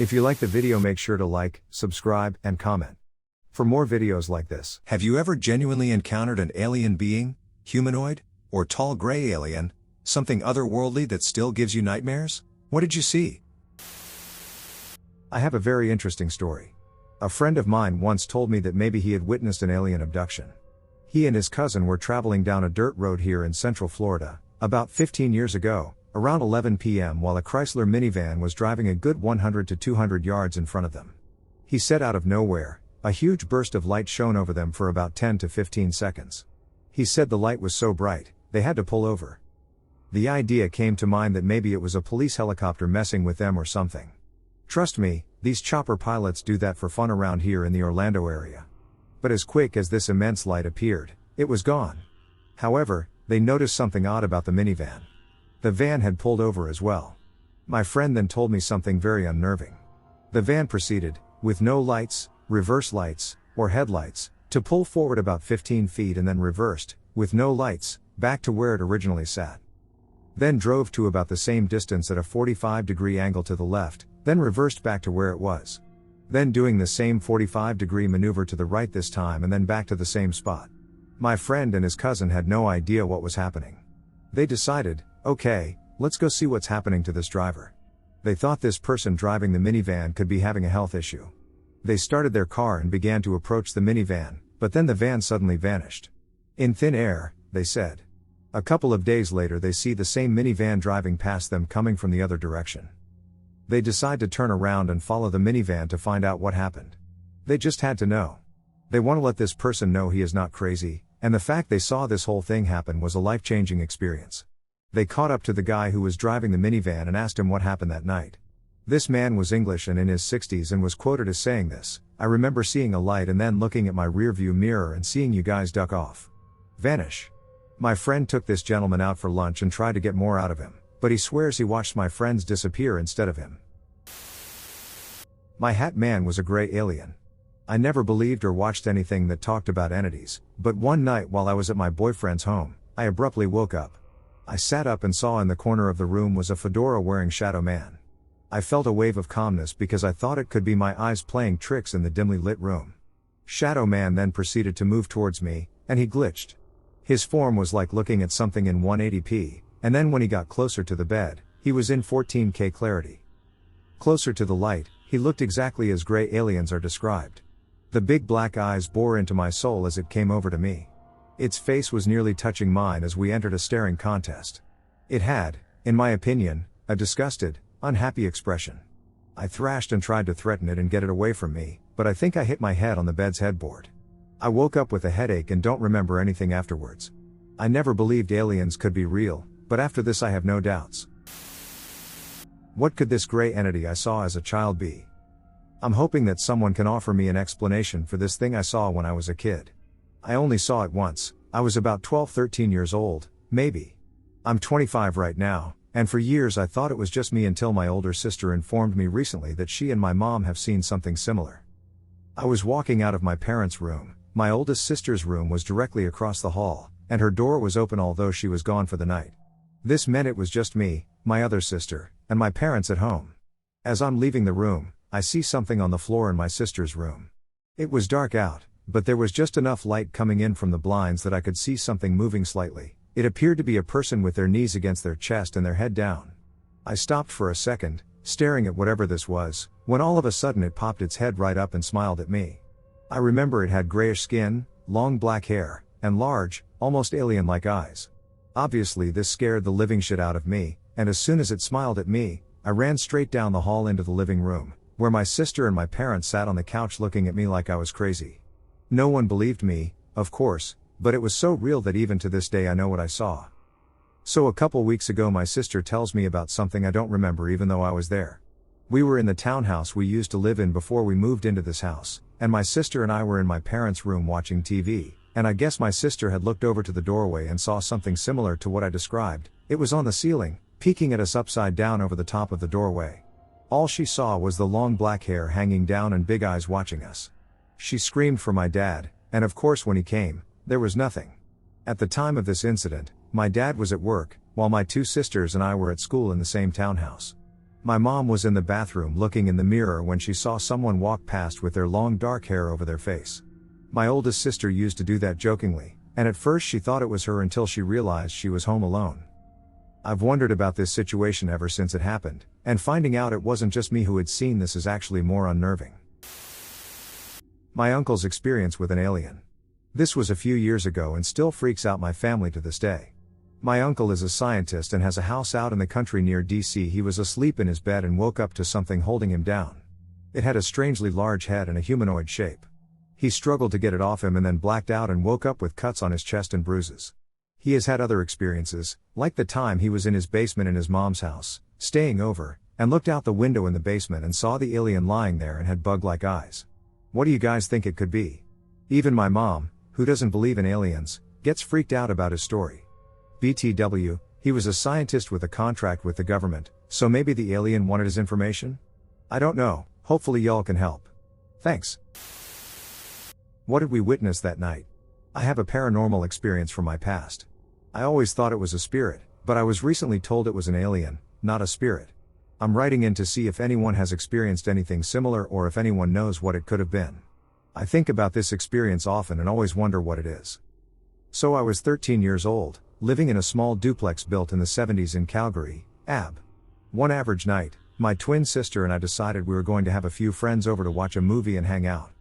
If you like the video, make sure to like, subscribe, and comment for more videos like this. Have you ever genuinely encountered an alien being, humanoid, or tall gray alien, something otherworldly that still gives you nightmares? What did you see? I have a very interesting story. A friend of mine once told me that maybe he had witnessed an alien abduction. He and his cousin were traveling down a dirt road here in Central Florida, about 15 years ago, around 11 p.m. while a Chrysler minivan was driving a good 100 to 200 yards in front of them. He said out of nowhere, a huge burst of light shone over them for about 10 to 15 seconds. He said the light was so bright, they had to pull over. The idea came to mind that maybe it was a police helicopter messing with them or something. Trust me, these chopper pilots do that for fun around here in the Orlando area. But as quick as this immense light appeared, it was gone. However, they noticed something odd about the minivan. The van had pulled over as well. My friend then told me something very unnerving. The van proceeded, with no lights, reverse lights, or headlights, to pull forward about 15 feet and then reversed, with no lights, back to where it originally sat. Then drove to about the same distance at a 45-degree angle to the left, then reversed back to where it was. Then doing the same 45-degree maneuver to the right this time and then back to the same spot. My friend and his cousin had no idea what was happening. They decided, okay, let's go see what's happening to this driver. They thought this person driving the minivan could be having a health issue. They started their car and began to approach the minivan, but then the van suddenly vanished. In thin air, they said. A couple of days later they see the same minivan driving past them coming from the other direction. They decide to turn around and follow the minivan to find out what happened. They just had to know. They want to let this person know he is not crazy, and the fact they saw this whole thing happen was a life-changing experience. They caught up to the guy who was driving the minivan and asked him what happened that night. This man was English and in his 60s and was quoted as saying this: "I remember seeing a light and then looking at my rearview mirror and seeing you guys duck off. Vanish." My friend took this gentleman out for lunch and tried to get more out of him, but he swears he watched my friends disappear instead of him. My hat man was a gray alien. I never believed or watched anything that talked about entities, but one night while I was at my boyfriend's home, I abruptly woke up. I sat up and saw in the corner of the room was a fedora-wearing shadow man. I felt a wave of calmness because I thought it could be my eyes playing tricks in the dimly lit room. Shadow man then proceeded to move towards me, and he glitched. His form was like looking at something in 180p, and then when he got closer to the bed, he was in 14K clarity. Closer to the light, he looked exactly as gray aliens are described. The big black eyes bore into my soul as it came over to me. Its face was nearly touching mine as we entered a staring contest. It had, in my opinion, a disgusted, unhappy expression. I thrashed and tried to threaten it and get it away from me, but I think I hit my head on the bed's headboard. I woke up with a headache and don't remember anything afterwards. I never believed aliens could be real, but after this I have no doubts. What could this gray entity I saw as a child be? I'm hoping that someone can offer me an explanation for this thing I saw when I was a kid. I only saw it once. I was about 12-13 years old, maybe. I'm 25 right now, and for years I thought it was just me until my older sister informed me recently that she and my mom have seen something similar. I was walking out of my parents' room. My oldest sister's room was directly across the hall, and her door was open although she was gone for the night. This meant it was just me, my other sister, and my parents at home. As I'm leaving the room, I see something on the floor in my sister's room. It was dark out, but there was just enough light coming in from the blinds that I could see something moving slightly. It appeared to be a person with their knees against their chest and their head down. I stopped for a second, staring at whatever this was, when all of a sudden it popped its head right up and smiled at me. I remember it had grayish skin, long black hair, and large, almost alien-like eyes. Obviously this scared the living shit out of me, and as soon as it smiled at me, I ran straight down the hall into the living room, where my sister and my parents sat on the couch looking at me like I was crazy. No one believed me, of course, but it was so real that even to this day I know what I saw. So a couple weeks ago my sister tells me about something I don't remember even though I was there. We were in the townhouse we used to live in before we moved into this house, and my sister and I were in my parents' room watching TV, and I guess my sister had looked over to the doorway and saw something similar to what I described. It was on the ceiling, peeking at us upside down over the top of the doorway. All she saw was the long black hair hanging down and big eyes watching us. She screamed for my dad, and of course when he came, there was nothing. At the time of this incident, my dad was at work, while my two sisters and I were at school in the same townhouse. My mom was in the bathroom looking in the mirror when she saw someone walk past with their long dark hair over their face. My oldest sister used to do that jokingly, and at first she thought it was her until she realized she was home alone. I've wondered about this situation ever since it happened, and finding out it wasn't just me who had seen this is actually more unnerving. My uncle's experience with an alien. This was a few years ago and still freaks out my family to this day. My uncle is a scientist and has a house out in the country near DC. He was asleep in his bed and woke up to something holding him down. It had a strangely large head and a humanoid shape. He struggled to get it off him and then blacked out and woke up with cuts on his chest and bruises. He has had other experiences, like the time he was in his basement in his mom's house, staying over, and looked out the window in the basement and saw the alien lying there and had bug-like eyes. What do you guys think it could be? Even my mom, who doesn't believe in aliens, gets freaked out about his story. BTW, he was a scientist with a contract with the government, so maybe the alien wanted his information? I don't know, hopefully y'all can help. Thanks. What did we witness that night? I have a paranormal experience from my past. I always thought it was a spirit, but I was recently told it was an alien, not a spirit. I'm writing in to see if anyone has experienced anything similar or if anyone knows what it could have been. I think about this experience often and always wonder what it is. So I was 13 years old, living in a small duplex built in the 70s in Calgary, AB. One average night, my twin sister and I decided we were going to have a few friends over to watch a movie and hang out.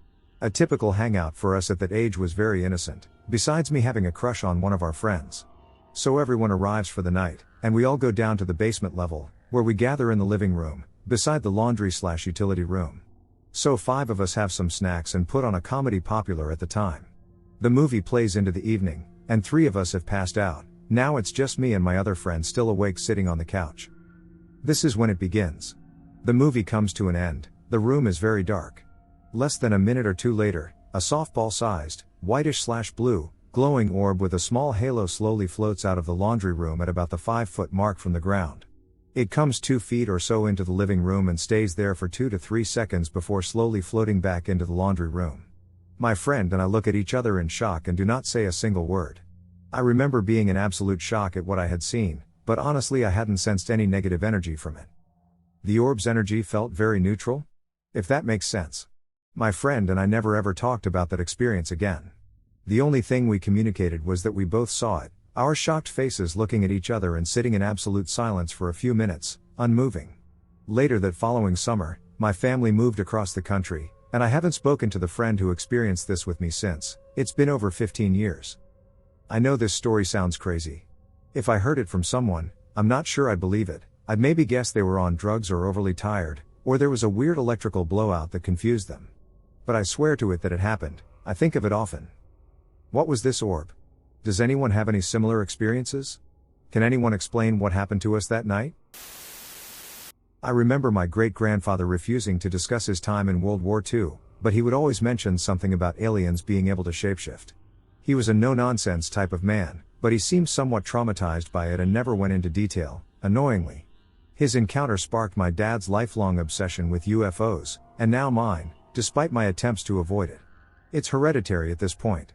A typical hangout for us at that age was very innocent, besides me having a crush on one of our friends. So everyone arrives for the night, and we all go down to the basement level, where we gather in the living room, beside the laundry/utility room. So 5 of us have some snacks and put on a comedy popular at the time. The movie plays into the evening, and 3 of us have passed out. Now it's just me and my other friend still awake sitting on the couch. This is when it begins. The movie comes to an end, the room is very dark. Less than a minute or two later, a softball-sized, whitish/blue, glowing orb with a small halo slowly floats out of the laundry room at about the 5-foot mark from the ground. It comes 2 feet or so into the living room and stays there for 2 to 3 seconds before slowly floating back into the laundry room. My friend and I look at each other in shock and do not say a single word. I remember being in absolute shock at what I had seen, but honestly I hadn't sensed any negative energy from it. The orb's energy felt very neutral? If that makes sense. My friend and I never ever talked about that experience again. The only thing we communicated was that we both saw it, our shocked faces looking at each other and sitting in absolute silence for a few minutes, unmoving. Later that following summer, my family moved across the country, and I haven't spoken to the friend who experienced this with me since. It's been over 15 years. I know this story sounds crazy. If I heard it from someone, I'm not sure I'd believe it. I'd maybe guess they were on drugs or overly tired, or there was a weird electrical blowout that confused them. But I swear to it that it happened. I think of it often. What was this orb? Does anyone have any similar experiences? Can anyone explain what happened to us that night? I remember my great-grandfather refusing to discuss his time in World War II, but he would always mention something about aliens being able to shapeshift. He was a no-nonsense type of man, but he seemed somewhat traumatized by it and never went into detail, annoyingly. His encounter sparked my dad's lifelong obsession with UFOs, and now mine, despite my attempts to avoid it. It's hereditary at this point.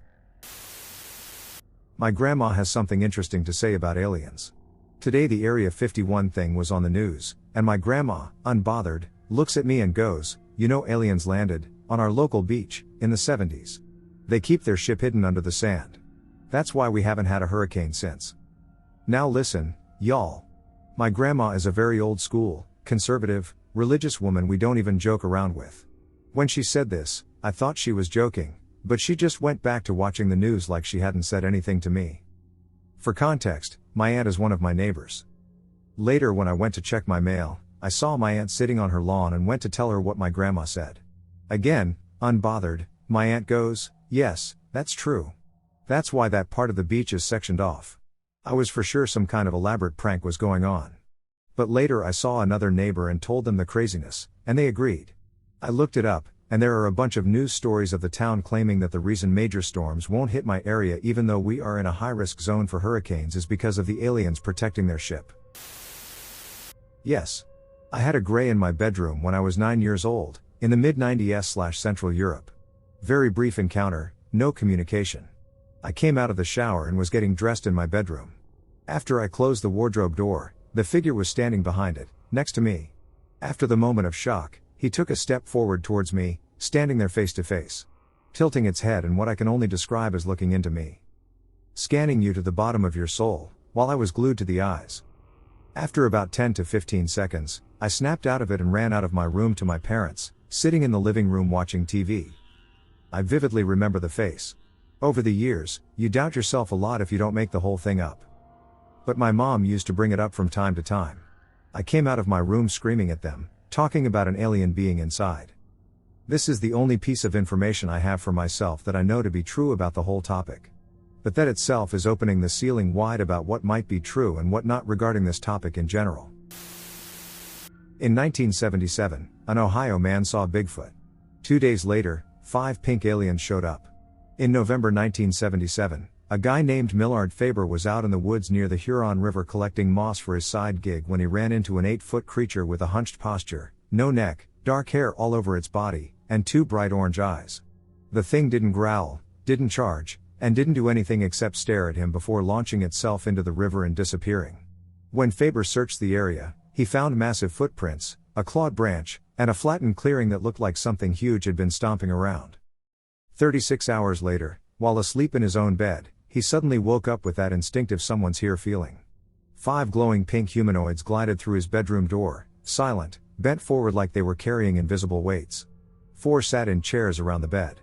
My grandma has something interesting to say about aliens. Today the Area 51 thing was on the news, and my grandma, unbothered, looks at me and goes, "You know aliens landed, on our local beach, in the 70s. They keep their ship hidden under the sand. That's why we haven't had a hurricane since." Now listen, y'all. My grandma is a very old school, conservative, religious woman we don't even joke around with. When she said this, I thought she was joking, but she just went back to watching the news like she hadn't said anything to me. For context, my aunt is one of my neighbors. Later when I went to check my mail, I saw my aunt sitting on her lawn and went to tell her what my grandma said. Again, unbothered, my aunt goes, "Yes, that's true. That's why that part of the beach is sectioned off." I was for sure some kind of elaborate prank was going on. But later I saw another neighbor and told them the craziness, and they agreed. I looked it up, and there are a bunch of news stories of the town claiming that the reason major storms won't hit my area even though we are in a high-risk zone for hurricanes is because of the aliens protecting their ship. Yes. I had a gray in my bedroom when I was 9 years old, in the mid-90s/Central Europe. Very brief encounter, no communication. I came out of the shower and was getting dressed in my bedroom. After I closed the wardrobe door, the figure was standing behind it, next to me. After the moment of shock, he took a step forward towards me, standing there face to face. Tilting its head and what I can only describe as looking into me. Scanning you to the bottom of your soul, while I was glued to the eyes. After about 10 to 15 seconds, I snapped out of it and ran out of my room to my parents, sitting in the living room watching TV. I vividly remember the face. Over the years, you doubt yourself a lot if you don't make the whole thing up. But my mom used to bring it up from time to time. I came out of my room screaming at them, talking about an alien being inside. This is the only piece of information I have for myself that I know to be true about the whole topic. But that itself is opening the ceiling wide about what might be true and what not regarding this topic in general. In 1977, an Ohio man saw Bigfoot. 2 days later, 5 pink aliens showed up. In November 1977, a guy named Millard Faber was out in the woods near the Huron River collecting moss for his side gig when he ran into an 8-foot creature with a hunched posture, no neck, dark hair all over its body, and 2 bright orange eyes. The thing didn't growl, didn't charge, and didn't do anything except stare at him before launching itself into the river and disappearing. When Faber searched the area, he found massive footprints, a clawed branch, and a flattened clearing that looked like something huge had been stomping around. 36 hours later, while asleep in his own bed, he suddenly woke up with that instinctive someone's here feeling. 5 glowing pink humanoids glided through his bedroom door, silent, bent forward like they were carrying invisible weights. 4 sat in chairs around the bed.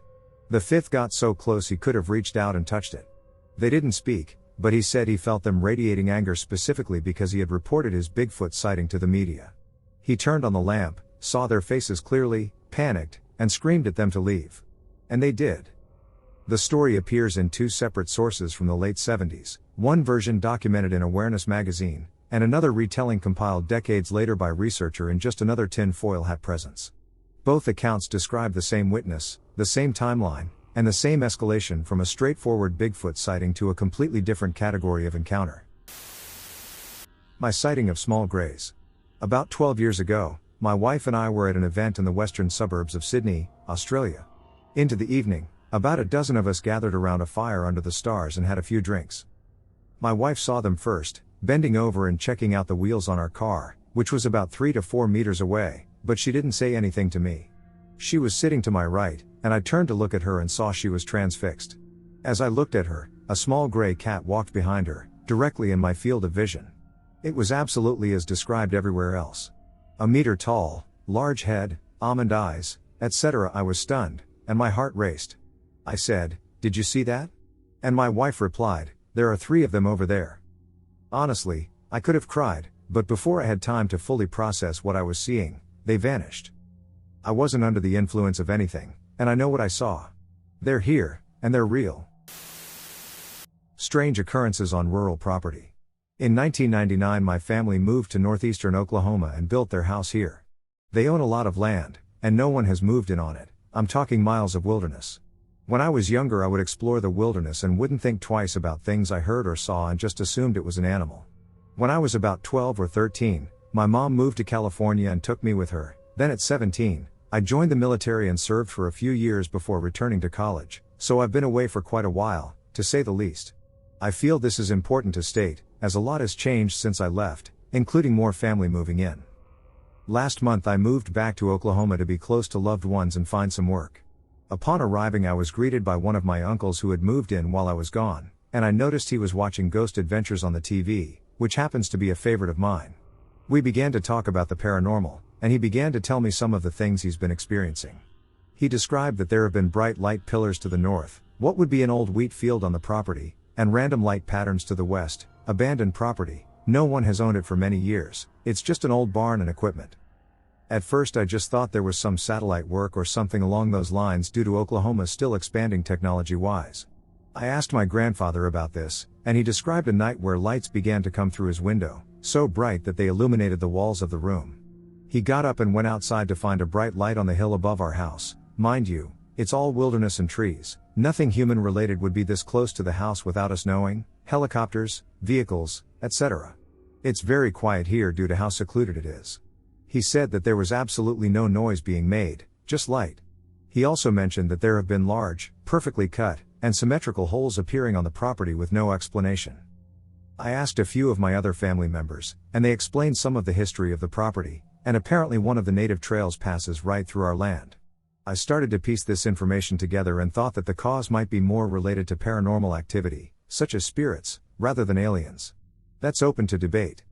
The 5th got so close he could have reached out and touched it. They didn't speak, but he said he felt them radiating anger specifically because he had reported his Bigfoot sighting to the media. He turned on the lamp, saw their faces clearly, panicked, and screamed at them to leave. And they did. The story appears in 2 separate sources from the late 70s, one version documented in Awareness magazine, and another retelling compiled decades later by researcher in just another tin-foil hat presence. Both accounts describe the same witness, the same timeline, and the same escalation from a straightforward Bigfoot sighting to a completely different category of encounter. My sighting of small greys. About 12 years ago, my wife and I were at an event in the western suburbs of Sydney, Australia. Into the evening, about a dozen of us gathered around a fire under the stars and had a few drinks. My wife saw them first, bending over and checking out the wheels on our car, which was about 3 to 4 meters away, but she didn't say anything to me. She was sitting to my right, and I turned to look at her and saw she was transfixed. As I looked at her, a small gray cat walked behind her, directly in my field of vision. It was absolutely as described everywhere else. 1 meter tall, large head, almond eyes, etc. I was stunned, and my heart raced. I said, "Did you see that?" And my wife replied, "There are 3 of them over there." Honestly, I could have cried, but before I had time to fully process what I was seeing, they vanished. I wasn't under the influence of anything, and I know what I saw. They're here, and they're real. Strange occurrences on rural property. In 1999 my family moved to northeastern Oklahoma and built their house here. They own a lot of land, and no one has moved in on it. I'm talking miles of wilderness. When I was younger I would explore the wilderness and wouldn't think twice about things I heard or saw and just assumed it was an animal. When I was about 12 or 13, my mom moved to California and took me with her. Then at 17, I joined the military and served for a few years before returning to college, so I've been away for quite a while, to say the least. I feel this is important to state, as a lot has changed since I left, including more family moving in. Last month I moved back to Oklahoma to be close to loved ones and find some work. Upon arriving I was greeted by one of my uncles who had moved in while I was gone, and I noticed he was watching Ghost Adventures on the TV, which happens to be a favorite of mine. We began to talk about the paranormal, and he began to tell me some of the things he's been experiencing. He described that there have been bright light pillars to the north, what would be an old wheat field on the property, and random light patterns to the west, abandoned property, no one has owned it for many years, it's just an old barn and equipment. At first I just thought there was some satellite work or something along those lines due to Oklahoma still expanding technology-wise. I asked my grandfather about this, and he described a night where lights began to come through his window, so bright that they illuminated the walls of the room. He got up and went outside to find a bright light on the hill above our house. Mind you, it's all wilderness and trees, nothing human-related would be this close to the house without us knowing, helicopters, vehicles, etc. It's very quiet here due to how secluded it is. He said that there was absolutely no noise being made, just light. He also mentioned that there have been large, perfectly cut, and symmetrical holes appearing on the property with no explanation. I asked a few of my other family members, and they explained some of the history of the property, and apparently one of the native trails passes right through our land. I started to piece this information together and thought that the cause might be more related to paranormal activity, such as spirits, rather than aliens. That's open to debate.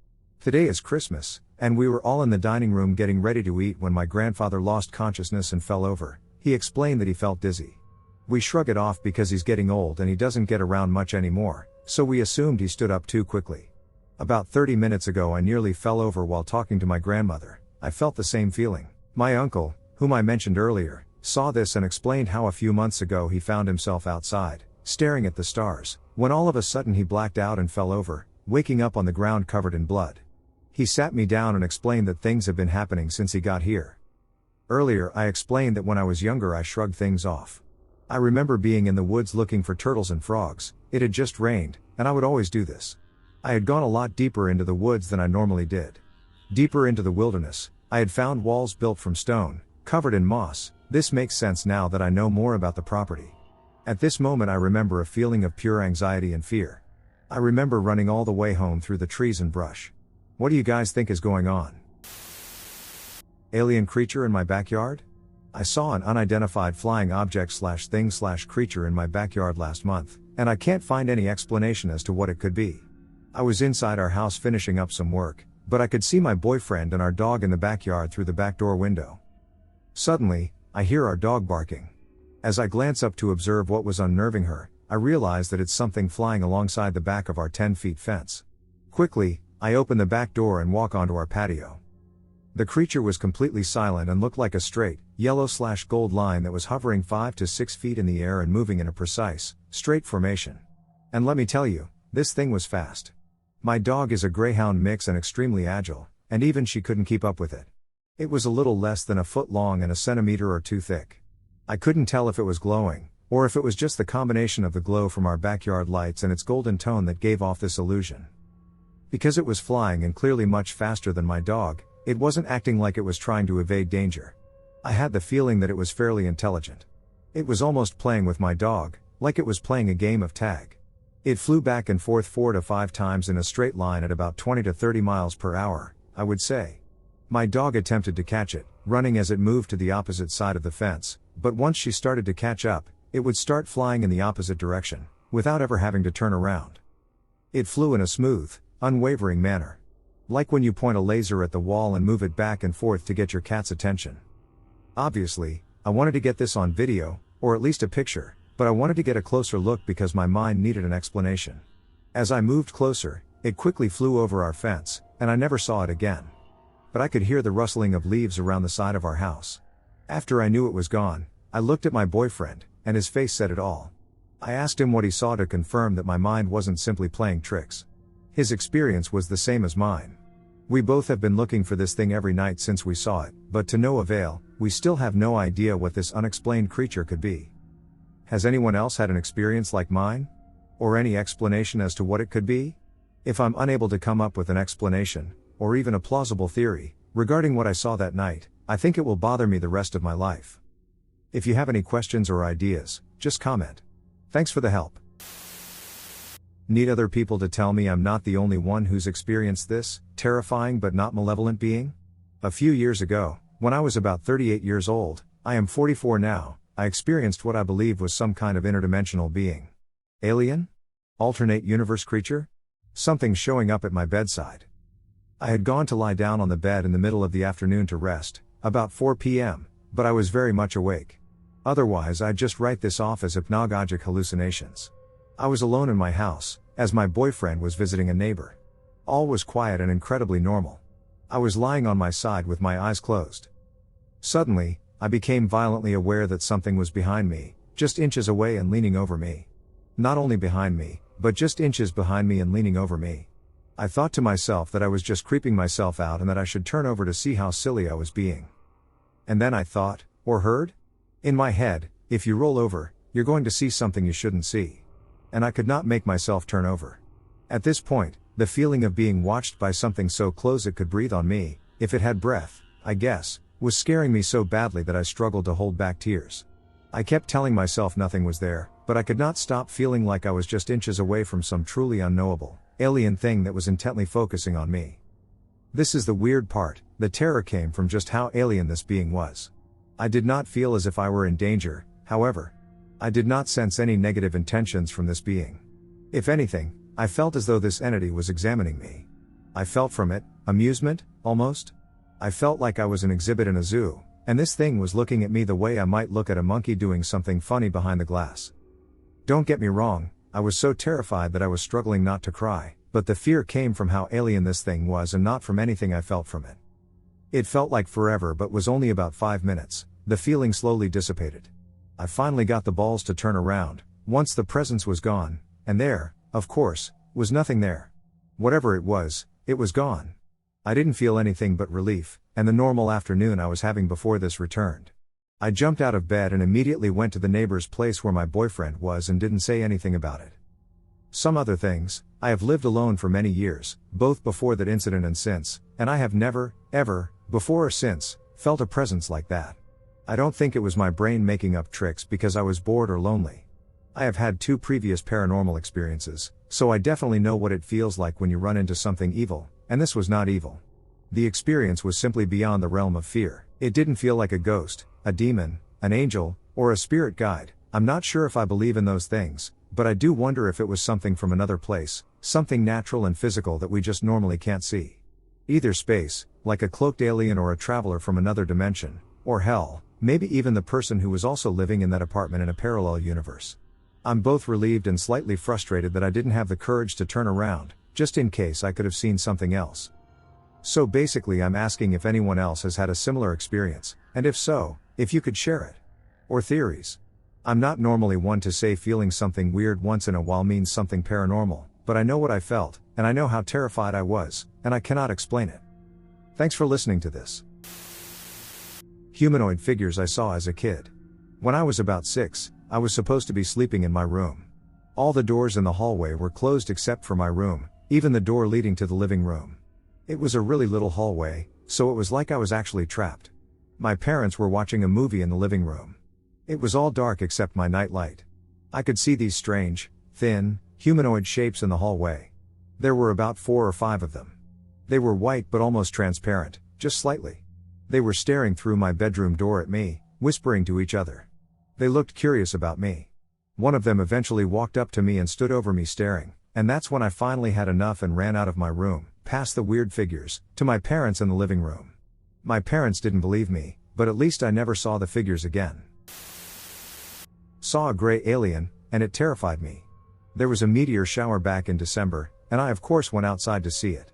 Today is Christmas, and we were all in the dining room getting ready to eat when my grandfather lost consciousness and fell over. He explained that he felt dizzy. We shrug it off because he's getting old and he doesn't get around much anymore, so we assumed he stood up too quickly. About 30 minutes ago I nearly fell over while talking to my grandmother. I felt the same feeling. My uncle, whom I mentioned earlier, saw this and explained how a few months ago he found himself outside, staring at the stars, when all of a sudden he blacked out and fell over, waking up on the ground covered in blood. He sat me down and explained that things have been happening since he got here. Earlier I explained that when I was younger I shrugged things off. I remember being in the woods looking for turtles and frogs. It had just rained, and I would always do this. I had gone a lot deeper into the woods than I normally did. Deeper into the wilderness, I had found walls built from stone, covered in moss. This makes sense now that I know more about the property. At this moment I remember a feeling of pure anxiety and fear. I remember running all the way home through the trees and brush. What do you guys think is going on? Alien creature in my backyard? I saw an unidentified flying object/thing/creature in my backyard last month, and I can't find any explanation as to what it could be. I was inside our house finishing up some work, but I could see my boyfriend and our dog in the backyard through the back door window. Suddenly, I hear our dog barking. As I glance up to observe what was unnerving her, I realize that it's something flying alongside the back of our 10-foot fence. Quickly, I open the back door and walk onto our patio. The creature was completely silent and looked like a straight, yellow/gold line that was hovering 5 to 6 feet in the air and moving in a precise, straight formation. And let me tell you, this thing was fast. My dog is a greyhound mix and extremely agile, and even she couldn't keep up with it. It was a little less than a foot long and a centimeter or two thick. I couldn't tell if it was glowing, or if it was just the combination of the glow from our backyard lights and its golden tone that gave off this illusion. Because it was flying and clearly much faster than my dog, it wasn't acting like it was trying to evade danger. I had the feeling that it was fairly intelligent. It was almost playing with my dog, like it was playing a game of tag. It flew back and forth 4 to 5 times in a straight line at about 20 to 30 miles per hour, I would say. My dog attempted to catch it, running as it moved to the opposite side of the fence, but once she started to catch up, it would start flying in the opposite direction, without ever having to turn around. It flew in a smooth, unwavering manner. Like when you point a laser at the wall and move it back and forth to get your cat's attention. Obviously, I wanted to get this on video, or at least a picture, but I wanted to get a closer look because my mind needed an explanation. As I moved closer, it quickly flew over our fence, and I never saw it again. But I could hear the rustling of leaves around the side of our house. After I knew it was gone, I looked at my boyfriend, and his face said it all. I asked him what he saw to confirm that my mind wasn't simply playing tricks. His experience was the same as mine. We both have been looking for this thing every night since we saw it, but to no avail. We still have no idea what this unexplained creature could be. Has anyone else had an experience like mine? Or any explanation as to what it could be? If I'm unable to come up with an explanation, or even a plausible theory, regarding what I saw that night, I think it will bother me the rest of my life. If you have any questions or ideas, just comment. Thanks for the help. Need other people to tell me I'm not the only one who's experienced this, terrifying but not malevolent being? A few years ago, when I was about 38 years old, I am 44 now, I experienced what I believe was some kind of interdimensional being. Alien? Alternate universe creature? Something showing up at my bedside. I had gone to lie down on the bed in the middle of the afternoon to rest, about 4 p.m., but I was very much awake. Otherwise I'd just write this off as hypnagogic hallucinations. I was alone in my house, as my boyfriend was visiting a neighbor. All was quiet and incredibly normal. I was lying on my side with my eyes closed. Suddenly, I became violently aware that something was behind me, just inches away and leaning over me. Not only behind me, but just inches behind me and leaning over me. I thought to myself that I was just creeping myself out and that I should turn over to see how silly I was being. And then I thought, or heard? In my head, if you roll over, you're going to see something you shouldn't see. And I could not make myself turn over. At this point, the feeling of being watched by something so close it could breathe on me, if it had breath, I guess, was scaring me so badly that I struggled to hold back tears. I kept telling myself nothing was there, but I could not stop feeling like I was just inches away from some truly unknowable, alien thing that was intently focusing on me. This is the weird part, The terror came from just how alien this being was. I did not feel as if I were in danger, however. I did not sense any negative intentions from this being. If anything, I felt as though this entity was examining me. I felt from it, amusement, almost. I felt like I was an exhibit in a zoo, and this thing was looking at me the way I might look at a monkey doing something funny behind the glass. Don't get me wrong, I was so terrified that I was struggling not to cry, but the fear came from how alien this thing was and not from anything I felt from it. It felt like forever but was only about 5 minutes. The feeling slowly dissipated. I finally got the balls to turn around, once the presence was gone, and there, of course, was nothing there. Whatever it was gone. I didn't feel anything but relief, and the normal afternoon I was having before this returned. I jumped out of bed and immediately went to the neighbor's place where my boyfriend was and didn't say anything about it. Some other things, I have lived alone for many years, both before that incident and since, and I have never, ever, before or since, felt a presence like that. I don't think it was my brain making up tricks because I was bored or lonely. I have had 2 previous paranormal experiences, so I definitely know what it feels like when you run into something evil, and this was not evil. The experience was simply beyond the realm of fear. It didn't feel like a ghost, a demon, an angel, or a spirit guide. I'm not sure if I believe in those things, but I do wonder if it was something from another place, something natural and physical that we just normally can't see. Either space, like a cloaked alien or a traveler from another dimension, or hell, maybe even the person who was also living in that apartment in a parallel universe. I'm both relieved and slightly frustrated that I didn't have the courage to turn around, just in case I could have seen something else. So basically I'm asking if anyone else has had a similar experience, and if so, if you could share it. Or theories. I'm not normally one to say feeling something weird once in a while means something paranormal, but I know what I felt, and I know how terrified I was, and I cannot explain it. Thanks for listening to this. Humanoid figures I saw as a kid. When I was about 6, I was supposed to be sleeping in my room. All the doors in the hallway were closed except for my room, even the door leading to the living room. It was a really little hallway, so it was like I was actually trapped. My parents were watching a movie in the living room. It was all dark except my night light. I could see these strange, thin, humanoid shapes in the hallway. There were about 4 or 5 of them. They were white but almost transparent, just slightly. They were staring through my bedroom door at me, whispering to each other. They looked curious about me. One of them eventually walked up to me and stood over me staring, and that's when I finally had enough and ran out of my room, past the weird figures, to my parents in the living room. My parents didn't believe me, but at least I never saw the figures again. Saw a gray alien, and it terrified me. There was a meteor shower back in December, and I of course went outside to see it.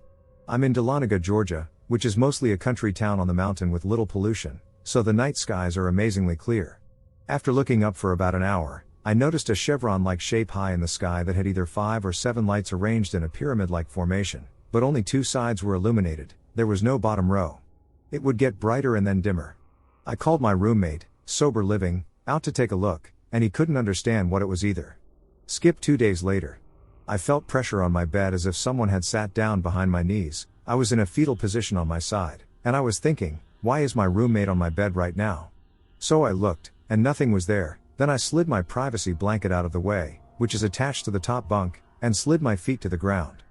I'm in Dahlonega, Georgia, which is mostly a country town on the mountain with little pollution, so the night skies are amazingly clear. After looking up for about an hour, I noticed a chevron-like shape high in the sky that had either 5 or 7 lights arranged in a pyramid-like formation, but only 2 sides were illuminated. There was no bottom row. It would get brighter and then dimmer. I called my roommate, sober living, out to take a look, and he couldn't understand what it was either. Skip 2 days later. I felt pressure on my bed as if someone had sat down behind my knees. I was in a fetal position on my side, and I was thinking, why is my roommate on my bed right now? So I looked, and nothing was there. Then I slid my privacy blanket out of the way, which is attached to the top bunk, and slid my feet to the ground.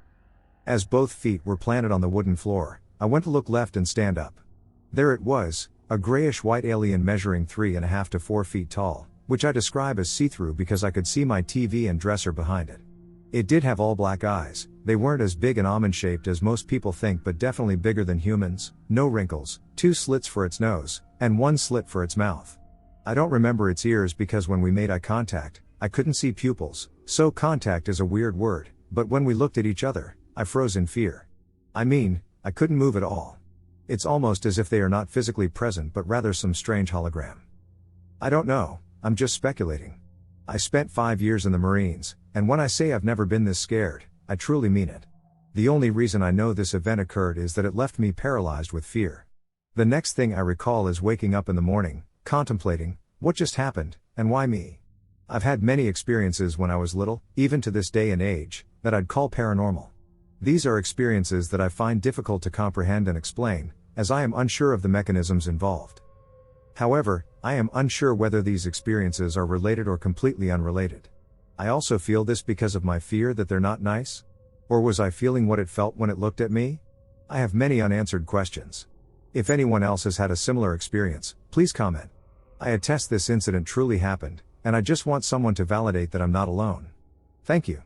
As both feet were planted on the wooden floor, I went to look left and stand up. There it was, a grayish-white alien measuring 3.5 to 4 feet tall, which I describe as see-through because I could see my TV and dresser behind it. It did have all black eyes. They weren't as big and almond-shaped as most people think, but definitely bigger than humans, no wrinkles, 2 slits for its nose, and 1 slit for its mouth. I don't remember its ears because when we made eye contact, I couldn't see pupils, so contact is a weird word, but when we looked at each other, I froze in fear. I mean, I couldn't move at all. It's almost as if they are not physically present but rather some strange hologram. I don't know, I'm just speculating. I spent 5 years in the Marines, and when I say I've never been this scared, I truly mean it. The only reason I know this event occurred is that it left me paralyzed with fear. The next thing I recall is waking up in the morning, contemplating, what just happened, and why me? I've had many experiences when I was little, even to this day and age, that I'd call paranormal. These are experiences that I find difficult to comprehend and explain, as I am unsure of the mechanisms involved. However, I am unsure whether these experiences are related or completely unrelated. I also feel this because of my fear that they're not nice? Or was I feeling what it felt when it looked at me? I have many unanswered questions. If anyone else has had a similar experience, please comment. I attest this incident truly happened, and I just want someone to validate that I'm not alone. Thank you.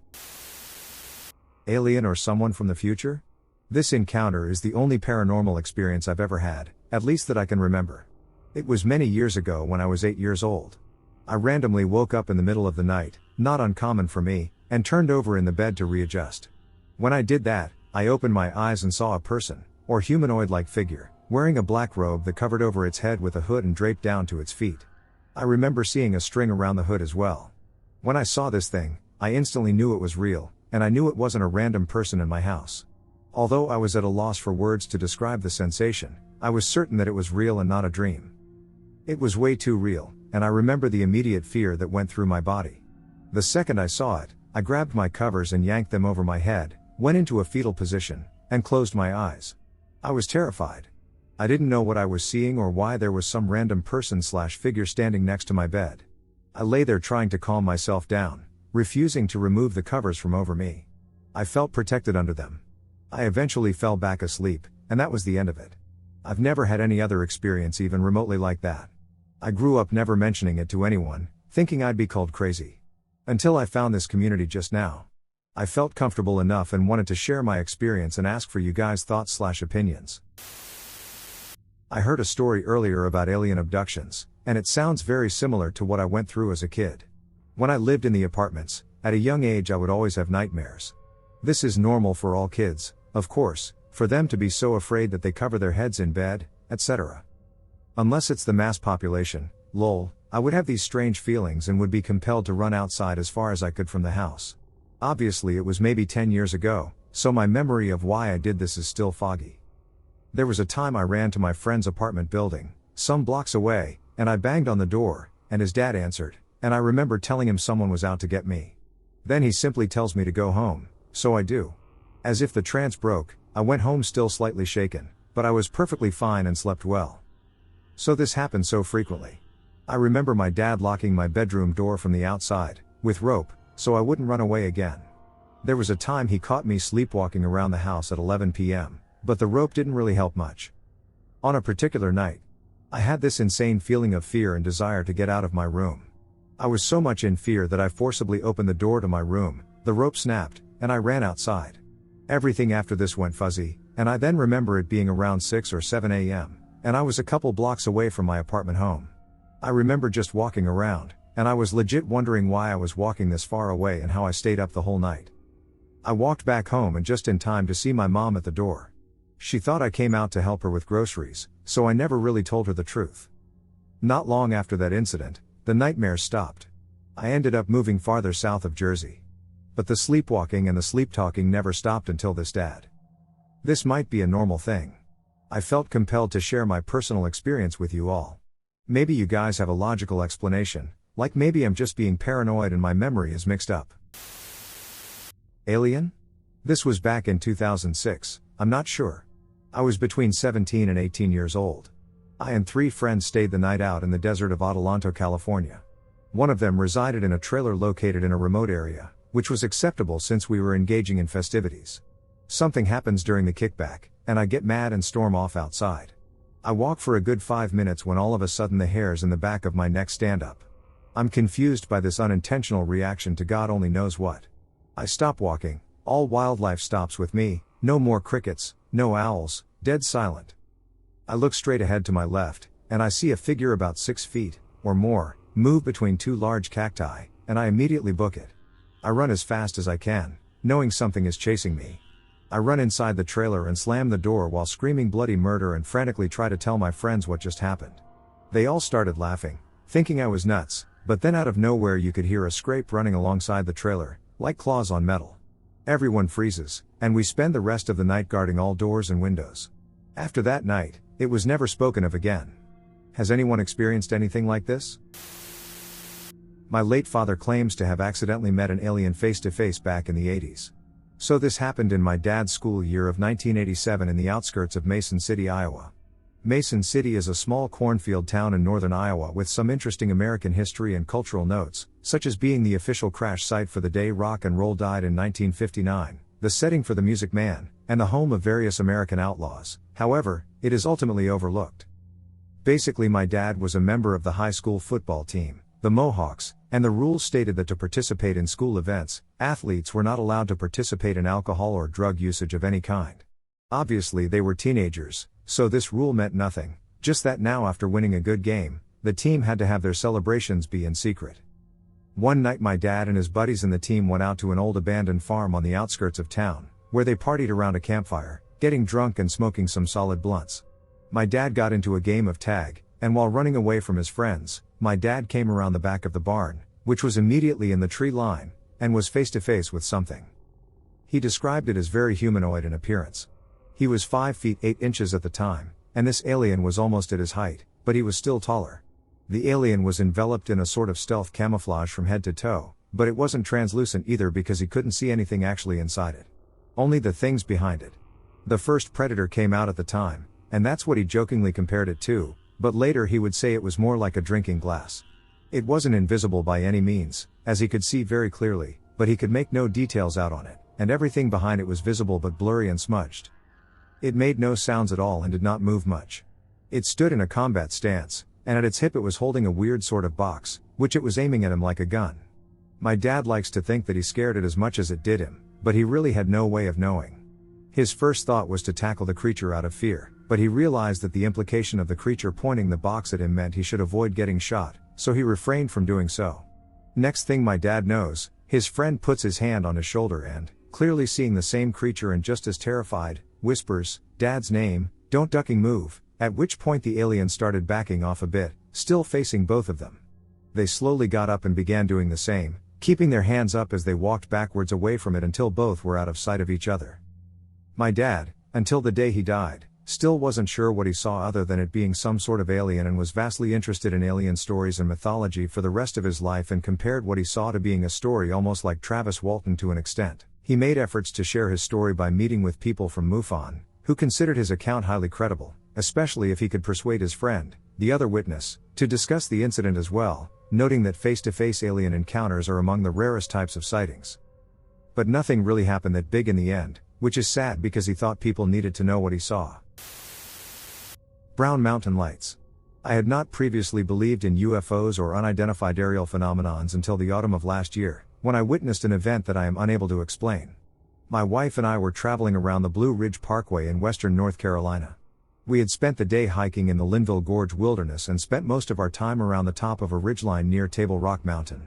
Alien or someone from the future? This encounter is the only paranormal experience I've ever had, at least that I can remember. It was many years ago when I was 8 years old. I randomly woke up in the middle of the night, not uncommon for me, and turned over in the bed to readjust. When I did that, I opened my eyes and saw a person, or humanoid-like figure, wearing a black robe that covered over its head with a hood and draped down to its feet. I remember seeing a string around the hood as well. When I saw this thing, I instantly knew it was real, and I knew it wasn't a random person in my house. Although I was at a loss for words to describe the sensation, I was certain that it was real and not a dream. It was way too real, and I remember the immediate fear that went through my body. The second I saw it, I grabbed my covers and yanked them over my head, went into a fetal position, and closed my eyes. I was terrified. I didn't know what I was seeing or why there was some random person/figure standing next to my bed. I lay there trying to calm myself down, refusing to remove the covers from over me. I felt protected under them. I eventually fell back asleep, and that was the end of it. I've never had any other experience even remotely like that. I grew up never mentioning it to anyone, thinking I'd be called crazy. Until I found this community just now. I felt comfortable enough and wanted to share my experience and ask for you guys' thoughts/opinions. I heard a story earlier about alien abductions, and it sounds very similar to what I went through as a kid. When I lived in the apartments, at a young age I would always have nightmares. This is normal for all kids, of course, for them to be so afraid that they cover their heads in bed, etc. Unless it's the mass population, lol, I would have these strange feelings and would be compelled to run outside as far as I could from the house. Obviously it was maybe 10 years ago, so my memory of why I did this is still foggy. There was a time I ran to my friend's apartment building, some blocks away, and I banged on the door, and his dad answered, and I remember telling him someone was out to get me. Then he simply tells me to go home, so I do. As if the trance broke, I went home still slightly shaken, but I was perfectly fine and slept well. So this happened so frequently. I remember my dad locking my bedroom door from the outside, with rope, so I wouldn't run away again. There was a time he caught me sleepwalking around the house at 11 p.m., but the rope didn't really help much. On a particular night, I had this insane feeling of fear and desire to get out of my room. I was so much in fear that I forcibly opened the door to my room, the rope snapped, and I ran outside. Everything after this went fuzzy, and I then remember it being around 6 or 7 a.m., and I was a couple blocks away from my apartment home. I remember just walking around, and I was legit wondering why I was walking this far away and how I stayed up the whole night. I walked back home and just in time to see my mom at the door. She thought I came out to help her with groceries, so I never really told her the truth. Not long after that incident, the nightmares stopped. I ended up moving farther south of Jersey. But the sleepwalking and the sleep-talking never stopped until this dad. This might be a normal thing. I felt compelled to share my personal experience with you all. Maybe you guys have a logical explanation, like maybe I'm just being paranoid and my memory is mixed up. Alien? This was back in 2006, I'm not sure. I was between 17 and 18 years old. I and 3 friends stayed the night out in the desert of Adelanto, California. One of them resided in a trailer located in a remote area, which was acceptable since we were engaging in festivities. Something happens during the kickback, and I get mad and storm off outside. I walk for a good 5 minutes when all of a sudden the hairs in the back of my neck stand up. I'm confused by this unintentional reaction to God only knows what. I stop walking, all wildlife stops with me, no more crickets, no owls, dead silent. I look straight ahead to my left, and I see a figure about 6 feet, or more, move between 2 large cacti, and I immediately book it. I run as fast as I can, knowing something is chasing me. I run inside the trailer and slam the door while screaming bloody murder and frantically try to tell my friends what just happened. They all started laughing, thinking I was nuts, but then out of nowhere you could hear a scrape running alongside the trailer, like claws on metal. Everyone freezes, and we spend the rest of the night guarding all doors and windows. After that night, it was never spoken of again. Has anyone experienced anything like this? My late father claims to have accidentally met an alien face-to-face back in the 80s. So this happened in my dad's school year of 1987 in the outskirts of Mason City, Iowa. Mason City is a small cornfield town in northern Iowa with some interesting American history and cultural notes, such as being the official crash site for the day rock and roll died in 1959, the setting for The Music Man, and the home of various American outlaws. However, it is ultimately overlooked. Basically, my dad was a member of the high school football team, the Mohawks, and the rules stated that to participate in school events, athletes were not allowed to participate in alcohol or drug usage of any kind. Obviously, they were teenagers, so this rule meant nothing, just that now after winning a good game, the team had to have their celebrations be in secret. One night my dad and his buddies in the team went out to an old abandoned farm on the outskirts of town, where they partied around a campfire, getting drunk and smoking some solid blunts. My dad got into a game of tag, and while running away from his friends, my dad came around the back of the barn, which was immediately in the tree line, and was face to face with something. He described it as very humanoid in appearance. He was 5 feet 8 inches at the time, and this alien was almost at his height, but he was still taller. The alien was enveloped in a sort of stealth camouflage from head to toe, but it wasn't translucent either because he couldn't see anything actually inside it. Only the things behind it. The first predator came out at the time, and that's what he jokingly compared it to, but later he would say it was more like a drinking glass. It wasn't invisible by any means, as he could see very clearly, but he could make no details out on it, and everything behind it was visible but blurry and smudged. It made no sounds at all and did not move much. It stood in a combat stance, and at its hip it was holding a weird sort of box, which it was aiming at him like a gun. My dad likes to think that he scared it as much as it did him, but he really had no way of knowing. His first thought was to tackle the creature out of fear, but he realized that the implication of the creature pointing the box at him meant he should avoid getting shot, so he refrained from doing so. Next thing my dad knows, his friend puts his hand on his shoulder and, clearly seeing the same creature and just as terrified, whispers, "Dad's name, don't ducking move," at which point the alien started backing off a bit, still facing both of them. They slowly got up and began doing the same, keeping their hands up as they walked backwards away from it until both were out of sight of each other. My dad, until the day he died, still wasn't sure what he saw other than it being some sort of alien, and was vastly interested in alien stories and mythology for the rest of his life, and compared what he saw to being a story almost like Travis Walton to an extent. He made efforts to share his story by meeting with people from MUFON, who considered his account highly credible, especially if he could persuade his friend, the other witness, to discuss the incident as well, noting that face-to-face alien encounters are among the rarest types of sightings. But nothing really happened that big in the end, which is sad because he thought people needed to know what he saw. Brown mountain lights. I had not previously believed in UFOs or unidentified aerial phenomenons until the autumn of last year, when I witnessed an event that I am unable to explain. My wife and I were traveling around the Blue Ridge Parkway in western North Carolina. We had spent the day hiking in the Linville Gorge Wilderness and spent most of our time around the top of a ridgeline near Table Rock Mountain.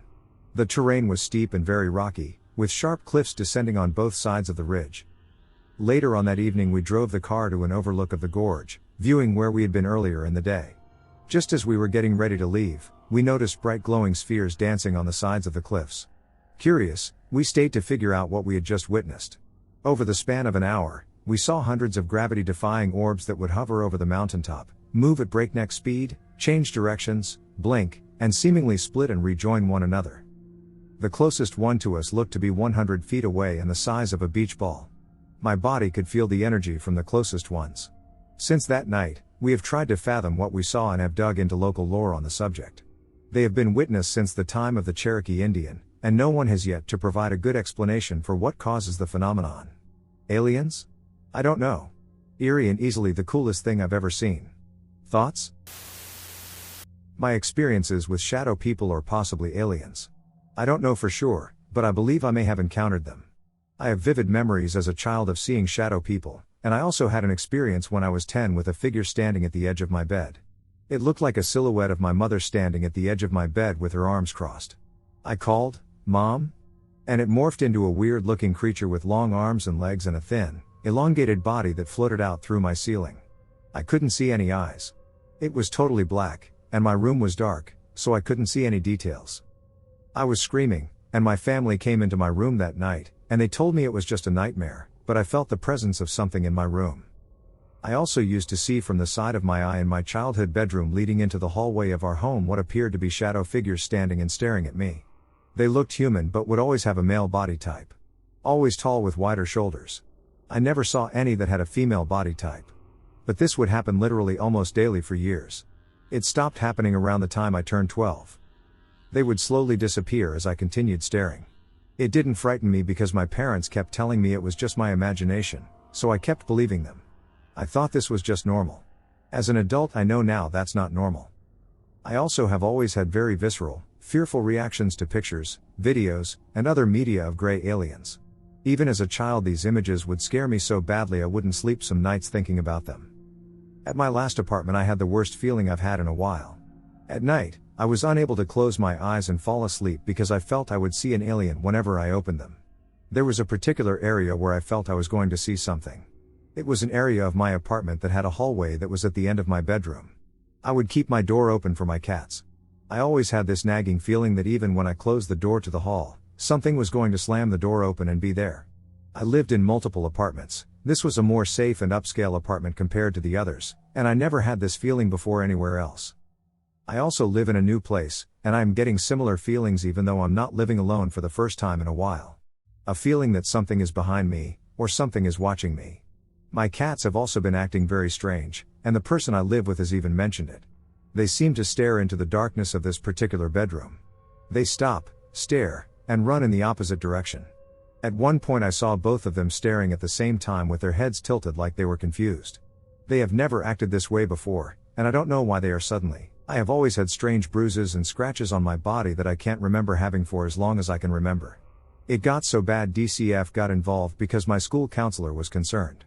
The terrain was steep and very rocky, with sharp cliffs descending on both sides of the ridge. Later on that evening we drove the car to an overlook of the gorge, viewing where we had been earlier in the day. Just as we were getting ready to leave, we noticed bright glowing spheres dancing on the sides of the cliffs. Curious, we stayed to figure out what we had just witnessed. Over the span of an hour, we saw hundreds of gravity-defying orbs that would hover over the mountaintop, move at breakneck speed, change directions, blink, and seemingly split and rejoin one another. The closest one to us looked to be 100 feet away and the size of a beach ball. My body could feel the energy from the closest ones. Since that night, we have tried to fathom what we saw and have dug into local lore on the subject. They have been witnessed since the time of the Cherokee Indian, and no one has yet to provide a good explanation for what causes the phenomenon. Aliens? I don't know. Eerie and easily the coolest thing I've ever seen. Thoughts? My experiences with shadow people or possibly aliens. I don't know for sure, but I believe I may have encountered them. I have vivid memories as a child of seeing shadow people, and I also had an experience when I was 10 with a figure standing at the edge of my bed. It looked like a silhouette of my mother standing at the edge of my bed with her arms crossed. I called, "Mom?" And it morphed into a weird-looking creature with long arms and legs and a thin, elongated body that floated out through my ceiling. I couldn't see any eyes. It was totally black, and my room was dark, so I couldn't see any details. I was screaming, and my family came into my room that night, and they told me it was just a nightmare, but I felt the presence of something in my room. I also used to see from the side of my eye in my childhood bedroom leading into the hallway of our home what appeared to be shadow figures standing and staring at me. They looked human but would always have a male body type. Always tall with wider shoulders. I never saw any that had a female body type. But this would happen literally almost daily for years. It stopped happening around the time I turned 12. They would slowly disappear as I continued staring. It didn't frighten me because my parents kept telling me it was just my imagination, so I kept believing them. I thought this was just normal. As an adult, I know now that's not normal. I also have always had very visceral, fearful reactions to pictures, videos, and other media of gray aliens. Even as a child, these images would scare me so badly I wouldn't sleep some nights thinking about them. At my last apartment, I had the worst feeling I've had in a while. At night, I was unable to close my eyes and fall asleep because I felt I would see an alien whenever I opened them. There was a particular area where I felt I was going to see something. It was an area of my apartment that had a hallway that was at the end of my bedroom. I would keep my door open for my cats. I always had this nagging feeling that even when I closed the door to the hall, something was going to slam the door open and be there. I lived in multiple apartments. This was a more safe and upscale apartment compared to the others, and I never had this feeling before anywhere else. I also live in a new place, and I'm getting similar feelings even though I'm not living alone for the first time in a while. A feeling that something is behind me, or something is watching me. My cats have also been acting very strange, and the person I live with has even mentioned it. They seem to stare into the darkness of this particular bedroom. They stop, stare, and run in the opposite direction. At one point I saw both of them staring at the same time with their heads tilted like they were confused. They have never acted this way before, and I don't know why they are suddenly. I have always had strange bruises and scratches on my body that I can't remember having for as long as I can remember. It got so bad DCF got involved because my school counselor was concerned.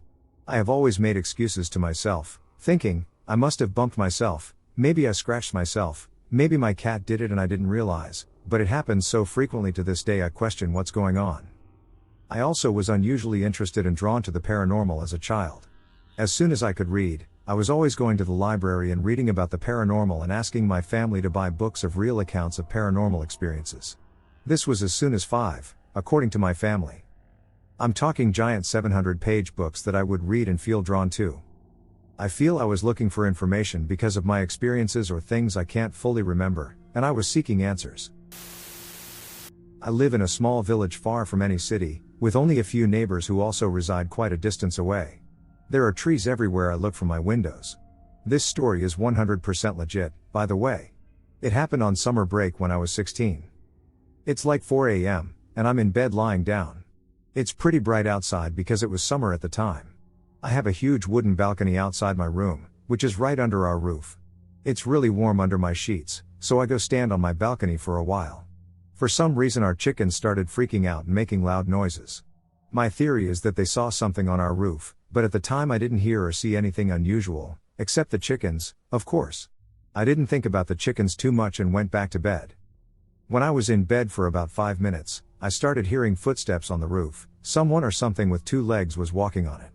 I have always made excuses to myself, thinking, I must have bumped myself, maybe I scratched myself, maybe my cat did it and I didn't realize, but it happens so frequently to this day I question what's going on. I also was unusually interested and drawn to the paranormal as a child. As soon as I could read, I was always going to the library and reading about the paranormal and asking my family to buy books of real accounts of paranormal experiences. This was as soon as 5, according to my family. I'm talking giant 700-page books that I would read and feel drawn to. I feel I was looking for information because of my experiences or things I can't fully remember, and I was seeking answers. I live in a small village far from any city, with only a few neighbors who also reside quite a distance away. There are trees everywhere I look from my windows. This story is 100% legit, by the way. It happened on summer break when I was 16. It's like 4 a.m., and I'm in bed lying down. It's pretty bright outside because it was summer at the time. I have a huge wooden balcony outside my room, which is right under our roof. It's really warm under my sheets, so I go stand on my balcony for a while. For some reason our chickens started freaking out and making loud noises. My theory is that they saw something on our roof, but at the time I didn't hear or see anything unusual, except the chickens, of course. I didn't think about the chickens too much and went back to bed. When I was in bed for about 5 minutes, I started hearing footsteps on the roof. Someone or something with 2 legs was walking on it.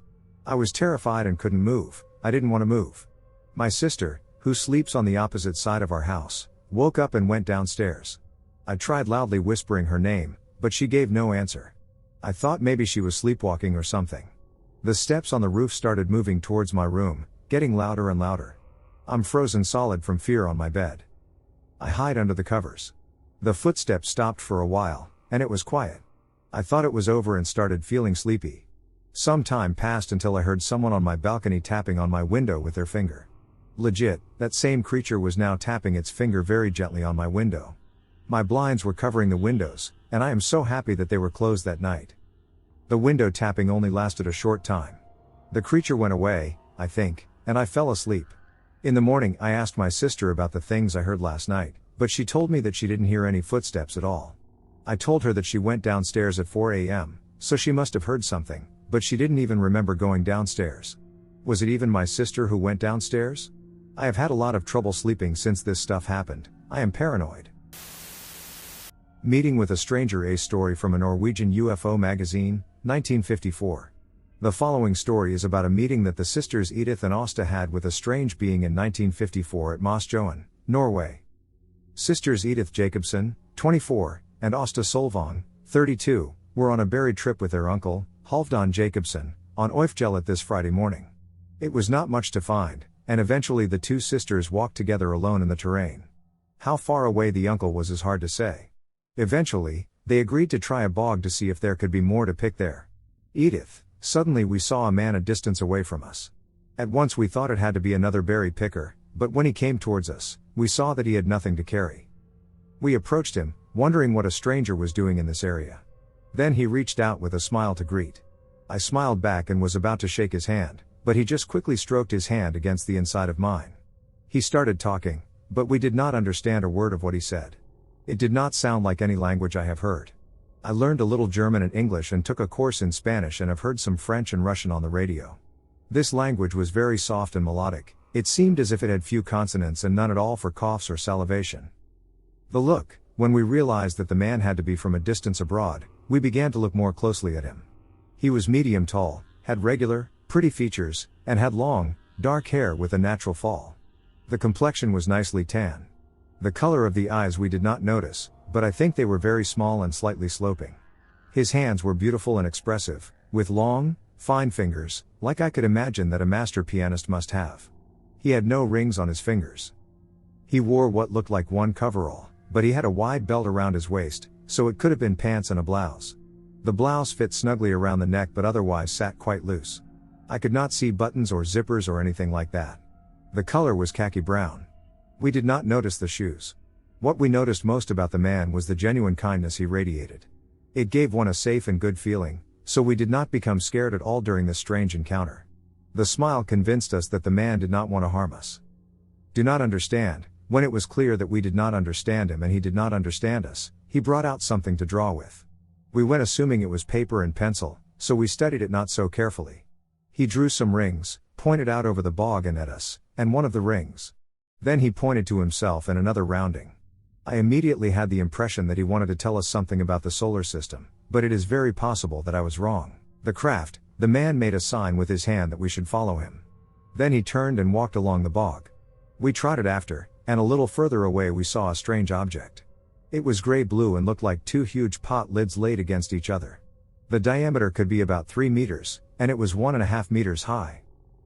I was terrified and couldn't move. I didn't want to move. My sister, who sleeps on the opposite side of our house, woke up and went downstairs. I tried loudly whispering her name, but she gave no answer. I thought maybe she was sleepwalking or something. The steps on the roof started moving towards my room, getting louder and louder. I'm frozen solid from fear on my bed. I hide under the covers. The footsteps stopped for a while, and it was quiet. I thought it was over and started feeling sleepy. Some time passed until I heard someone on my balcony tapping on my window with their finger. Legit, that same creature was now tapping its finger very gently on my window. My blinds were covering the windows, and I am so happy that they were closed that night. The window tapping only lasted a short time. The creature went away, I think, and I fell asleep. In the morning I asked my sister about the things I heard last night, but she told me that she didn't hear any footsteps at all. I told her that she went downstairs at 4 a.m., so she must have heard something, but she didn't even remember going downstairs. Was it even my sister who went downstairs? I have had a lot of trouble sleeping since this stuff happened. I am paranoid. Meeting with a stranger. A story from a Norwegian UFO magazine, 1954. The following story is about a meeting that the sisters Edith and Åsta had with a strange being in 1954 at Mosjoen, Norway. Sisters Edith Jacobsen, 24, and Åsta Solvang, 32, were on a buried trip with their uncle, Halvdan Jacobsen, on Øyfjellet this Friday morning. It was not much to find, and eventually the two sisters walked together alone in the terrain. How far away the uncle was is hard to say. Eventually, they agreed to try a bog to see if there could be more to pick there. Edith, suddenly we saw a man a distance away from us. At once we thought it had to be another berry picker, but when he came towards us, we saw that he had nothing to carry. We approached him, wondering what a stranger was doing in this area. Then he reached out with a smile to greet. I smiled back and was about to shake his hand, but he just quickly stroked his hand against the inside of mine. He started talking, but we did not understand a word of what he said. It did not sound like any language I have heard. I learned a little German and English and took a course in Spanish and have heard some French and Russian on the radio. This language was very soft and melodic. It seemed as if it had few consonants and none at all for coughs or salivation. The look, when we realized that the man had to be from a distance abroad, we began to look more closely at him. He was medium tall, had regular, pretty features, and had long, dark hair with a natural fall. The complexion was nicely tan. The color of the eyes we did not notice, but I think they were very small and slightly sloping. His hands were beautiful and expressive, with long, fine fingers, like I could imagine that a master pianist must have. He had no rings on his fingers. He wore what looked like one coverall, but he had a wide belt around his waist, so it could have been pants and a blouse. The blouse fit snugly around the neck but otherwise sat quite loose. I could not see buttons or zippers or anything like that. The color was khaki brown. We did not notice the shoes. What we noticed most about the man was the genuine kindness he radiated. It gave one a safe and good feeling, so we did not become scared at all during this strange encounter. The smile convinced us that the man did not want to harm us. Do not understand, when it was clear that we did not understand him and he did not understand us, he brought out something to draw with. We went assuming it was paper and pencil, so we studied it not so carefully. He drew some rings, pointed out over the bog and at us, and one of the rings. Then he pointed to himself and another rounding. I immediately had the impression that he wanted to tell us something about the solar system, but it is very possible that I was wrong. The man made a sign with his hand that we should follow him. Then he turned and walked along the bog. We trotted after, and a little further away we saw a strange object. It was gray-blue and looked like two huge pot lids laid against each other. The diameter could be about 3 meters, and it was 1.5 meters high.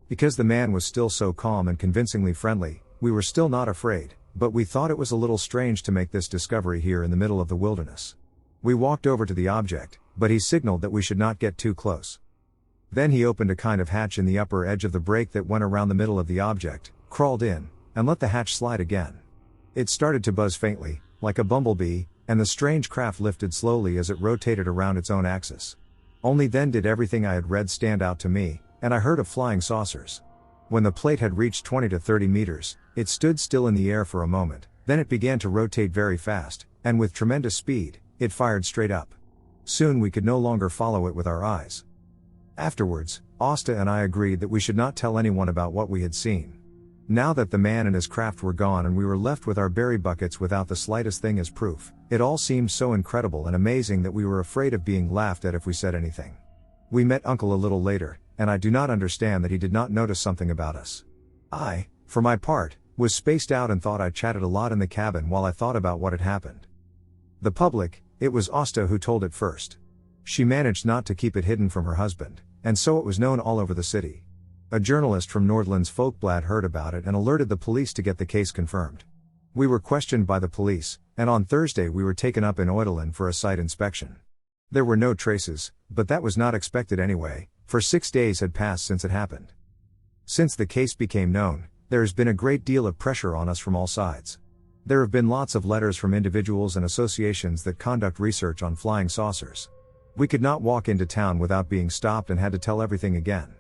Because the man was still so calm and convincingly friendly, we were still not afraid, but we thought it was a little strange to make this discovery here in the middle of the wilderness. We walked over to the object, but he signaled that we should not get too close. Then he opened a kind of hatch in the upper edge of the break that went around the middle of the object, crawled in, and let the hatch slide again. It started to buzz faintly, like a bumblebee, and the strange craft lifted slowly as it rotated around its own axis. Only then did everything I had read stand out to me, and I heard of flying saucers. When the plate had reached 20 to 30 meters, it stood still in the air for a moment, then it began to rotate very fast, and with tremendous speed, it fired straight up. Soon we could no longer follow it with our eyes. Afterwards, Asta and I agreed that we should not tell anyone about what we had seen. Now that the man and his craft were gone and we were left with our berry buckets without the slightest thing as proof, it all seemed so incredible and amazing that we were afraid of being laughed at if we said anything. We met Uncle a little later, and I do not understand that he did not notice something about us. I, for my part, was spaced out and thought I chatted a lot in the cabin while I thought about what had happened. The public, it was Asta who told it first. She managed not to keep it hidden from her husband, and so it was known all over the city. A journalist from Nordland's Folkblad heard about it and alerted the police to get the case confirmed. We were questioned by the police, and on Thursday we were taken up in Oideland for a site inspection. There were no traces, but that was not expected anyway, for 6 days had passed since it happened. Since the case became known, there has been a great deal of pressure on us from all sides. There have been lots of letters from individuals and associations that conduct research on flying saucers. We could not walk into town without being stopped and had to tell everything again.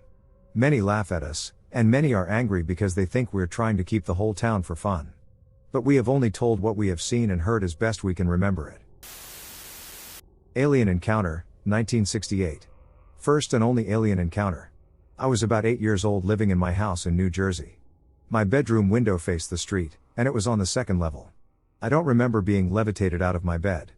Many laugh at us, and many are angry because they think we're trying to keep the whole town for fun. But we have only told what we have seen and heard as best we can remember it. Alien Encounter, 1968. First and only alien encounter. I was about 8 years old living in my house in New Jersey. My bedroom window faced the street, and it was on the second level. I don't remember being levitated out of my bed.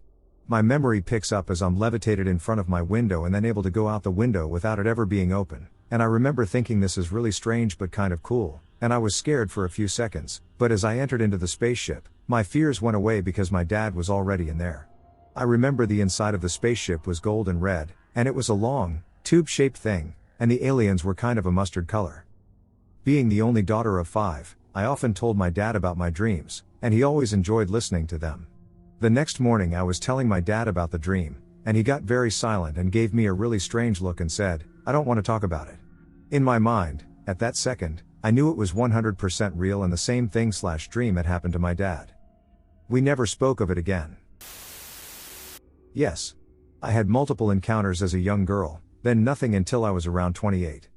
My memory picks up as I'm levitated in front of my window and then able to go out the window without it ever being open, and I remember thinking this is really strange but kind of cool, and I was scared for a few seconds, but as I entered into the spaceship, my fears went away because my dad was already in there. I remember the inside of the spaceship was gold and red, and it was a long, tube-shaped thing, and the aliens were kind of a mustard color. Being the only daughter of 5, I often told my dad about my dreams, and he always enjoyed listening to them. The next morning I was telling my dad about the dream, and he got very silent and gave me a really strange look and said, "I don't want to talk about it." In my mind, at that second, I knew it was 100% real and the same thing/dream had happened to my dad. We never spoke of it again. Yes. I had multiple encounters as a young girl, then nothing until I was around 28.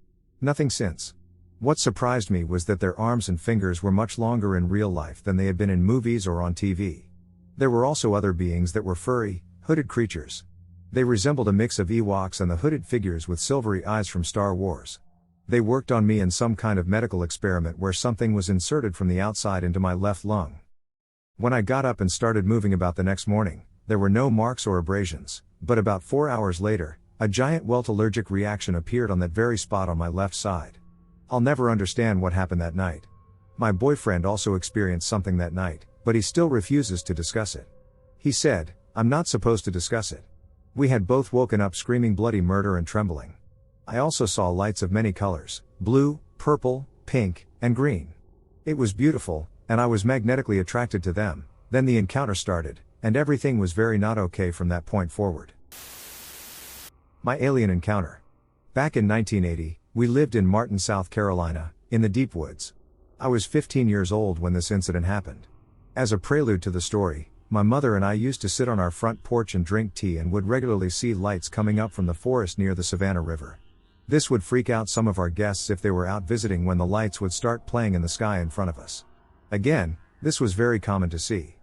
Nothing since. What surprised me was that their arms and fingers were much longer in real life than they had been in movies or on TV. There were also other beings that were furry, hooded creatures. They resembled a mix of Ewoks and the hooded figures with silvery eyes from Star Wars. They worked on me in some kind of medical experiment where something was inserted from the outside into my left lung. When I got up and started moving about the next morning, there were no marks or abrasions, but about 4 hours later, a giant welt allergic reaction appeared on that very spot on my left side. I'll never understand what happened that night. My boyfriend also experienced something that night, but he still refuses to discuss it. He said, "I'm not supposed to discuss it." We had both woken up screaming bloody murder and trembling. I also saw lights of many colors: blue, purple, pink, and green. It was beautiful, and I was magnetically attracted to them. Then the encounter started, and everything was very not okay from that point forward. My alien encounter. Back in 1980, we lived in Martin, South Carolina, in the deep woods. I was 15 years old when this incident happened. As a prelude to the story, my mother and I used to sit on our front porch and drink tea and would regularly see lights coming up from the forest near the Savannah River. This would freak out some of our guests if they were out visiting when the lights would start playing in the sky in front of us. Again, this was very common to see.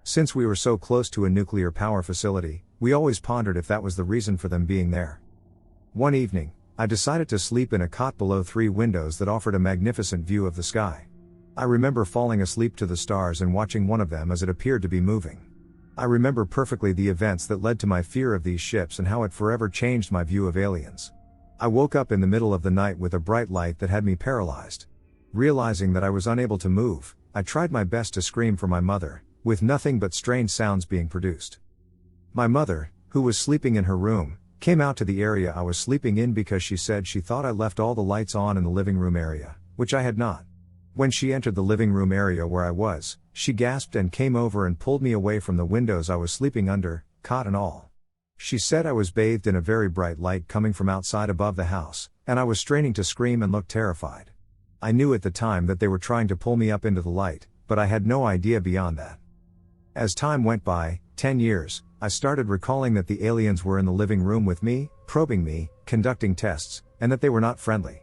Since we were so close to a nuclear power facility, we always pondered if that was the reason for them being there. One evening, I decided to sleep in a cot below 3 windows that offered a magnificent view of the sky. I remember falling asleep to the stars and watching one of them as it appeared to be moving. I remember perfectly the events that led to my fear of these ships and how it forever changed my view of aliens. I woke up in the middle of the night with a bright light that had me paralyzed. Realizing that I was unable to move, I tried my best to scream for my mother, with nothing but strange sounds being produced. My mother, who was sleeping in her room, came out to the area I was sleeping in because she said she thought I left all the lights on in the living room area, which I had not. When she entered the living room area where I was, she gasped and came over and pulled me away from the windows I was sleeping under, cot and all. She said I was bathed in a very bright light coming from outside above the house, and I was straining to scream and looked terrified. I knew at the time that they were trying to pull me up into the light, but I had no idea beyond that. As time went by, 10 years, I started recalling that the aliens were in the living room with me, probing me, conducting tests, and that they were not friendly.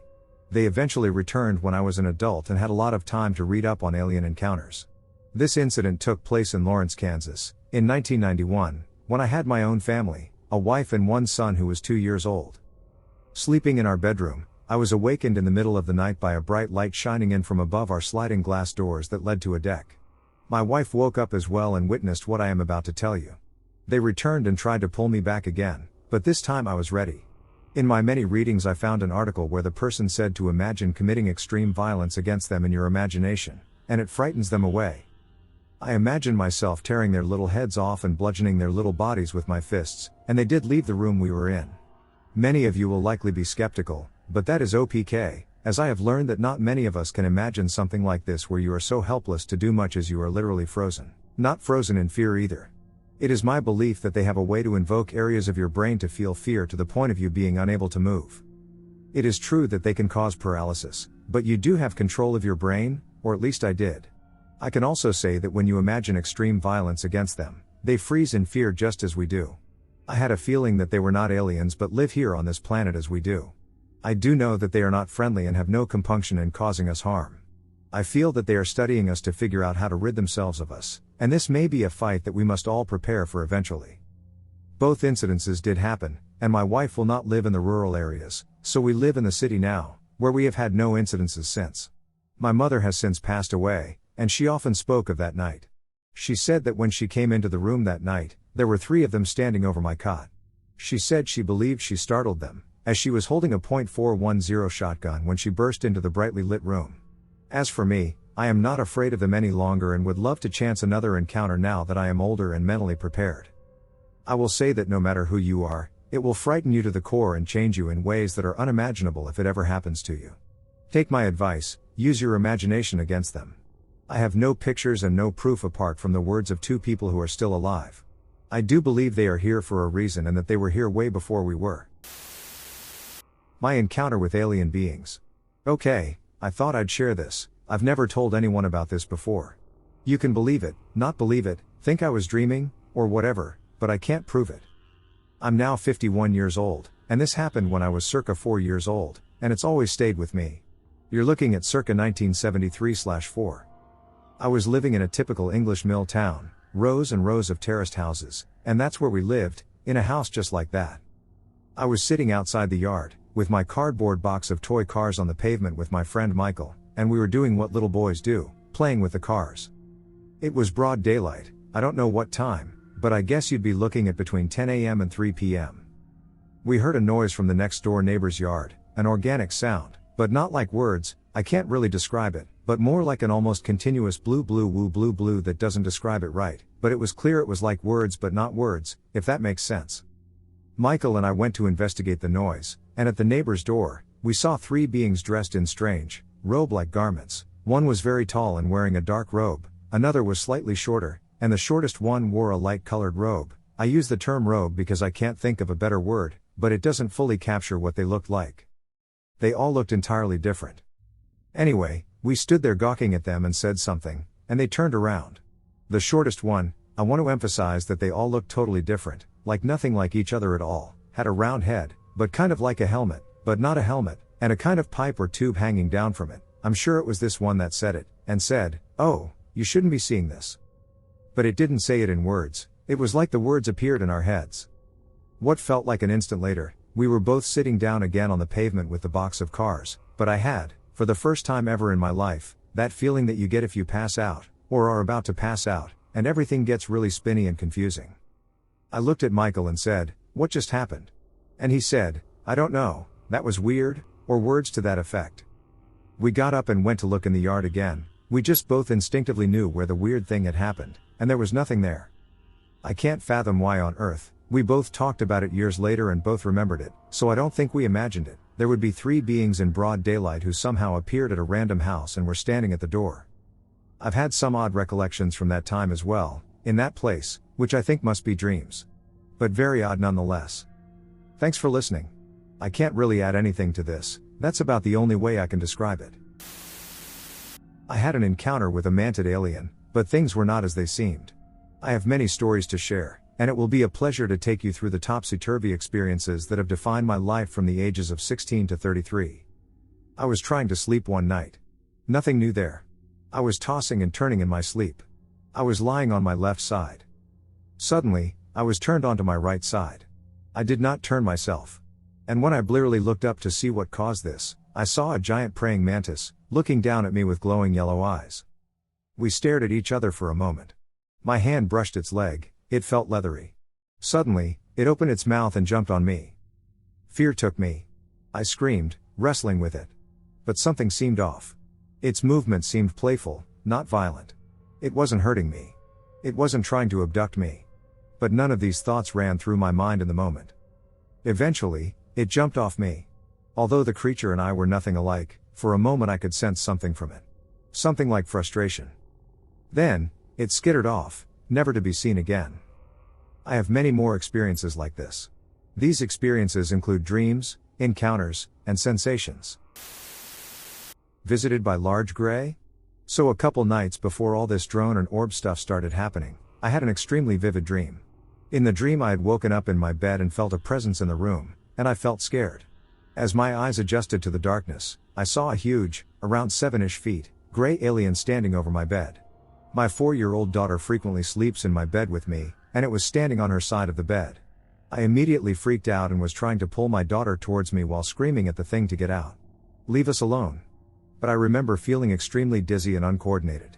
They eventually returned when I was an adult and had a lot of time to read up on alien encounters. This incident took place in Lawrence, Kansas, in 1991, when I had my own family, a wife and one son who was 2 years old. Sleeping in our bedroom, I was awakened in the middle of the night by a bright light shining in from above our sliding glass doors that led to a deck. My wife woke up as well and witnessed what I am about to tell you. They returned and tried to pull me back again, but this time I was ready. In my many readings I found an article where the person said to imagine committing extreme violence against them in your imagination, and it frightens them away. I imagined myself tearing their little heads off and bludgeoning their little bodies with my fists, and they did leave the room we were in. Many of you will likely be skeptical, but that is OPK, as I have learned that not many of us can imagine something like this where you are so helpless to do much as you are literally frozen. Not frozen in fear either. It is my belief that they have a way to invoke areas of your brain to feel fear to the point of you being unable to move. It is true that they can cause paralysis, but you do have control of your brain, or at least I did. I can also say that when you imagine extreme violence against them, they freeze in fear just as we do. I had a feeling that they were not aliens but live here on this planet as we do. I do know that they are not friendly and have no compunction in causing us harm. I feel that they are studying us to figure out how to rid themselves of us, and this may be a fight that we must all prepare for eventually. Both incidences did happen, and my wife will not live in the rural areas, so we live in the city now, where we have had no incidences since. My mother has since passed away, and she often spoke of that night. She said that when she came into the room that night, there were 3 of them standing over my cot. She said she believed she startled them, as she was holding a .410 shotgun when she burst into the brightly lit room. As for me, I am not afraid of them any longer and would love to chance another encounter now that I am older and mentally prepared. I will say that no matter who you are, it will frighten you to the core and change you in ways that are unimaginable if it ever happens to you. Take my advice, use your imagination against them. I have no pictures and no proof apart from the words of 2 people who are still alive. I do believe they are here for a reason and that they were here way before we were. My encounter with alien beings. Okay, I thought I'd share this. I've never told anyone about this before. You can believe it, not believe it, think I was dreaming, or whatever, but I can't prove it. I'm now 51 years old, and this happened when I was circa 4 years old, and it's always stayed with me. You're looking at circa 1973/4. I was living in a typical English mill town, rows and rows of terraced houses, and that's where we lived, in a house just like that. I was sitting outside the yard, with my cardboard box of toy cars on the pavement with my friend Michael, and we were doing what little boys do, playing with the cars. It was broad daylight, I don't know what time, but I guess you'd be looking at between 10 a.m. and 3 p.m. We heard a noise from the next door neighbor's yard, an organic sound, but not like words, I can't really describe it, but more like an almost continuous blue blue woo blue blue that doesn't describe it right, but it was clear it was like words but not words, if that makes sense. Michael and I went to investigate the noise, and at the neighbor's door, we saw three beings dressed in strange, robe-like garments. One was very tall and wearing a dark robe, another was slightly shorter, and the shortest one wore a light-colored robe. I use the term robe because I can't think of a better word, but it doesn't fully capture what they looked like. They all looked entirely different. Anyway, we stood there gawking at them and said something, and they turned around. The shortest one, I want to emphasize that they all looked totally different, like nothing like each other at all, had a round head, but kind of like a helmet, but not a helmet, and a kind of pipe or tube hanging down from it. I'm sure it was this one that said it, and said, "Oh, you shouldn't be seeing this." But it didn't say it in words, it was like the words appeared in our heads. What felt like an instant later, we were both sitting down again on the pavement with the box of cars, but I had, for the first time ever in my life, that feeling that you get if you pass out, or are about to pass out, and everything gets really spinny and confusing. I looked at Michael and said, "What just happened?" And he said, "I don't know, that was weird," or words to that effect. We got up and went to look in the yard again, we just both instinctively knew where the weird thing had happened, and there was nothing there. I can't fathom why on earth. We both talked about it years later and both remembered it, so I don't think we imagined it. There would be three beings in broad daylight who somehow appeared at a random house and were standing at the door. I've had some odd recollections from that time as well, in that place, which I think must be dreams. But very odd nonetheless. Thanks for listening. I can't really add anything to this, that's about the only way I can describe it. I had an encounter with a mantid alien, but things were not as they seemed. I have many stories to share, and it will be a pleasure to take you through the topsy-turvy experiences that have defined my life from the ages of 16 to 33. I was trying to sleep one night. Nothing new there. I was tossing and turning in my sleep. I was lying on my left side. Suddenly, I was turned onto my right side. I did not turn myself. And when I blearily looked up to see what caused this, I saw a giant praying mantis, looking down at me with glowing yellow eyes. We stared at each other for a moment. My hand brushed its leg, it felt leathery. Suddenly, it opened its mouth and jumped on me. Fear took me. I screamed, wrestling with it. But something seemed off. Its movement seemed playful, not violent. It wasn't hurting me. It wasn't trying to abduct me. But none of these thoughts ran through my mind in the moment. Eventually, it jumped off me. Although the creature and I were nothing alike, for a moment I could sense something from it. Something like frustration. Then, it skittered off, never to be seen again. I have many more experiences like this. These experiences include dreams, encounters, and sensations. Visited by large gray? So a couple nights before all this drone and orb stuff started happening, I had an extremely vivid dream. In the dream I had woken up in my bed and felt a presence in the room, and I felt scared. As my eyes adjusted to the darkness, I saw a huge, around 7-ish feet, gray alien standing over my bed. My 4-year-old daughter frequently sleeps in my bed with me, and it was standing on her side of the bed. I immediately freaked out and was trying to pull my daughter towards me while screaming at the thing to get out. "Leave us alone." But I remember feeling extremely dizzy and uncoordinated.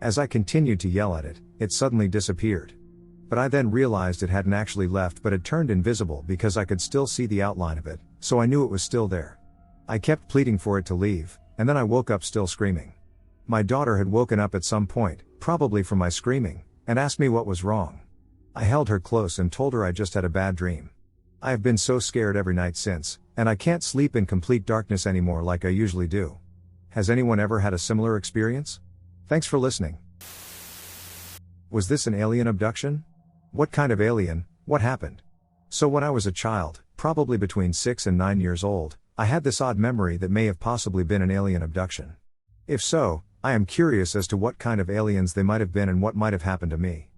As I continued to yell at it, it suddenly disappeared. But I then realized it hadn't actually left but had turned invisible because I could still see the outline of it, so I knew it was still there. I kept pleading for it to leave, and then I woke up still screaming. My daughter had woken up at some point, probably from my screaming, and asked me what was wrong. I held her close and told her I just had a bad dream. I have been so scared every night since, and I can't sleep in complete darkness anymore like I usually do. Has anyone ever had a similar experience? Thanks for listening. Was this an alien abduction? What kind of alien? What happened? So when I was a child, probably between 6 and 9 years old, I had this odd memory that may have possibly been an alien abduction. If so, I am curious as to what kind of aliens they might have been and what might have happened to me.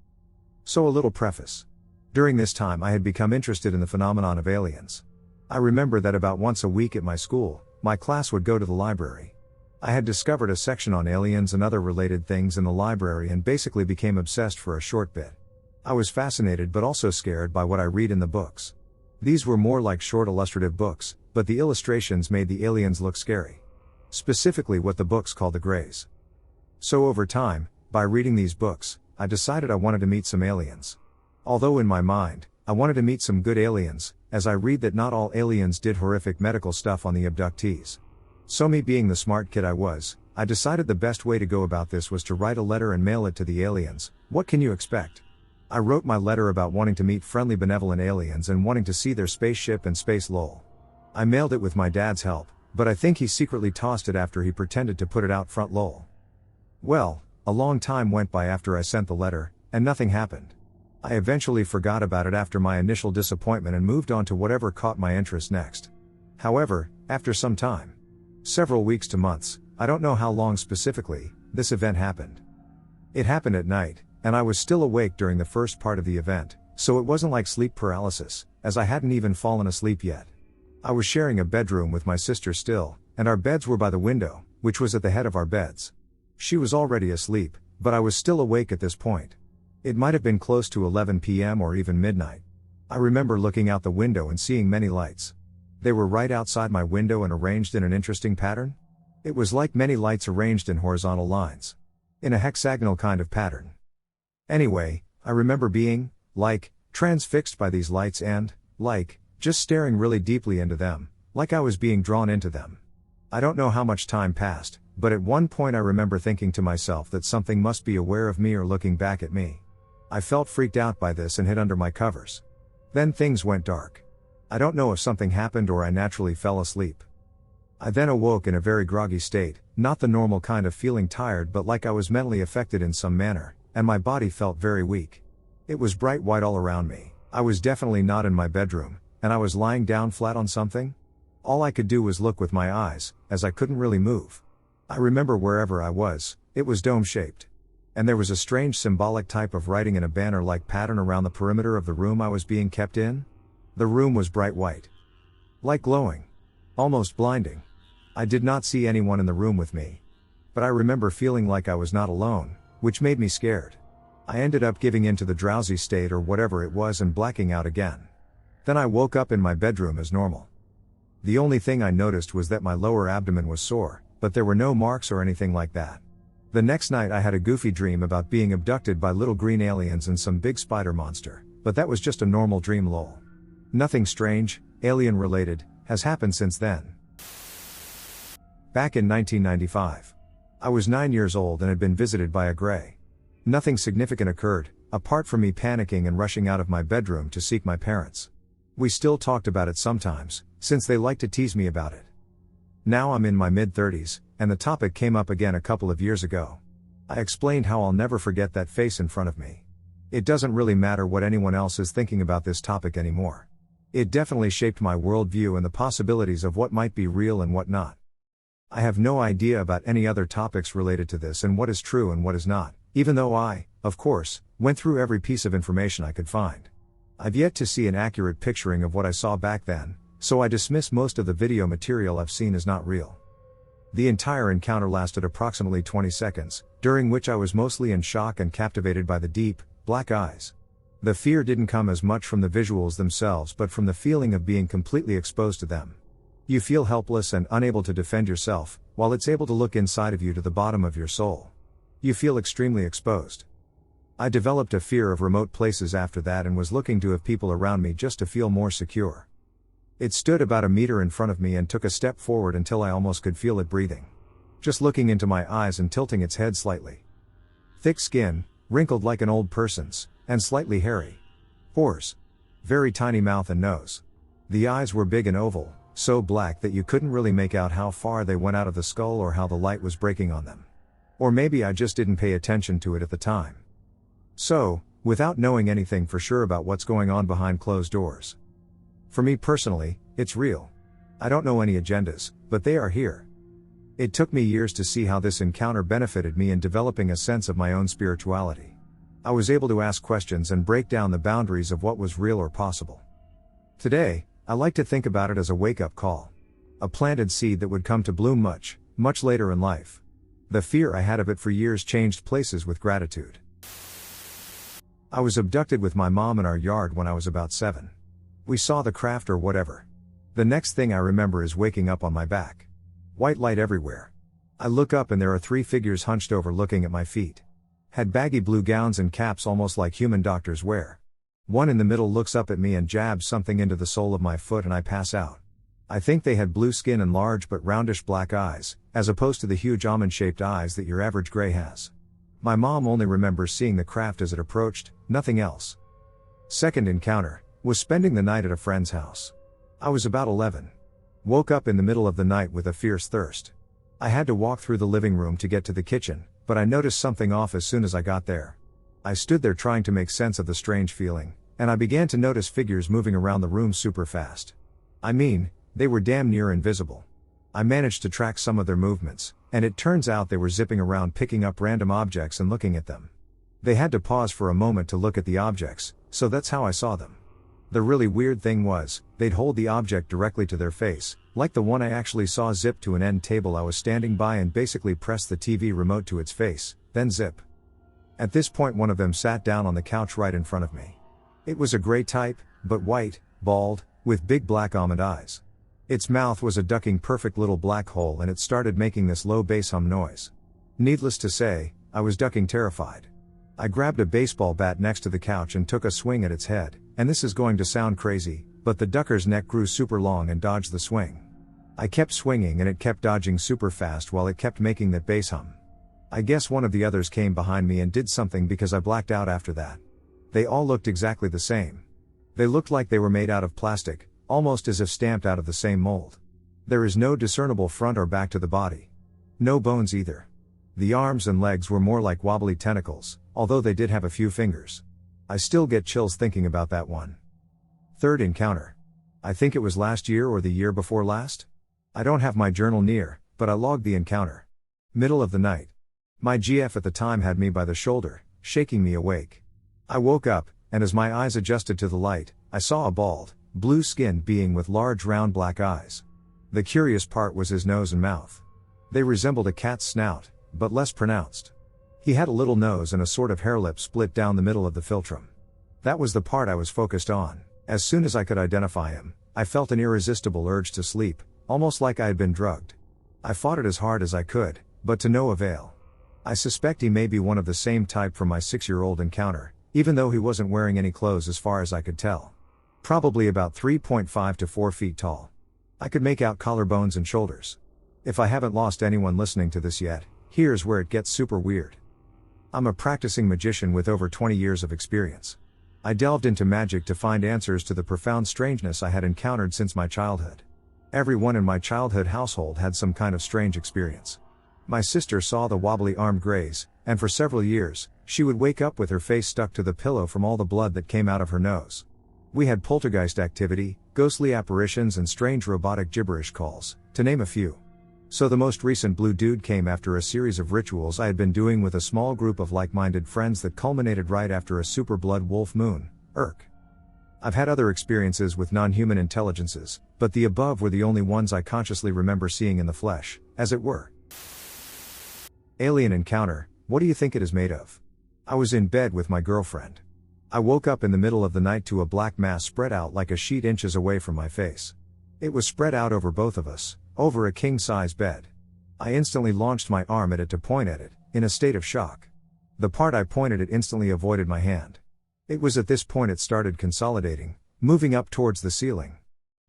So a little preface. During this time I had become interested in the phenomenon of aliens. I remember that about once a week at my school, my class would go to the library. I had discovered a section on aliens and other related things in the library and basically became obsessed for a short bit. I was fascinated but also scared by what I read in the books. These were more like short illustrative books, but the illustrations made the aliens look scary. Specifically what the books called the Greys. So over time, by reading these books, I decided I wanted to meet some aliens. Although in my mind, I wanted to meet some good aliens, as I read that not all aliens did horrific medical stuff on the abductees. So me being the smart kid I was, I decided the best way to go about this was to write a letter and mail it to the aliens. What can you expect? I wrote my letter about wanting to meet friendly benevolent aliens and wanting to see their spaceship and space lol. I mailed it with my dad's help, but I think he secretly tossed it after he pretended to put it out front lol. Well, a long time went by after I sent the letter, and nothing happened. I eventually forgot about it after my initial disappointment and moved on to whatever caught my interest next. However, after some time, several weeks to months, I don't know how long specifically, this event happened. It happened at night, and I was still awake during the first part of the event, so it wasn't like sleep paralysis, as I hadn't even fallen asleep yet. I was sharing a bedroom with my sister still, and our beds were by the window, which was at the head of our beds. She was already asleep, but I was still awake at this point. It might have been close to 11 p.m. or even midnight. I remember looking out the window and seeing many lights. They were right outside my window and arranged in an interesting pattern. It was like many lights arranged in horizontal lines. In a hexagonal kind of pattern. Anyway, I remember being, transfixed by these lights and, just staring really deeply into them, like I was being drawn into them. I don't know how much time passed, but at one point I remember thinking to myself that something must be aware of me or looking back at me. I felt freaked out by this and hid under my covers. Then things went dark. I don't know if something happened or I naturally fell asleep. I then awoke in a very groggy state, not the normal kind of feeling tired but like I was mentally affected in some manner, and my body felt very weak. It was bright white all around me. I was definitely not in my bedroom, and I was lying down flat on something. All I could do was look with my eyes, as I couldn't really move. I remember wherever I was, it was dome-shaped. And there was a strange symbolic type of writing in a banner-like pattern around the perimeter of the room I was being kept in. The room was bright white. Like glowing. Almost blinding. I did not see anyone in the room with me. But I remember feeling like I was not alone, which made me scared. I ended up giving in to the drowsy state or whatever it was and blacking out again. Then I woke up in my bedroom as normal. The only thing I noticed was that my lower abdomen was sore, but there were no marks or anything like that. The next night I had a goofy dream about being abducted by little green aliens and some big spider monster, but that was just a normal dream lol. Nothing strange, alien related, has happened since then. Back in 1995. I was 9 years old and had been visited by a Grey. Nothing significant occurred, apart from me panicking and rushing out of my bedroom to seek my parents. We still talked about it sometimes, since they liked to tease me about it. Now I'm in my mid-30s, and the topic came up again a couple of years ago. I explained how I'll never forget that face in front of me. It doesn't really matter what anyone else is thinking about this topic anymore. It definitely shaped my worldview and the possibilities of what might be real and what not. I have no idea about any other topics related to this and what is true and what is not, even though I, of course, went through every piece of information I could find. I've yet to see an accurate picturing of what I saw back then, so I dismiss most of the video material I've seen as not real. The entire encounter lasted approximately 20 seconds, during which I was mostly in shock and captivated by the deep, black eyes. The fear didn't come as much from the visuals themselves but from the feeling of being completely exposed to them. You feel helpless and unable to defend yourself, while it's able to look inside of you to the bottom of your soul. You feel extremely exposed. I developed a fear of remote places after that and was looking to have people around me just to feel more secure. It stood about a meter in front of me and took a step forward until I almost could feel it breathing. Just looking into my eyes and tilting its head slightly. Thick skin, wrinkled like an old person's, and slightly hairy. Pores. Very tiny mouth and nose. The eyes were big and oval, so black that you couldn't really make out how far they went out of the skull or how the light was breaking on them. Or maybe I just didn't pay attention to it at the time. So, without knowing anything for sure about what's going on behind closed doors. For me personally, it's real. I don't know any agendas, but they are here. It took me years to see how this encounter benefited me in developing a sense of my own spirituality. I was able to ask questions and break down the boundaries of what was real or possible. Today, I like to think about it as a wake-up call. A planted seed that would come to bloom much, much later in life. The fear I had of it for years changed places with gratitude. I was abducted with my mom in our yard when I was about 7. We saw the craft or whatever. The next thing I remember is waking up on my back. White light everywhere. I look up and there are 3 figures hunched over looking at my feet. Had baggy blue gowns and caps almost like human doctors wear. One in the middle looks up at me and jabs something into the sole of my foot and I pass out. I think they had blue skin and large but roundish black eyes, as opposed to the huge almond-shaped eyes that your average gray has. My mom only remembers seeing the craft as it approached, nothing else. Second encounter was spending the night at a friend's house. I was about 11. Woke up in the middle of the night with a fierce thirst. I had to walk through the living room to get to the kitchen, but I noticed something off as soon as I got there. I stood there trying to make sense of the strange feeling, and I began to notice figures moving around the room super fast. I mean, they were damn near invisible. I managed to track some of their movements, and it turns out they were zipping around picking up random objects and looking at them. They had to pause for a moment to look at the objects, so that's how I saw them. The really weird thing was, they'd hold the object directly to their face, like the one I actually saw zip to an end table I was standing by and basically press the TV remote to its face, then zip. At this point one of them sat down on the couch right in front of me. It was a gray type, but white, bald, with big black almond eyes. Its mouth was a ducking perfect little black hole and it started making this low bass hum noise. Needless to say, I was ducking terrified. I grabbed a baseball bat next to the couch and took a swing at its head, and this is going to sound crazy, but the ducker's neck grew super long and dodged the swing. I kept swinging and it kept dodging super fast while it kept making that bass hum. I guess one of the others came behind me and did something because I blacked out after that. They all looked exactly the same. They looked like they were made out of plastic, almost as if stamped out of the same mold. There is no discernible front or back to the body. No bones either. The arms and legs were more like wobbly tentacles, although they did have a few fingers. I still get chills thinking about that one. Third encounter. I think it was last year or the year before last? I don't have my journal near, but I logged the encounter. Middle of the night. My GF at the time had me by the shoulder, shaking me awake. I woke up, and as my eyes adjusted to the light, I saw a bald, blue-skinned being with large round black eyes. The curious part was his nose and mouth. They resembled a cat's snout, but less pronounced. He had a little nose and a sort of hair lip split down the middle of the philtrum. That was the part I was focused on. As soon as I could identify him, I felt an irresistible urge to sleep, almost like I had been drugged. I fought it as hard as I could, but to no avail. I suspect he may be one of the same type from my 6-year-old encounter, even though he wasn't wearing any clothes as far as I could tell. Probably about 3.5 to 4 feet tall. I could make out collarbones and shoulders. If I haven't lost anyone listening to this yet, here's where it gets super weird. I'm a practicing magician with over 20 years of experience. I delved into magic to find answers to the profound strangeness I had encountered since my childhood. Everyone in my childhood household had some kind of strange experience. My sister saw the wobbly armed grays, and for several years, she would wake up with her face stuck to the pillow from all the blood that came out of her nose. We had poltergeist activity, ghostly apparitions and strange robotic gibberish calls, to name a few. So the most recent blue dude came after a series of rituals I had been doing with a small group of like-minded friends that culminated right after a super blood wolf moon, Irk. I've had other experiences with non-human intelligences, but the above were the only ones I consciously remember seeing in the flesh, as it were. Alien encounter, what do you think it is made of? I was in bed with my girlfriend. I woke up in the middle of the night to a black mass spread out like a sheet inches away from my face. It was spread out over both of us, over a king-size bed. I instantly launched my arm at it to point at it, in a state of shock. The part I pointed at instantly avoided my hand. It was at this point it started consolidating, moving up towards the ceiling.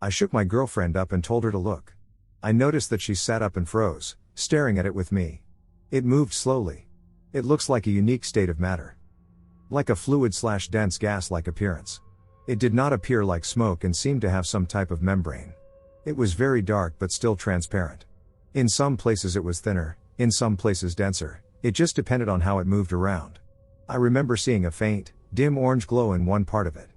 I shook my girlfriend up and told her to look. I noticed that she sat up and froze, staring at it with me. It moved slowly. It looks like a unique state of matter. Like a fluid/dense gas-like appearance. It did not appear like smoke and seemed to have some type of membrane. It was very dark but still transparent. In some places it was thinner, in some places denser, it just depended on how it moved around. I remember seeing a faint, dim orange glow in one part of it.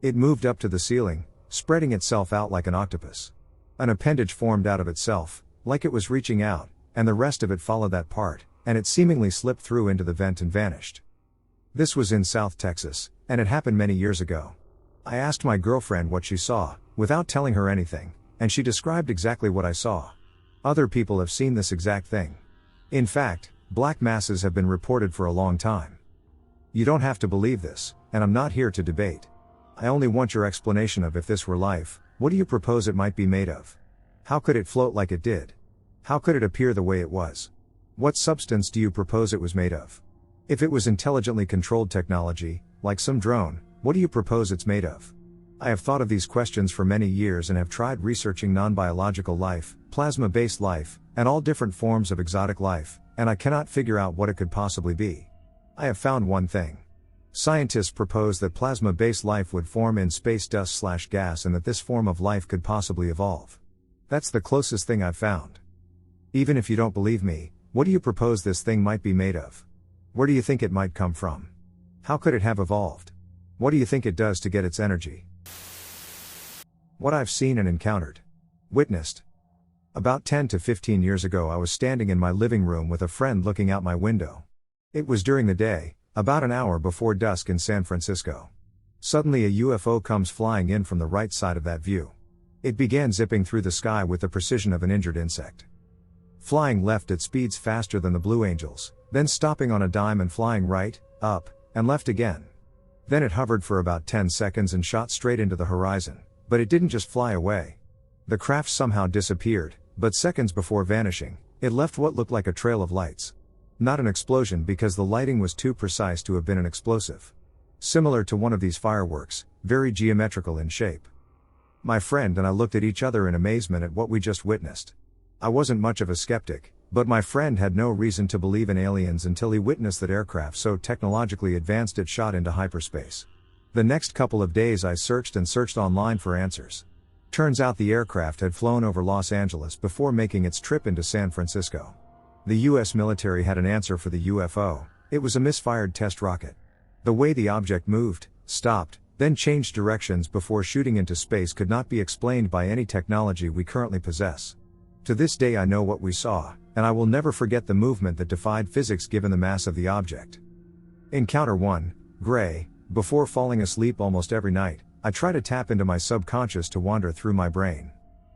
It moved up to the ceiling, spreading itself out like an octopus. An appendage formed out of itself, like it was reaching out, and the rest of it followed that part, and it seemingly slipped through into the vent and vanished. This was in South Texas, and it happened many years ago. I asked my girlfriend what she saw, without telling her anything, and she described exactly what I saw. Other people have seen this exact thing. In fact, black masses have been reported for a long time. You don't have to believe this, and I'm not here to debate. I only want your explanation of if this were life, what do you propose it might be made of? How could it float like it did? How could it appear the way it was? What substance do you propose it was made of? If it was intelligently controlled technology, like some drone, what do you propose it's made of? I have thought of these questions for many years and have tried researching non-biological life, plasma-based life, and all different forms of exotic life, and I cannot figure out what it could possibly be. I have found one thing. Scientists propose that plasma-based life would form in space dust/gas and that this form of life could possibly evolve. That's the closest thing I've found. Even if you don't believe me, what do you propose this thing might be made of? Where do you think it might come from? How could it have evolved? What do you think it does to get its energy? What I've seen and encountered. Witnessed. About 10 to 15 years ago I was standing in my living room with a friend looking out my window. It was during the day, about an hour before dusk in San Francisco. Suddenly a UFO comes flying in from the right side of that view. It began zipping through the sky with the precision of an injured insect. Flying left at speeds faster than the Blue Angels, then stopping on a dime and flying right, up, and left again. Then it hovered for about 10 seconds and shot straight into the horizon, but it didn't just fly away. The craft somehow disappeared, but seconds before vanishing, it left what looked like a trail of lights. Not an explosion because the lighting was too precise to have been an explosive. Similar to one of these fireworks, very geometrical in shape. My friend and I looked at each other in amazement at what we just witnessed. I wasn't much of a skeptic, but my friend had no reason to believe in aliens until he witnessed that aircraft so technologically advanced it shot into hyperspace. The next couple of days I searched and searched online for answers. Turns out the aircraft had flown over Los Angeles before making its trip into San Francisco. The US military had an answer for the UFO, it was a misfired test rocket. The way the object moved, stopped, then changed directions before shooting into space could not be explained by any technology we currently possess. To this day I know what we saw, and I will never forget the movement that defied physics given the mass of the object. Encounter 1, Gray. Before falling asleep almost every night, I try to tap into my subconscious to wander through my brain.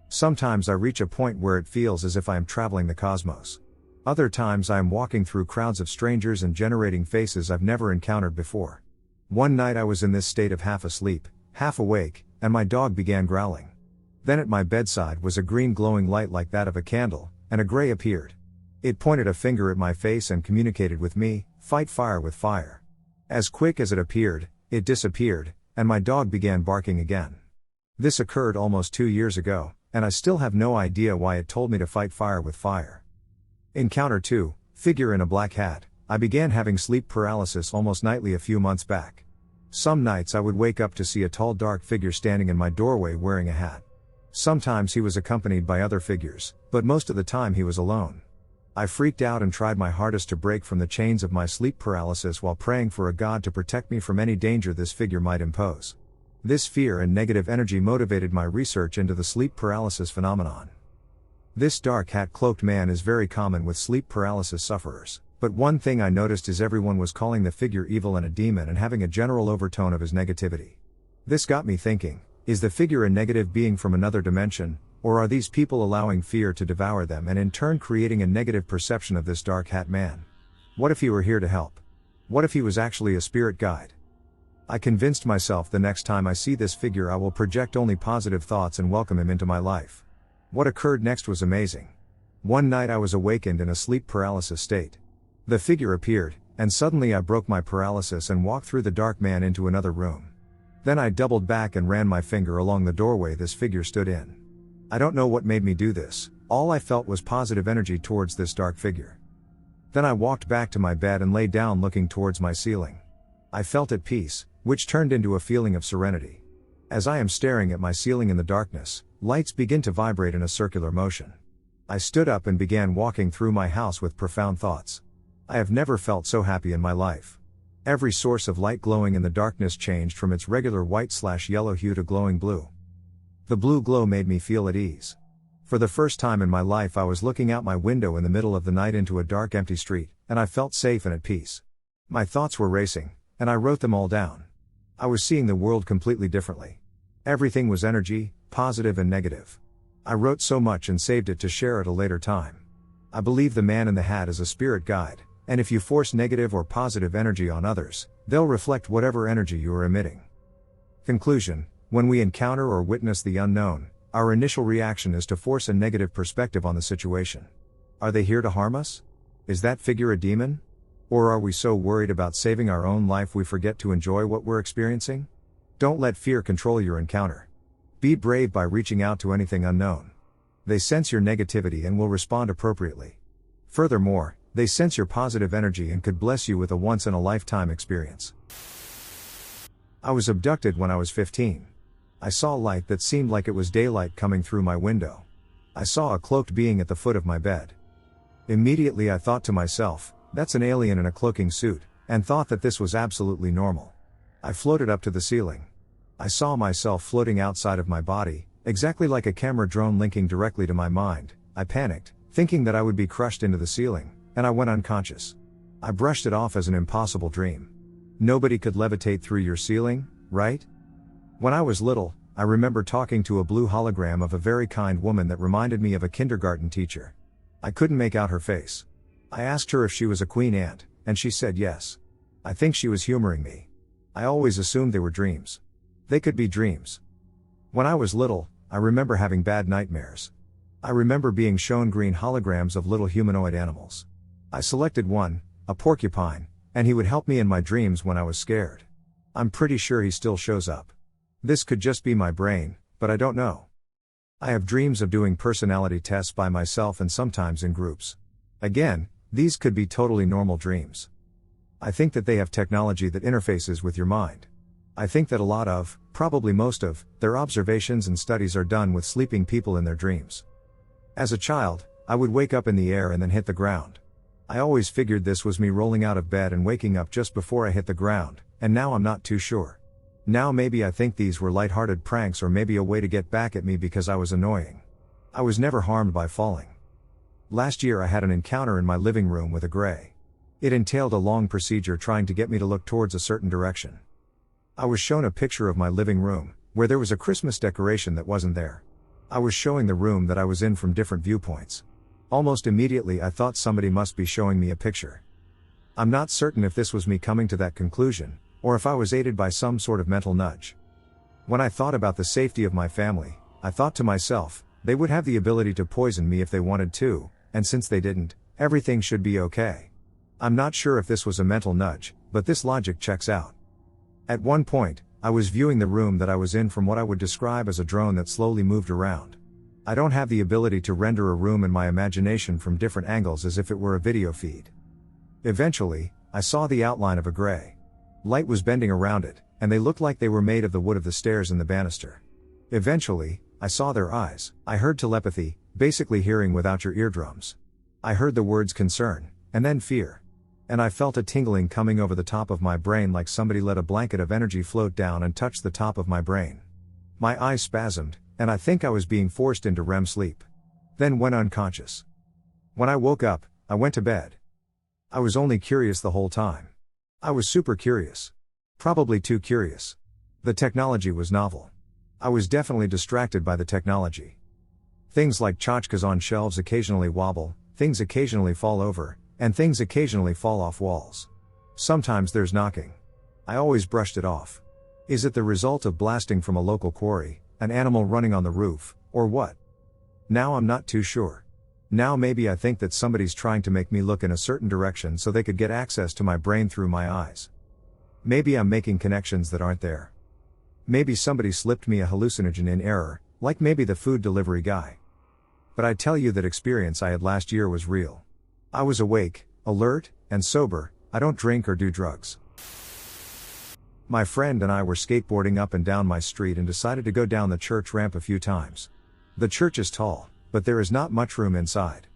Sometimes I reach a point where it feels as if I am traveling the cosmos. Other times I am walking through crowds of strangers and generating faces I've never encountered before. One night I was in this state of half asleep, half awake, and my dog began growling. Then at my bedside was a green glowing light like that of a candle, and a gray appeared. It pointed a finger at my face and communicated with me, "Fight fire with fire." As quick as it appeared, it disappeared, and my dog began barking again. This occurred almost 2 years ago, and I still have no idea why it told me to fight fire with fire. Encounter 2, Figure in a black hat. I began having sleep paralysis almost nightly a few months back. Some nights I would wake up to see a tall dark figure standing in my doorway wearing a hat. Sometimes he was accompanied by other figures, but most of the time he was alone. I freaked out and tried my hardest to break from the chains of my sleep paralysis while praying for a God to protect me from any danger this figure might impose. This fear and negative energy motivated my research into the sleep paralysis phenomenon. This dark hat cloaked man is very common with sleep paralysis sufferers, but one thing I noticed is everyone was calling the figure evil and a demon and having a general overtone of his negativity. This got me thinking, is the figure a negative being from another dimension, or are these people allowing fear to devour them and in turn creating a negative perception of this dark hat man? What if he were here to help? What if he was actually a spirit guide? I convinced myself the next time I see this figure I will project only positive thoughts and welcome him into my life. What occurred next was amazing. One night I was awakened in a sleep paralysis state. The figure appeared, and suddenly I broke my paralysis and walked through the dark man into another room. Then I doubled back and ran my finger along the doorway this figure stood in. I don't know what made me do this, all I felt was positive energy towards this dark figure. Then I walked back to my bed and lay down looking towards my ceiling. I felt at peace, which turned into a feeling of serenity. As I am staring at my ceiling in the darkness, lights begin to vibrate in a circular motion. I stood up and began walking through my house with profound thoughts. I have never felt so happy in my life. Every source of light glowing in the darkness changed from its regular white/yellow hue to glowing blue. The blue glow made me feel at ease. For the first time in my life I was looking out my window in the middle of the night into a dark empty street, and I felt safe and at peace. My thoughts were racing, and I wrote them all down. I was seeing the world completely differently. Everything was energy, positive and negative. I wrote so much and saved it to share at a later time. I believe the man in the hat is a spirit guide, and if you force negative or positive energy on others, they'll reflect whatever energy you are emitting. Conclusion: when we encounter or witness the unknown, our initial reaction is to force a negative perspective on the situation. Are they here to harm us? Is that figure a demon? Or are we so worried about saving our own life we forget to enjoy what we're experiencing? Don't let fear control your encounter. Be brave by reaching out to anything unknown. They sense your negativity and will respond appropriately. Furthermore, they sense your positive energy and could bless you with a once-in-a-lifetime experience. I was abducted when I was 15. I saw light that seemed like it was daylight coming through my window. I saw a cloaked being at the foot of my bed. Immediately I thought to myself, that's an alien in a cloaking suit, and thought that this was absolutely normal. I floated up to the ceiling. I saw myself floating outside of my body, exactly like a camera drone linking directly to my mind. I panicked, thinking that I would be crushed into the ceiling, and I went unconscious. I brushed it off as an impossible dream. Nobody could levitate through your ceiling, right? When I was little, I remember talking to a blue hologram of a very kind woman that reminded me of a kindergarten teacher. I couldn't make out her face. I asked her if she was a queen ant, and she said yes. I think she was humoring me. I always assumed they were dreams. They could be dreams. When I was little, I remember having bad nightmares. I remember being shown green holograms of little humanoid animals. I selected one, a porcupine, and he would help me in my dreams when I was scared. I'm pretty sure he still shows up. This could just be my brain, but I don't know. I have dreams of doing personality tests by myself and sometimes in groups. Again, these could be totally normal dreams. I think that they have technology that interfaces with your mind. I think that a lot of, probably most of, their observations and studies are done with sleeping people in their dreams. As a child, I would wake up in the air and then hit the ground. I always figured this was me rolling out of bed and waking up just before I hit the ground, and now I'm not too sure. Now maybe I think these were lighthearted pranks or maybe a way to get back at me because I was annoying. I was never harmed by falling. Last year I had an encounter in my living room with a gray. It entailed a long procedure trying to get me to look towards a certain direction. I was shown a picture of my living room, where there was a Christmas decoration that wasn't there. I was showing the room that I was in from different viewpoints. Almost immediately I thought somebody must be showing me a picture. I'm not certain if this was me coming to that conclusion, or if I was aided by some sort of mental nudge. When I thought about the safety of my family, I thought to myself, they would have the ability to poison me if they wanted to, and since they didn't, everything should be okay. I'm not sure if this was a mental nudge, but this logic checks out. At one point, I was viewing the room that I was in from what I would describe as a drone that slowly moved around. I don't have the ability to render a room in my imagination from different angles as if it were a video feed. Eventually, I saw the outline of a gray. Light was bending around it, and they looked like they were made of the wood of the stairs and the banister. Eventually, I saw their eyes. I heard telepathy, basically hearing without your eardrums. I heard the words concern, and then fear. And I felt a tingling coming over the top of my brain like somebody let a blanket of energy float down and touch the top of my brain. My eyes spasmed, and I think I was being forced into REM sleep. Then went unconscious. When I woke up, I went to bed. I was only curious the whole time. I was super curious. Probably too curious. The technology was novel. I was definitely distracted by the technology. Things like tchotchkes on shelves occasionally wobble, things occasionally fall over, and things occasionally fall off walls. Sometimes there's knocking. I always brushed it off. Is it the result of blasting from a local quarry, an animal running on the roof, or what? Now I'm not too sure. Now maybe I think that somebody's trying to make me look in a certain direction so they could get access to my brain through my eyes. Maybe I'm making connections that aren't there. Maybe somebody slipped me a hallucinogen in error, like maybe the food delivery guy. But I tell you that experience I had last year was real. I was awake, alert, and sober. I don't drink or do drugs. My friend and I were skateboarding up and down my street and decided to go down the church ramp a few times. The church is tall, but there is not much room inside.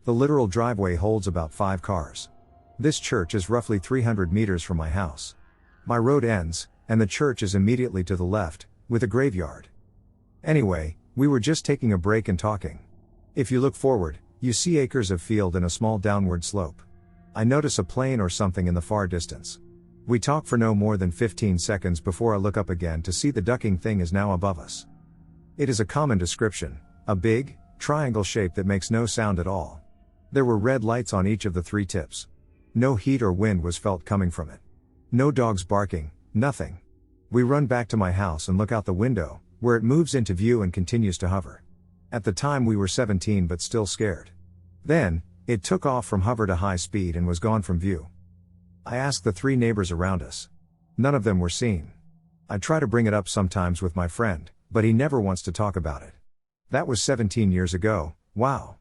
The literal driveway holds about 5 cars. This church is roughly 300 meters from my house. My road ends, and the church is immediately to the left, with a graveyard. Anyway, we were just taking a break and talking. If you look forward, you see acres of field and a small downward slope. I notice a plane or something in the far distance. We talk for no more than 15 seconds before I look up again to see the ducking thing is now above us. It is a common description, a big, triangle shape that makes no sound at all. There were red lights on each of the 3 tips. No heat or wind was felt coming from it. No dogs barking, nothing. We run back to my house and look out the window, where it moves into view and continues to hover. At the time we were 17 but still scared. Then, it took off from hover to high speed and was gone from view. I asked the 3 neighbors around us. None of them were seen. I try to bring it up sometimes with my friend, but he never wants to talk about it. That was 17 years ago, wow.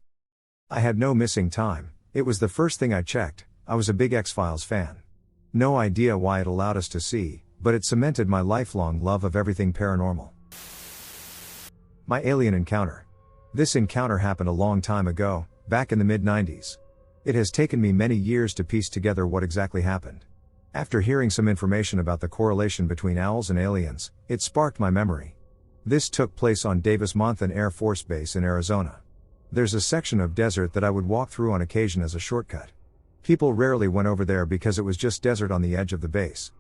I had no missing time, it was the first thing I checked. I was a big X-Files fan. No idea why it allowed us to see, but it cemented my lifelong love of everything paranormal. My alien encounter. This encounter happened a long time ago, back in the mid-90s. It has taken me many years to piece together what exactly happened. After hearing some information about the correlation between owls and aliens, it sparked my memory. This took place on Davis-Monthan Air Force Base in Arizona. There's a section of desert that I would walk through on occasion as a shortcut. People rarely went over there because it was just desert on the edge of the base.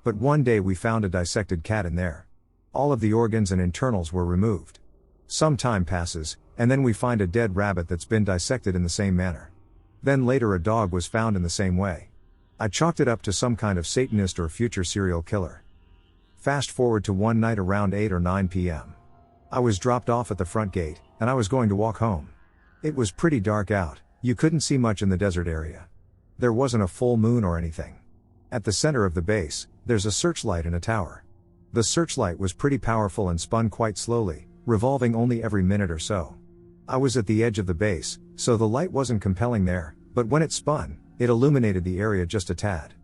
But one day we found a dissected cat in there. All of the organs and internals were removed. Some time passes, and then we find a dead rabbit that's been dissected in the same manner. Then later a dog was found in the same way. I chalked it up to some kind of Satanist or future serial killer. Fast forward to one night around 8 or 9 p.m. I was dropped off at the front gate, and I was going to walk home. It was pretty dark out, you couldn't see much in the desert area. There wasn't a full moon or anything. At the center of the base, there's a searchlight in a tower. The searchlight was pretty powerful and spun quite slowly, revolving only every minute or so. I was at the edge of the base, so the light wasn't compelling there, but when it spun, it illuminated the area just a tad.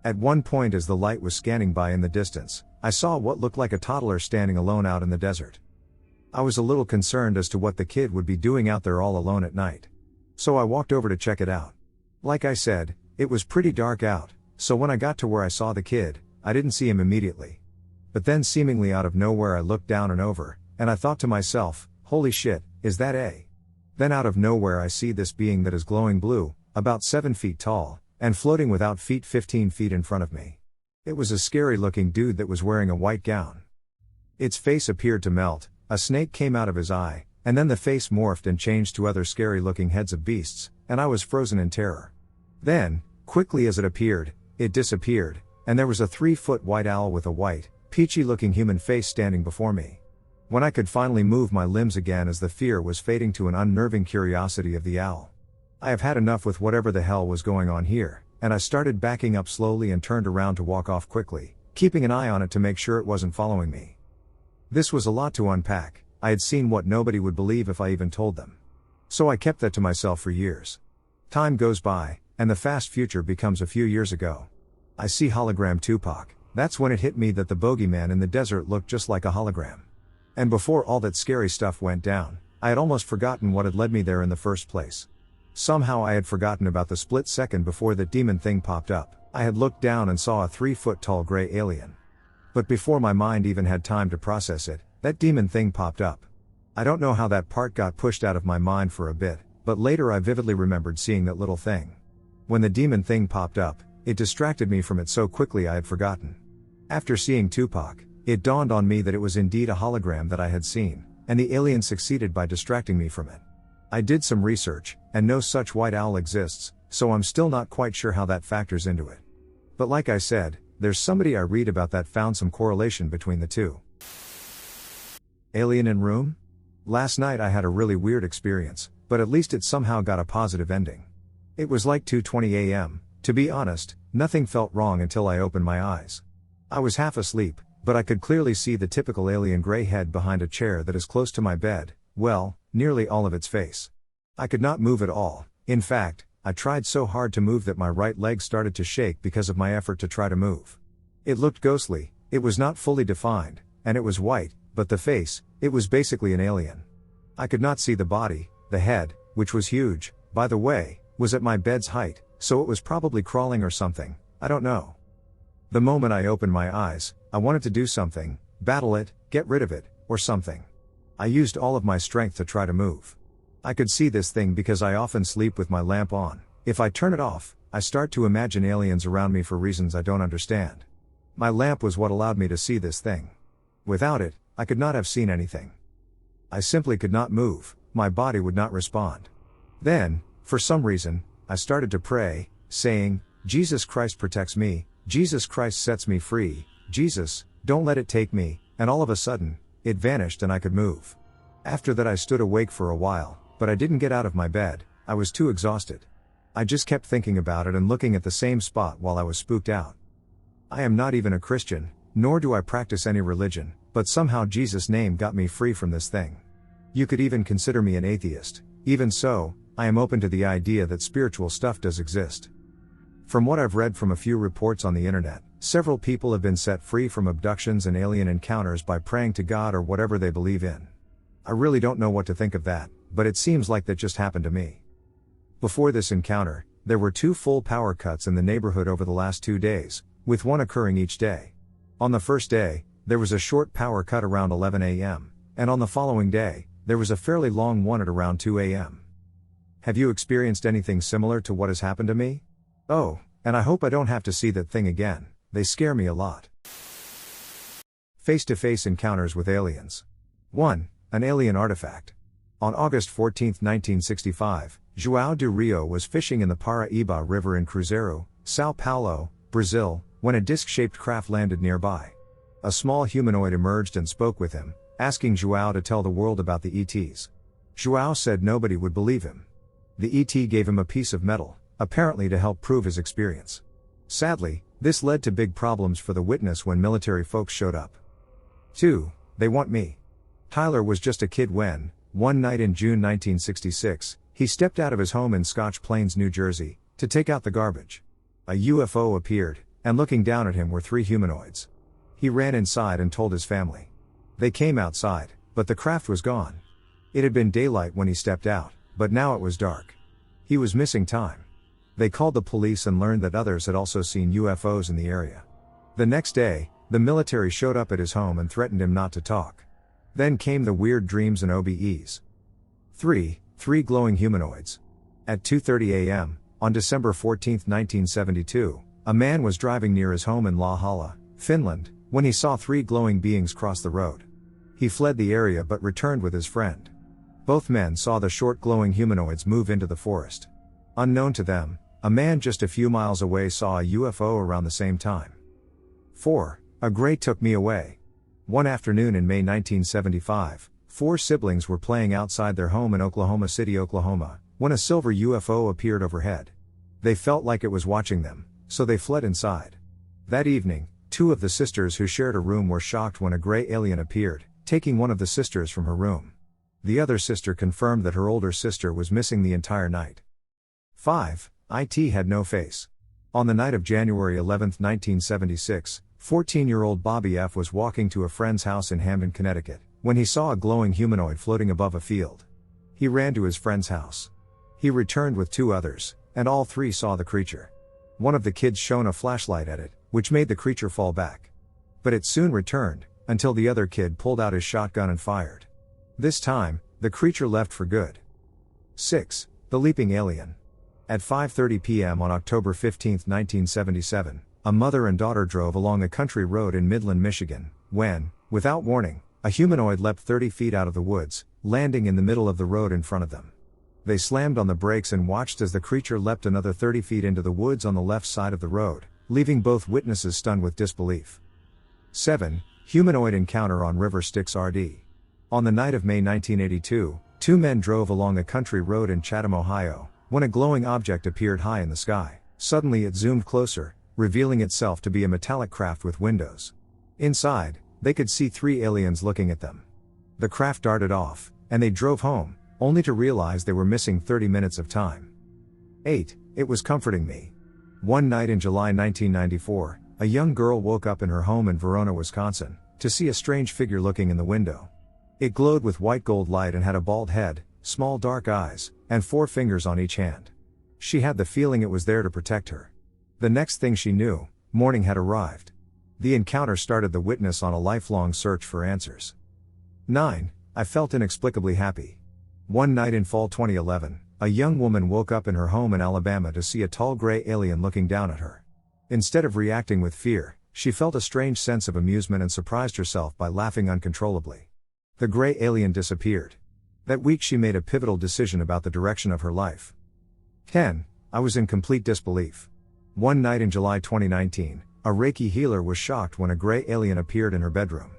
At one point as the light was scanning by in the distance, I saw what looked like a toddler standing alone out in the desert. I was a little concerned as to what the kid would be doing out there all alone at night. So I walked over to check it out. Like I said, it was pretty dark out, so when I got to where I saw the kid, I didn't see him immediately. But then seemingly out of nowhere I looked down and over, and I thought to myself, holy shit, is that a? Then out of nowhere I see this being that is glowing blue, about 7 feet tall, and floating without feet 15 feet in front of me. It was a scary looking dude that was wearing a white gown. Its face appeared to melt, a snake came out of his eye, and then the face morphed and changed to other scary looking heads of beasts, and I was frozen in terror. Then, quickly as it appeared, it disappeared, and there was a 3-foot white owl with a white, peachy looking human face standing before me. When I could finally move my limbs again as the fear was fading to an unnerving curiosity of the owl. I have had enough with whatever the hell was going on here, and I started backing up slowly and turned around to walk off quickly, keeping an eye on it to make sure it wasn't following me. This was a lot to unpack. I had seen what nobody would believe if I even told them. So I kept that to myself for years. Time goes by, and the fast future becomes a few years ago. I see hologram Tupac. That's when it hit me that the bogeyman in the desert looked just like a hologram. And before all that scary stuff went down, I had almost forgotten what had led me there in the first place. Somehow I had forgotten about the split second before that demon thing popped up. I had looked down and saw a 3-foot tall gray alien. But before my mind even had time to process it, that demon thing popped up. I don't know how that part got pushed out of my mind for a bit, but later I vividly remembered seeing that little thing. When the demon thing popped up, it distracted me from it so quickly I had forgotten. After seeing Tupac, it dawned on me that it was indeed a hologram that I had seen, and the alien succeeded by distracting me from it. I did some research, and no such white owl exists, so I'm still not quite sure how that factors into it. But like I said, there's somebody I read about that found some correlation between the two. Alien in room? Last night I had a really weird experience, but at least it somehow got a positive ending. It was like 2:20 a.m., to be honest, nothing felt wrong until I opened my eyes. I was half asleep, but I could clearly see the typical alien gray head behind a chair that is close to my bed, well, nearly all of its face. I could not move at all. In fact, I tried so hard to move that my right leg started to shake because of my effort to try to move. It looked ghostly, it was not fully defined, and it was white, but the face, it was basically an alien. I could not see the body. The head, which was huge, by the way, was at my bed's height, so it was probably crawling or something, I don't know. The moment I opened my eyes, I wanted to do something, battle it, get rid of it, or something. I used all of my strength to try to move. I could see this thing because I often sleep with my lamp on. If I turn it off, I start to imagine aliens around me for reasons I don't understand. My lamp was what allowed me to see this thing. Without it, I could not have seen anything. I simply could not move, my body would not respond. Then, for some reason, I started to pray, saying, Jesus Christ protects me, Jesus Christ sets me free, Jesus, don't let it take me, and all of a sudden, it vanished and I could move. After that I stood awake for a while, but I didn't get out of my bed, I was too exhausted. I just kept thinking about it and looking at the same spot while I was spooked out. I am not even a Christian, nor do I practice any religion, but somehow Jesus' name got me free from this thing. You could even consider me an atheist. Even so, I am open to the idea that spiritual stuff does exist. From what I've read from a few reports on the internet, several people have been set free from abductions and alien encounters by praying to God or whatever they believe in. I really don't know what to think of that, but it seems like that just happened to me. Before this encounter, there were 2 full power cuts in the neighborhood over the last 2 days, with one occurring each day. On the first day, there was a short power cut around 11 a.m., and on the following day, there was a fairly long one at around 2 a.m. Have you experienced anything similar to what has happened to me? Oh, and I hope I don't have to see that thing again, they scare me a lot. Face-to-face encounters with aliens. 1. An alien artifact. On August 14, 1965, João do Rio was fishing in the Paraíba River in Cruzeiro, São Paulo, Brazil, when a disc-shaped craft landed nearby. A small humanoid emerged and spoke with him, asking João to tell the world about the ETs. João said nobody would believe him. The ET gave him a piece of metal, apparently to help prove his experience. Sadly, this led to big problems for the witness when military folks showed up. 2. They want me. Tyler was just a kid when, one night in June 1966, he stepped out of his home in Scotch Plains, New Jersey, to take out the garbage. A UFO appeared, and looking down at him were 3 humanoids. He ran inside and told his family. They came outside, but the craft was gone. It had been daylight when he stepped out, but now it was dark. He was missing time. They called the police and learned that others had also seen UFOs in the area. The next day, the military showed up at his home and threatened him not to talk. Then came the weird dreams and OBEs. 3. 3 glowing humanoids. At 2:30 a.m., on December 14, 1972, a man was driving near his home in Lahala, Finland, when he saw 3 glowing beings cross the road. He fled the area but returned with his friend. Both men saw the short glowing humanoids move into the forest. Unknown to them, a man just a few miles away saw a UFO around the same time. 4. A gray took me away. One afternoon in May 1975, 4 siblings were playing outside their home in Oklahoma City, Oklahoma, when a silver UFO appeared overhead. They felt like it was watching them, so they fled inside. That evening, 2 of the sisters who shared a room were shocked when a gray alien appeared, taking one of the sisters from her room. The other sister confirmed that her older sister was missing the entire night. 5. IT had no face. On the night of January 11, 1976, 14-year-old Bobby F. was walking to a friend's house in Hamden, Connecticut, when he saw a glowing humanoid floating above a field. He ran to his friend's house. He returned with 2 others, and all 3 saw the creature. One of the kids shone a flashlight at it, which made the creature fall back. But it soon returned, until the other kid pulled out his shotgun and fired. This time, the creature left for good. 6. The leaping alien. At 5:30 p.m. on October 15, 1977, a mother and daughter drove along a country road in Midland, Michigan, when, without warning, a humanoid leapt 30 feet out of the woods, landing in the middle of the road in front of them. They slammed on the brakes and watched as the creature leapt another 30 feet into the woods on the left side of the road, leaving both witnesses stunned with disbelief. 7. Humanoid encounter on River Styx, RD. On the night of May 1982, 2 men drove along a country road in Chatham, Ohio, when a glowing object appeared high in the sky. Suddenly it zoomed closer, revealing itself to be a metallic craft with windows. Inside, they could see 3 aliens looking at them. The craft darted off, and they drove home, only to realize they were missing 30 minutes of time. 8. It was comforting me. One night in July 1994, a young girl woke up in her home in Verona, Wisconsin, to see a strange figure looking in the window. It glowed with white gold light and had a bald head, small dark eyes, and 4 fingers on each hand. She had the feeling it was there to protect her. The next thing she knew, morning had arrived. The encounter started the witness on a lifelong search for answers. 9. I felt inexplicably happy. One night in fall 2011, a young woman woke up in her home in Alabama to see a tall gray alien looking down at her. Instead of reacting with fear, she felt a strange sense of amusement and surprised herself by laughing uncontrollably. The gray alien disappeared. That week she made a pivotal decision about the direction of her life. 10. I was in complete disbelief. One night in July 2019, a Reiki healer was shocked when a gray alien appeared in her bedroom.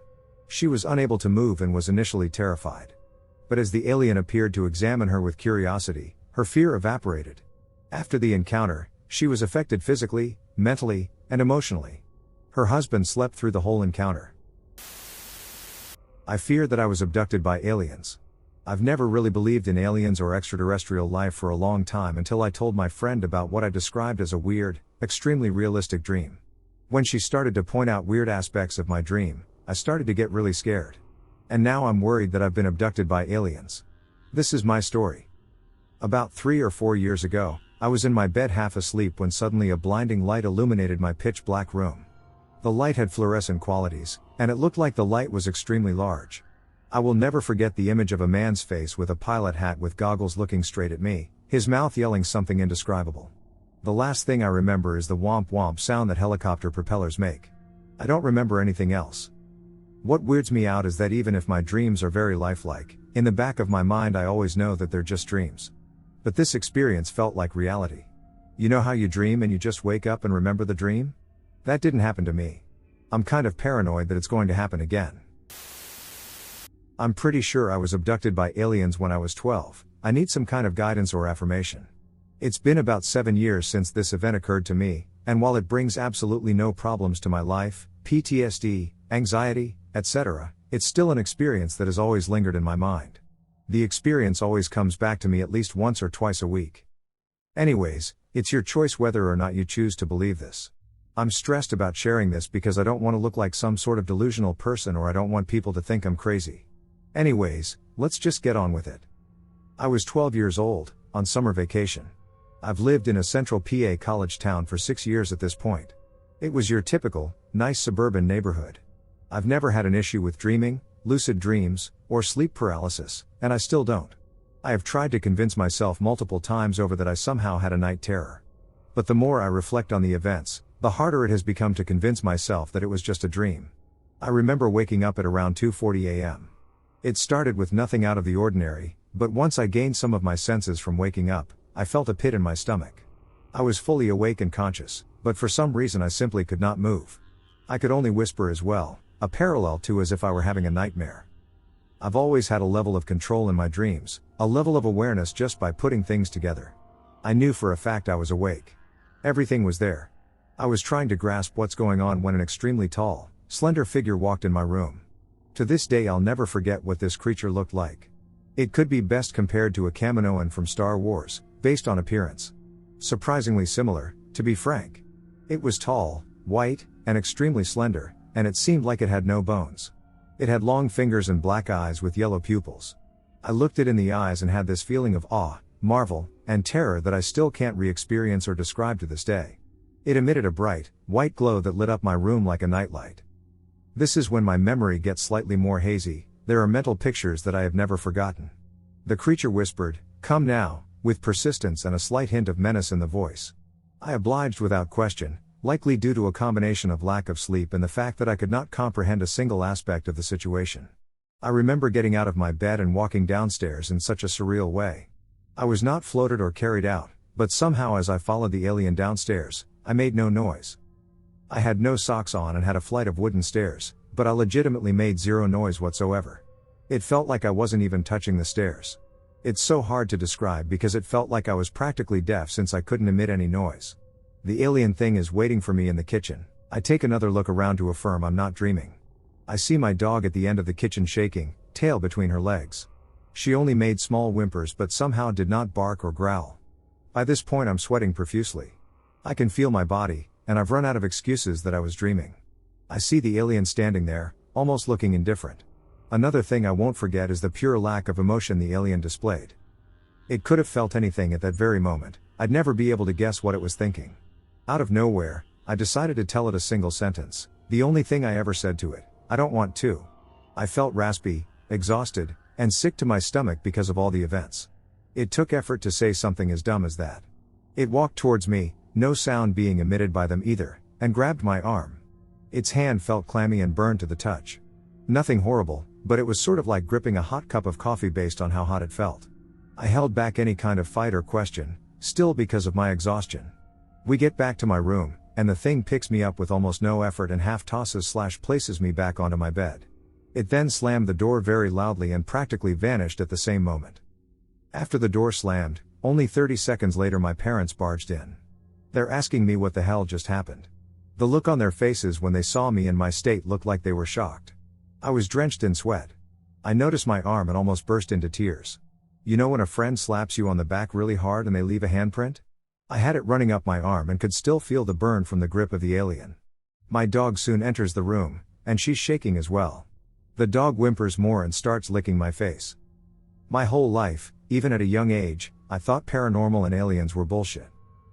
She was unable to move and was initially terrified. But as the alien appeared to examine her with curiosity, her fear evaporated. After the encounter, she was affected physically, mentally, and emotionally. Her husband slept through the whole encounter. I feared that I was abducted by aliens. I've never really believed in aliens or extraterrestrial life for a long time until I told my friend about what I described as a weird, extremely realistic dream. When she started to point out weird aspects of my dream, I started to get really scared. And now I'm worried that I've been abducted by aliens. This is my story. About 3 or 4 years ago, I was in my bed half asleep when suddenly a blinding light illuminated my pitch black room. The light had fluorescent qualities, and it looked like the light was extremely large. I will never forget the image of a man's face with a pilot hat with goggles looking straight at me, his mouth yelling something indescribable. The last thing I remember is the womp womp sound that helicopter propellers make. I don't remember anything else. What weirds me out is that even if my dreams are very lifelike, in the back of my mind I always know that they're just dreams. But this experience felt like reality. You know how you dream and you just wake up and remember the dream? That didn't happen to me. I'm kind of paranoid that it's going to happen again. I'm pretty sure I was abducted by aliens when I was 12. I need some kind of guidance or affirmation. It's been about 7 years since this event occurred to me, and while it brings absolutely no problems to my life, PTSD, anxiety, etc., it's still an experience that has always lingered in my mind. The experience always comes back to me at least once or twice a week. Anyways, it's your choice whether or not you choose to believe this. I'm stressed about sharing this because I don't want to look like some sort of delusional person, or I don't want people to think I'm crazy. Anyways, let's just get on with it. I was 12 years old, on summer vacation. I've lived in a central PA college town for 6 years at this point. It was your typical, nice suburban neighborhood. I've never had an issue with dreaming, lucid dreams, or sleep paralysis, and I still don't. I have tried to convince myself multiple times over that I somehow had a night terror. But the more I reflect on the events, the harder it has become to convince myself that it was just a dream. I remember waking up at around 2:40 a.m. It started with nothing out of the ordinary, but once I gained some of my senses from waking up, I felt a pit in my stomach. I was fully awake and conscious, but for some reason I simply could not move. I could only whisper as well, a parallel to as if I were having a nightmare. I've always had a level of control in my dreams, a level of awareness just by putting things together. I knew for a fact I was awake. Everything was there. I was trying to grasp what's going on when an extremely tall, slender figure walked in my room. To this day I'll never forget what this creature looked like. It could be best compared to a Kaminoan from Star Wars, based on appearance. Surprisingly similar, to be frank. It was tall, white, and extremely slender, and it seemed like it had no bones. It had long fingers and black eyes with yellow pupils. I looked it in the eyes and had this feeling of awe, marvel, and terror that I still can't re-experience or describe to this day. It emitted a bright, white glow that lit up my room like a nightlight. This is when my memory gets slightly more hazy. There are mental pictures that I have never forgotten. The creature whispered, "Come now," with persistence and a slight hint of menace in the voice. I obliged without question, likely due to a combination of lack of sleep and the fact that I could not comprehend a single aspect of the situation. I remember getting out of my bed and walking downstairs in such a surreal way. I was not floated or carried out, but somehow as I followed the alien downstairs, I made no noise. I had no socks on and had a flight of wooden stairs, but I legitimately made zero noise whatsoever. It felt like I wasn't even touching the stairs. It's so hard to describe because it felt like I was practically deaf since I couldn't emit any noise. The alien thing is waiting for me in the kitchen. I take another look around to affirm I'm not dreaming. I see my dog at the end of the kitchen shaking, tail between her legs. She only made small whimpers but somehow did not bark or growl. By this point I'm sweating profusely. I can feel my body, and I've run out of excuses that I was dreaming. I see the alien standing there, almost looking indifferent. Another thing I won't forget is the pure lack of emotion the alien displayed. It could have felt anything at that very moment. I'd never be able to guess what it was thinking. Out of nowhere, I decided to tell it a single sentence, the only thing I ever said to it: "I don't want to." I felt raspy, exhausted, and sick to my stomach because of all the events. It took effort to say something as dumb as that. It walked towards me, no sound being emitted by them either, and grabbed my arm. Its hand felt clammy and burned to the touch. Nothing horrible, but it was sort of like gripping a hot cup of coffee based on how hot it felt. I held back any kind of fight or question, still because of my exhaustion. We get back to my room, and the thing picks me up with almost no effort and half tosses/places me back onto my bed. It then slammed the door very loudly and practically vanished at the same moment. After the door slammed, only 30 seconds later my parents barged in. They're asking me what the hell just happened. The look on their faces when they saw me in my state looked like they were shocked. I was drenched in sweat. I noticed my arm and almost burst into tears. You know when a friend slaps you on the back really hard and they leave a handprint? I had it running up my arm and could still feel the burn from the grip of the alien. My dog soon enters the room, and she's shaking as well. The dog whimpers more and starts licking my face. My whole life, even at a young age, I thought paranormal and aliens were bullshit.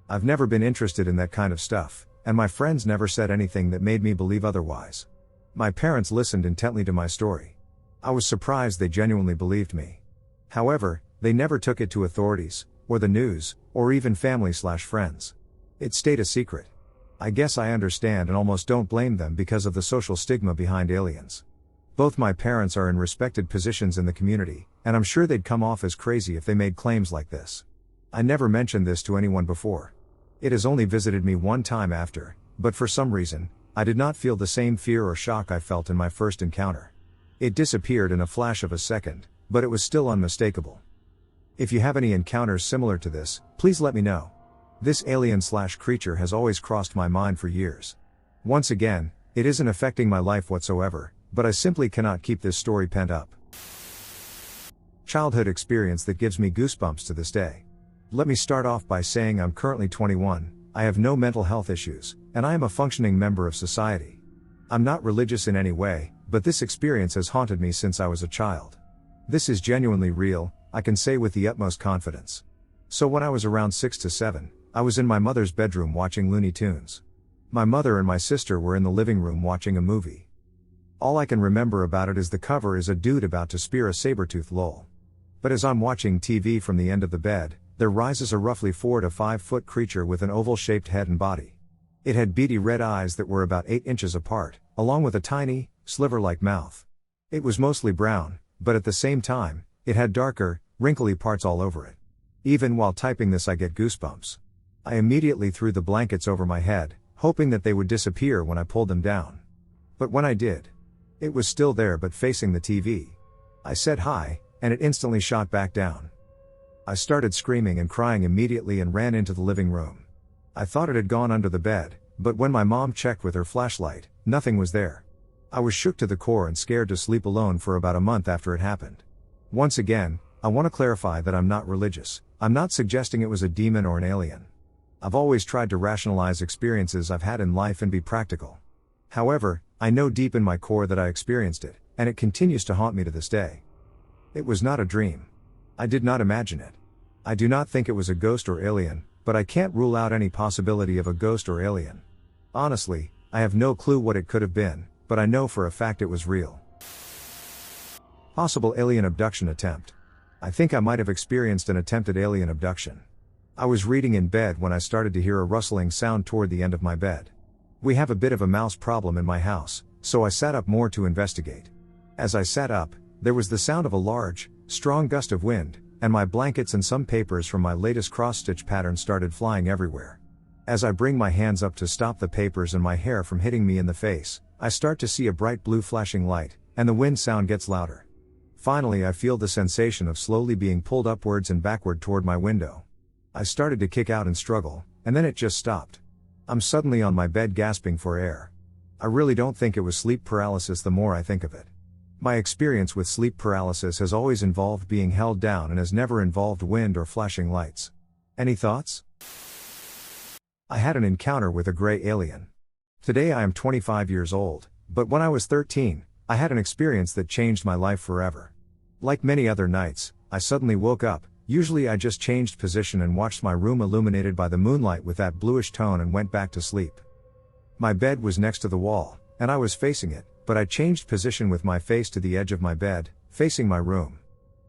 I've never been interested in that kind of stuff, and my friends never said anything that made me believe otherwise. My parents listened intently to my story. I was surprised they genuinely believed me. However, they never took it to authorities, or the news, or even family/friends. It stayed a secret. I guess I understand and almost don't blame them because of the social stigma behind aliens. Both my parents are in respected positions in the community, and I'm sure they'd come off as crazy if they made claims like this. I never mentioned this to anyone before. It has only visited me one time after, but for some reason, I did not feel the same fear or shock I felt in my first encounter. It disappeared in a flash of a second, but it was still unmistakable. If you have any encounters similar to this, please let me know. This alien/creature has always crossed my mind for years. Once again, it isn't affecting my life whatsoever, but I simply cannot keep this story pent up. Childhood experience that gives me goosebumps to this day. Let me start off by saying I'm currently 21, I have no mental health issues, and I am a functioning member of society. I'm not religious in any way, but this experience has haunted me since I was a child. This is genuinely real, I can say with the utmost confidence. So when I was around 6 to 7, I was in my mother's bedroom watching Looney Tunes. My mother and my sister were in the living room watching a movie. All I can remember about it is the cover is a dude about to spear a saber-tooth lol. But as I'm watching TV from the end of the bed, there rises a roughly 4 to 5 foot creature with an oval-shaped head and body. It had beady red eyes that were about 8 inches apart, along with a tiny, sliver-like mouth. It was mostly brown, but at the same time, it had darker, wrinkly parts all over it. Even while typing this I get goosebumps. I immediately threw the blankets over my head, hoping that they would disappear when I pulled them down. But when I did, it was still there but facing the TV. I said hi, and it instantly shot back down. I started screaming and crying immediately and ran into the living room. I thought it had gone under the bed, but when my mom checked with her flashlight, nothing was there. I was shook to the core and scared to sleep alone for about a month after it happened. Once again, I want to clarify that I'm not religious. I'm not suggesting it was a demon or an alien. I've always tried to rationalize experiences I've had in life and be practical. However, I know deep in my core that I experienced it, and it continues to haunt me to this day. It was not a dream. I did not imagine it. I do not think it was a ghost or alien, but I can't rule out any possibility of a ghost or alien. Honestly, I have no clue what it could have been, but I know for a fact it was real. Possible alien abduction attempt. I think I might have experienced an attempted alien abduction. I was reading in bed when I started to hear a rustling sound toward the end of my bed. We have a bit of a mouse problem in my house, so I sat up more to investigate. As I sat up, there was the sound of a large, strong gust of wind, and my blankets and some papers from my latest cross-stitch pattern started flying everywhere. As I bring my hands up to stop the papers and my hair from hitting me in the face, I start to see a bright blue flashing light, and the wind sound gets louder. Finally I feel the sensation of slowly being pulled upwards and backward toward my window. I started to kick out and struggle, and then it just stopped. I'm suddenly on my bed gasping for air. I really don't think it was sleep paralysis the more I think of it. My experience with sleep paralysis has always involved being held down and has never involved wind or flashing lights. Any thoughts? I had an encounter with a gray alien. Today I am 25 years old, but when I was 13, I had an experience that changed my life forever. Like many other nights, I suddenly woke up. Usually I just changed position and watched my room illuminated by the moonlight with that bluish tone and went back to sleep. My bed was next to the wall, and I was facing it, but I changed position with my face to the edge of my bed, facing my room.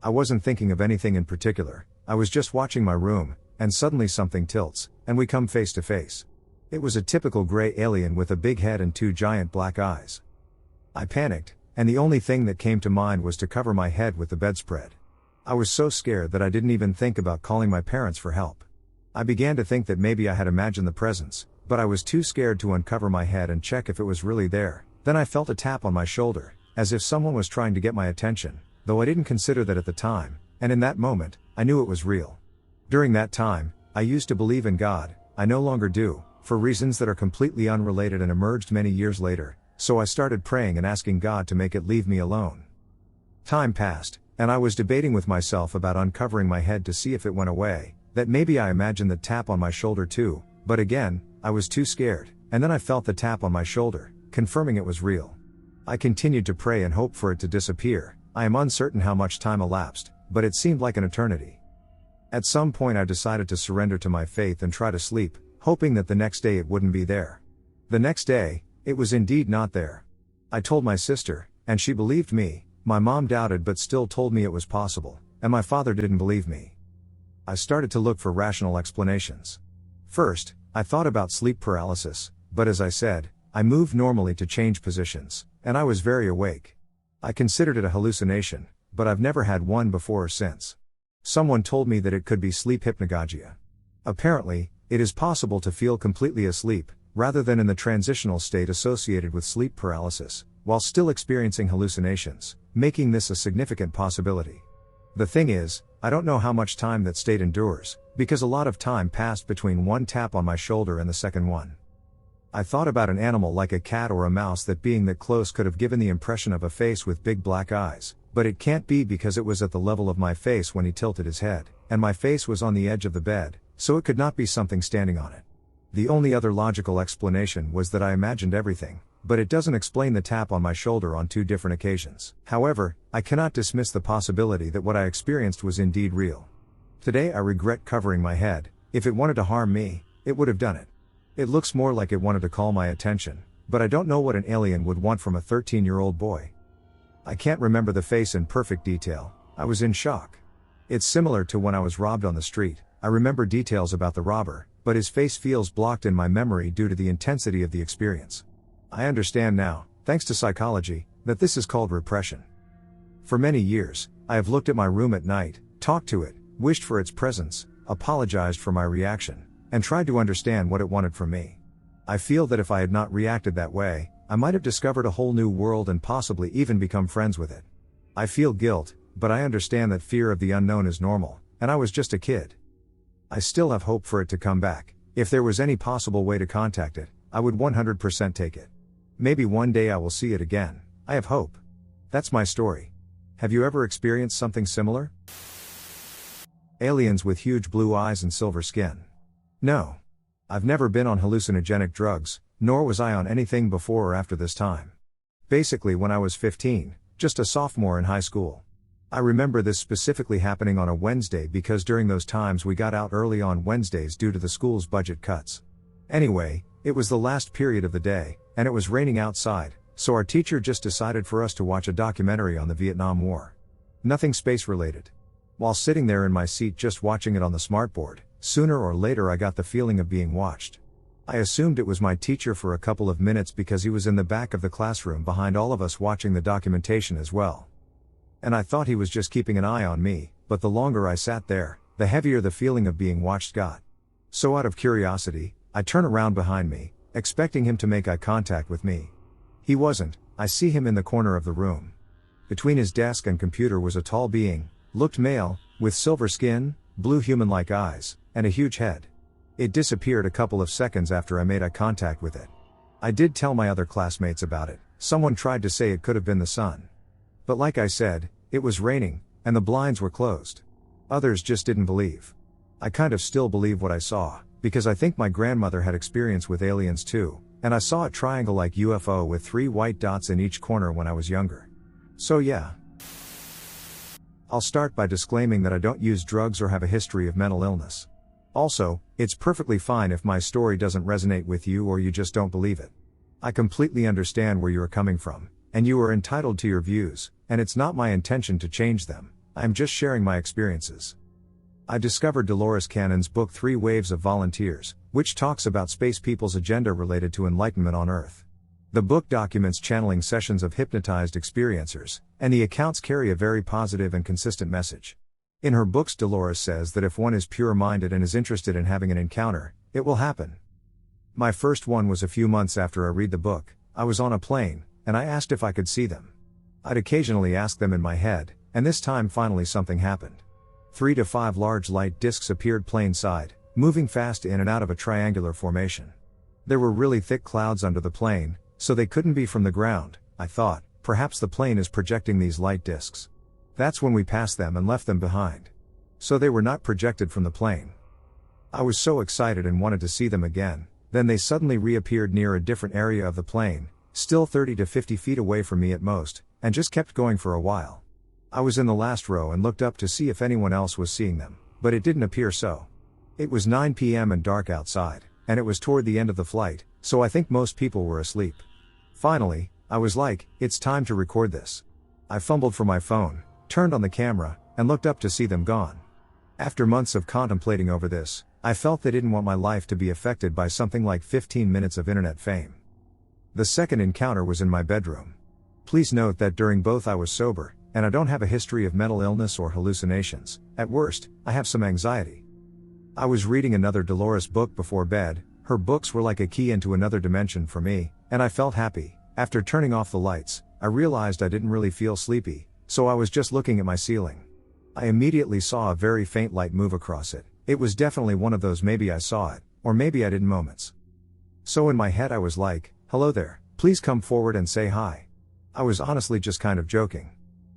I wasn't thinking of anything in particular, I was just watching my room, and suddenly something tilts, and we come face to face. It was a typical gray alien with a big head and 2 giant black eyes. I panicked, and the only thing that came to mind was to cover my head with the bedspread. I was so scared that I didn't even think about calling my parents for help. I began to think that maybe I had imagined the presence, but I was too scared to uncover my head and check if it was really there. Then I felt a tap on my shoulder, as if someone was trying to get my attention, though I didn't consider that at the time, and in that moment, I knew it was real. During that time, I used to believe in God. I no longer do, for reasons that are completely unrelated and emerged many years later, so I started praying and asking God to make it leave me alone. Time passed, and I was debating with myself about uncovering my head to see if it went away, that maybe I imagined the tap on my shoulder too, but again, I was too scared, and then I felt the tap on my shoulder, confirming it was real. I continued to pray and hope for it to disappear. I am uncertain how much time elapsed, but it seemed like an eternity. At some point I decided to surrender to my faith and try to sleep, hoping that the next day it wouldn't be there. The next day, it was indeed not there. I told my sister, and she believed me. My mom doubted but still told me it was possible, and my father didn't believe me. I started to look for rational explanations. First, I thought about sleep paralysis, but as I said, I moved normally to change positions, and I was very awake. I considered it a hallucination, but I've never had one before or since. Someone told me that it could be sleep hypnagogia. Apparently, it is possible to feel completely asleep, rather than in the transitional state associated with sleep paralysis, while still experiencing hallucinations, making this a significant possibility. The thing is, I don't know how much time that state endures, because a lot of time passed between one tap on my shoulder and the second one. I thought about an animal like a cat or a mouse that being that close could have given the impression of a face with big black eyes, but it can't be because it was at the level of my face when he tilted his head, and my face was on the edge of the bed, so it could not be something standing on it. The only other logical explanation was that I imagined everything, but it doesn't explain the tap on my shoulder on two different occasions. However, I cannot dismiss the possibility that what I experienced was indeed real. Today I regret covering my head. If it wanted to harm me, it would have done it. It looks more like it wanted to call my attention, but I don't know what an alien would want from a 13-year-old boy. I can't remember the face in perfect detail. I was in shock. It's similar to when I was robbed on the street. I remember details about the robber, but his face feels blocked in my memory due to the intensity of the experience. I understand now, thanks to psychology, that this is called repression. For many years, I have looked at my room at night, talked to it, wished for its presence, apologized for my reaction, and tried to understand what it wanted from me. I feel that if I had not reacted that way, I might have discovered a whole new world and possibly even become friends with it. I feel guilt, but I understand that fear of the unknown is normal, and I was just a kid. I still have hope for it to come back. If there was any possible way to contact it, I would 100% take it. Maybe one day I will see it again. I have hope. That's my story. Have you ever experienced something similar? Aliens with huge blue eyes and silver skin. No. I've never been on hallucinogenic drugs, nor was I on anything before or after this time. Basically when I was 15, just a sophomore in high school. I remember this specifically happening on a Wednesday because during those times we got out early on Wednesdays due to the school's budget cuts. Anyway, it was the last period of the day, and it was raining outside, so our teacher just decided for us to watch a documentary on the Vietnam War. Nothing space related. While sitting there in my seat just watching it on the smartboard, sooner or later I got the feeling of being watched. I assumed it was my teacher for a couple of minutes because he was in the back of the classroom behind all of us watching the documentation as well. And I thought he was just keeping an eye on me, but the longer I sat there, the heavier the feeling of being watched got. So out of curiosity, I turn around behind me, expecting him to make eye contact with me. He wasn't. I see him in the corner of the room. Between his desk and computer was a tall being, looked male, with silver skin, blue human-like eyes, and a huge head. It disappeared a couple of seconds after I made eye contact with it. I did tell my other classmates about it. Someone tried to say it could have been the sun. But like I said, it was raining, and the blinds were closed. Others just didn't believe. I kind of still believe what I saw, because I think my grandmother had experience with aliens too, and I saw a triangle-like UFO with 3 white dots in each corner when I was younger. So yeah. I'll start by disclaiming that I don't use drugs or have a history of mental illness. Also, it's perfectly fine if my story doesn't resonate with you or you just don't believe it. I completely understand where you are coming from, and you are entitled to your views, and it's not my intention to change them. I'm just sharing my experiences. I discovered Dolores Cannon's book 3 Waves of Volunteers, which talks about space people's agenda related to enlightenment on Earth. The book documents channeling sessions of hypnotized experiencers, and the accounts carry a very positive and consistent message. In her books, Dolores says that if one is pure-minded and is interested in having an encounter, it will happen. My first one was a few months after I read the book. I was on a plane, and I asked if I could see them. I'd occasionally ask them in my head, and this time finally something happened. 3 to 5 large light discs appeared plane side, moving fast in and out of a triangular formation. There were really thick clouds under the plane, so they couldn't be from the ground. I thought, perhaps the plane is projecting these light discs. That's when we passed them and left them behind. So they were not projected from the plane. I was so excited and wanted to see them again, then they suddenly reappeared near a different area of the plane, still 30 to 50 feet away from me at most, and just kept going for a while. I was in the last row and looked up to see if anyone else was seeing them, but it didn't appear so. It was 9 p.m. and dark outside, and it was toward the end of the flight, so I think most people were asleep. Finally, I was like, it's time to record this. I fumbled for my phone, turned on the camera, and looked up to see them gone. After months of contemplating over this, I felt they didn't want my life to be affected by something like 15 minutes of internet fame. The second encounter was in my bedroom. Please note that during both I was sober, and I don't have a history of mental illness or hallucinations. At worst, I have some anxiety. I was reading another Dolores book before bed. Her books were like a key into another dimension for me, and I felt happy. After turning off the lights, I realized I didn't really feel sleepy, so I was just looking at my ceiling. I immediately saw a very faint light move across it. It was definitely one of those maybe I saw it, or maybe I didn't moments. So in my head I was like, hello there, please come forward and say hi. I was honestly just kind of joking.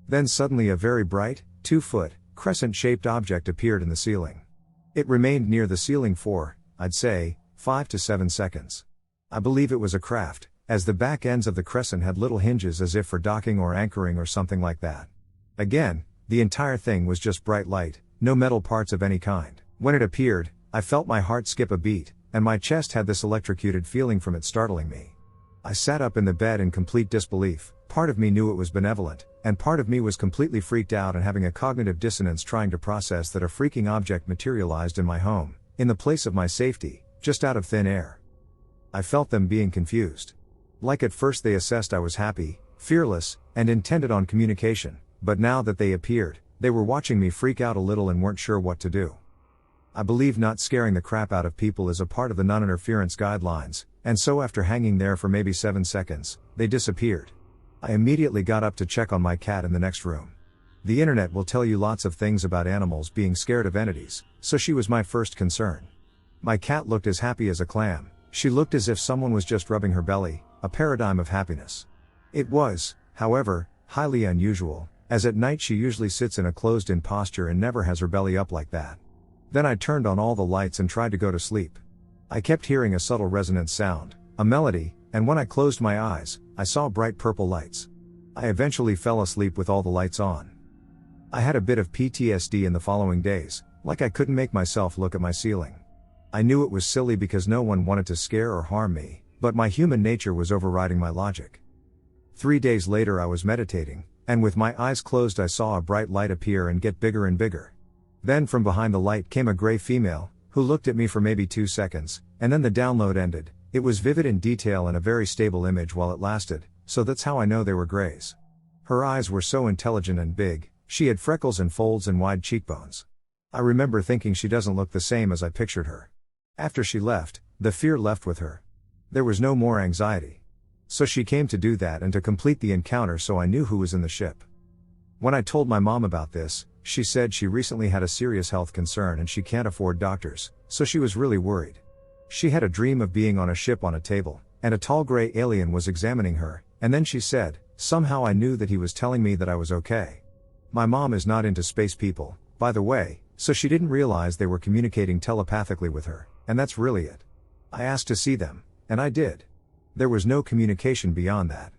Then suddenly a very bright, 2-foot, crescent-shaped object appeared in the ceiling. It remained near the ceiling for, I'd say, 5 to 7 seconds. I believe it was a craft, as the back ends of the crescent had little hinges as if for docking or anchoring or something like that. Again, the entire thing was just bright light, no metal parts of any kind. When it appeared, I felt my heart skip a beat, and my chest had this electrocuted feeling from it startling me. I sat up in the bed in complete disbelief. Part of me knew it was benevolent, and part of me was completely freaked out and having a cognitive dissonance trying to process that a freaking object materialized in my home, in the place of my safety, just out of thin air. I felt them being confused. Like at first they assessed I was happy, fearless, and intended on communication, but now that they appeared, they were watching me freak out a little and weren't sure what to do. I believe not scaring the crap out of people is a part of the non-interference guidelines, and so after hanging there for maybe 7 seconds, they disappeared. I immediately got up to check on my cat in the next room. The internet will tell you lots of things about animals being scared of entities, so she was my first concern. My cat looked as happy as a clam. She looked as if someone was just rubbing her belly, a paradigm of happiness. It was, however, highly unusual, as at night she usually sits in a closed-in posture and never has her belly up like that. Then I turned on all the lights and tried to go to sleep. I kept hearing a subtle resonant sound, a melody, and when I closed my eyes, I saw bright purple lights. I eventually fell asleep with all the lights on. I had a bit of PTSD in the following days, like I couldn't make myself look at my ceiling. I knew it was silly because no one wanted to scare or harm me, but my human nature was overriding my logic. 3 days later I was meditating, and with my eyes closed I saw a bright light appear and get bigger and bigger. Then from behind the light came a gray female, who looked at me for maybe 2 seconds, and then the download ended. It was vivid in detail and a very stable image while it lasted, so that's how I know they were grays. Her eyes were so intelligent and big, she had freckles and folds and wide cheekbones. I remember thinking she doesn't look the same as I pictured her. After she left, the fear left with her. There was no more anxiety. So she came to do that and to complete the encounter, so I knew who was in the ship. When I told my mom about this, she said she recently had a serious health concern and she can't afford doctors, so she was really worried. She had a dream of being on a ship on a table, and a tall gray alien was examining her, and then she said, somehow I knew that he was telling me that I was okay. My mom is not into space people, by the way, so she didn't realize they were communicating telepathically with her, and that's really it. I asked to see them, and I did. There was no communication beyond that.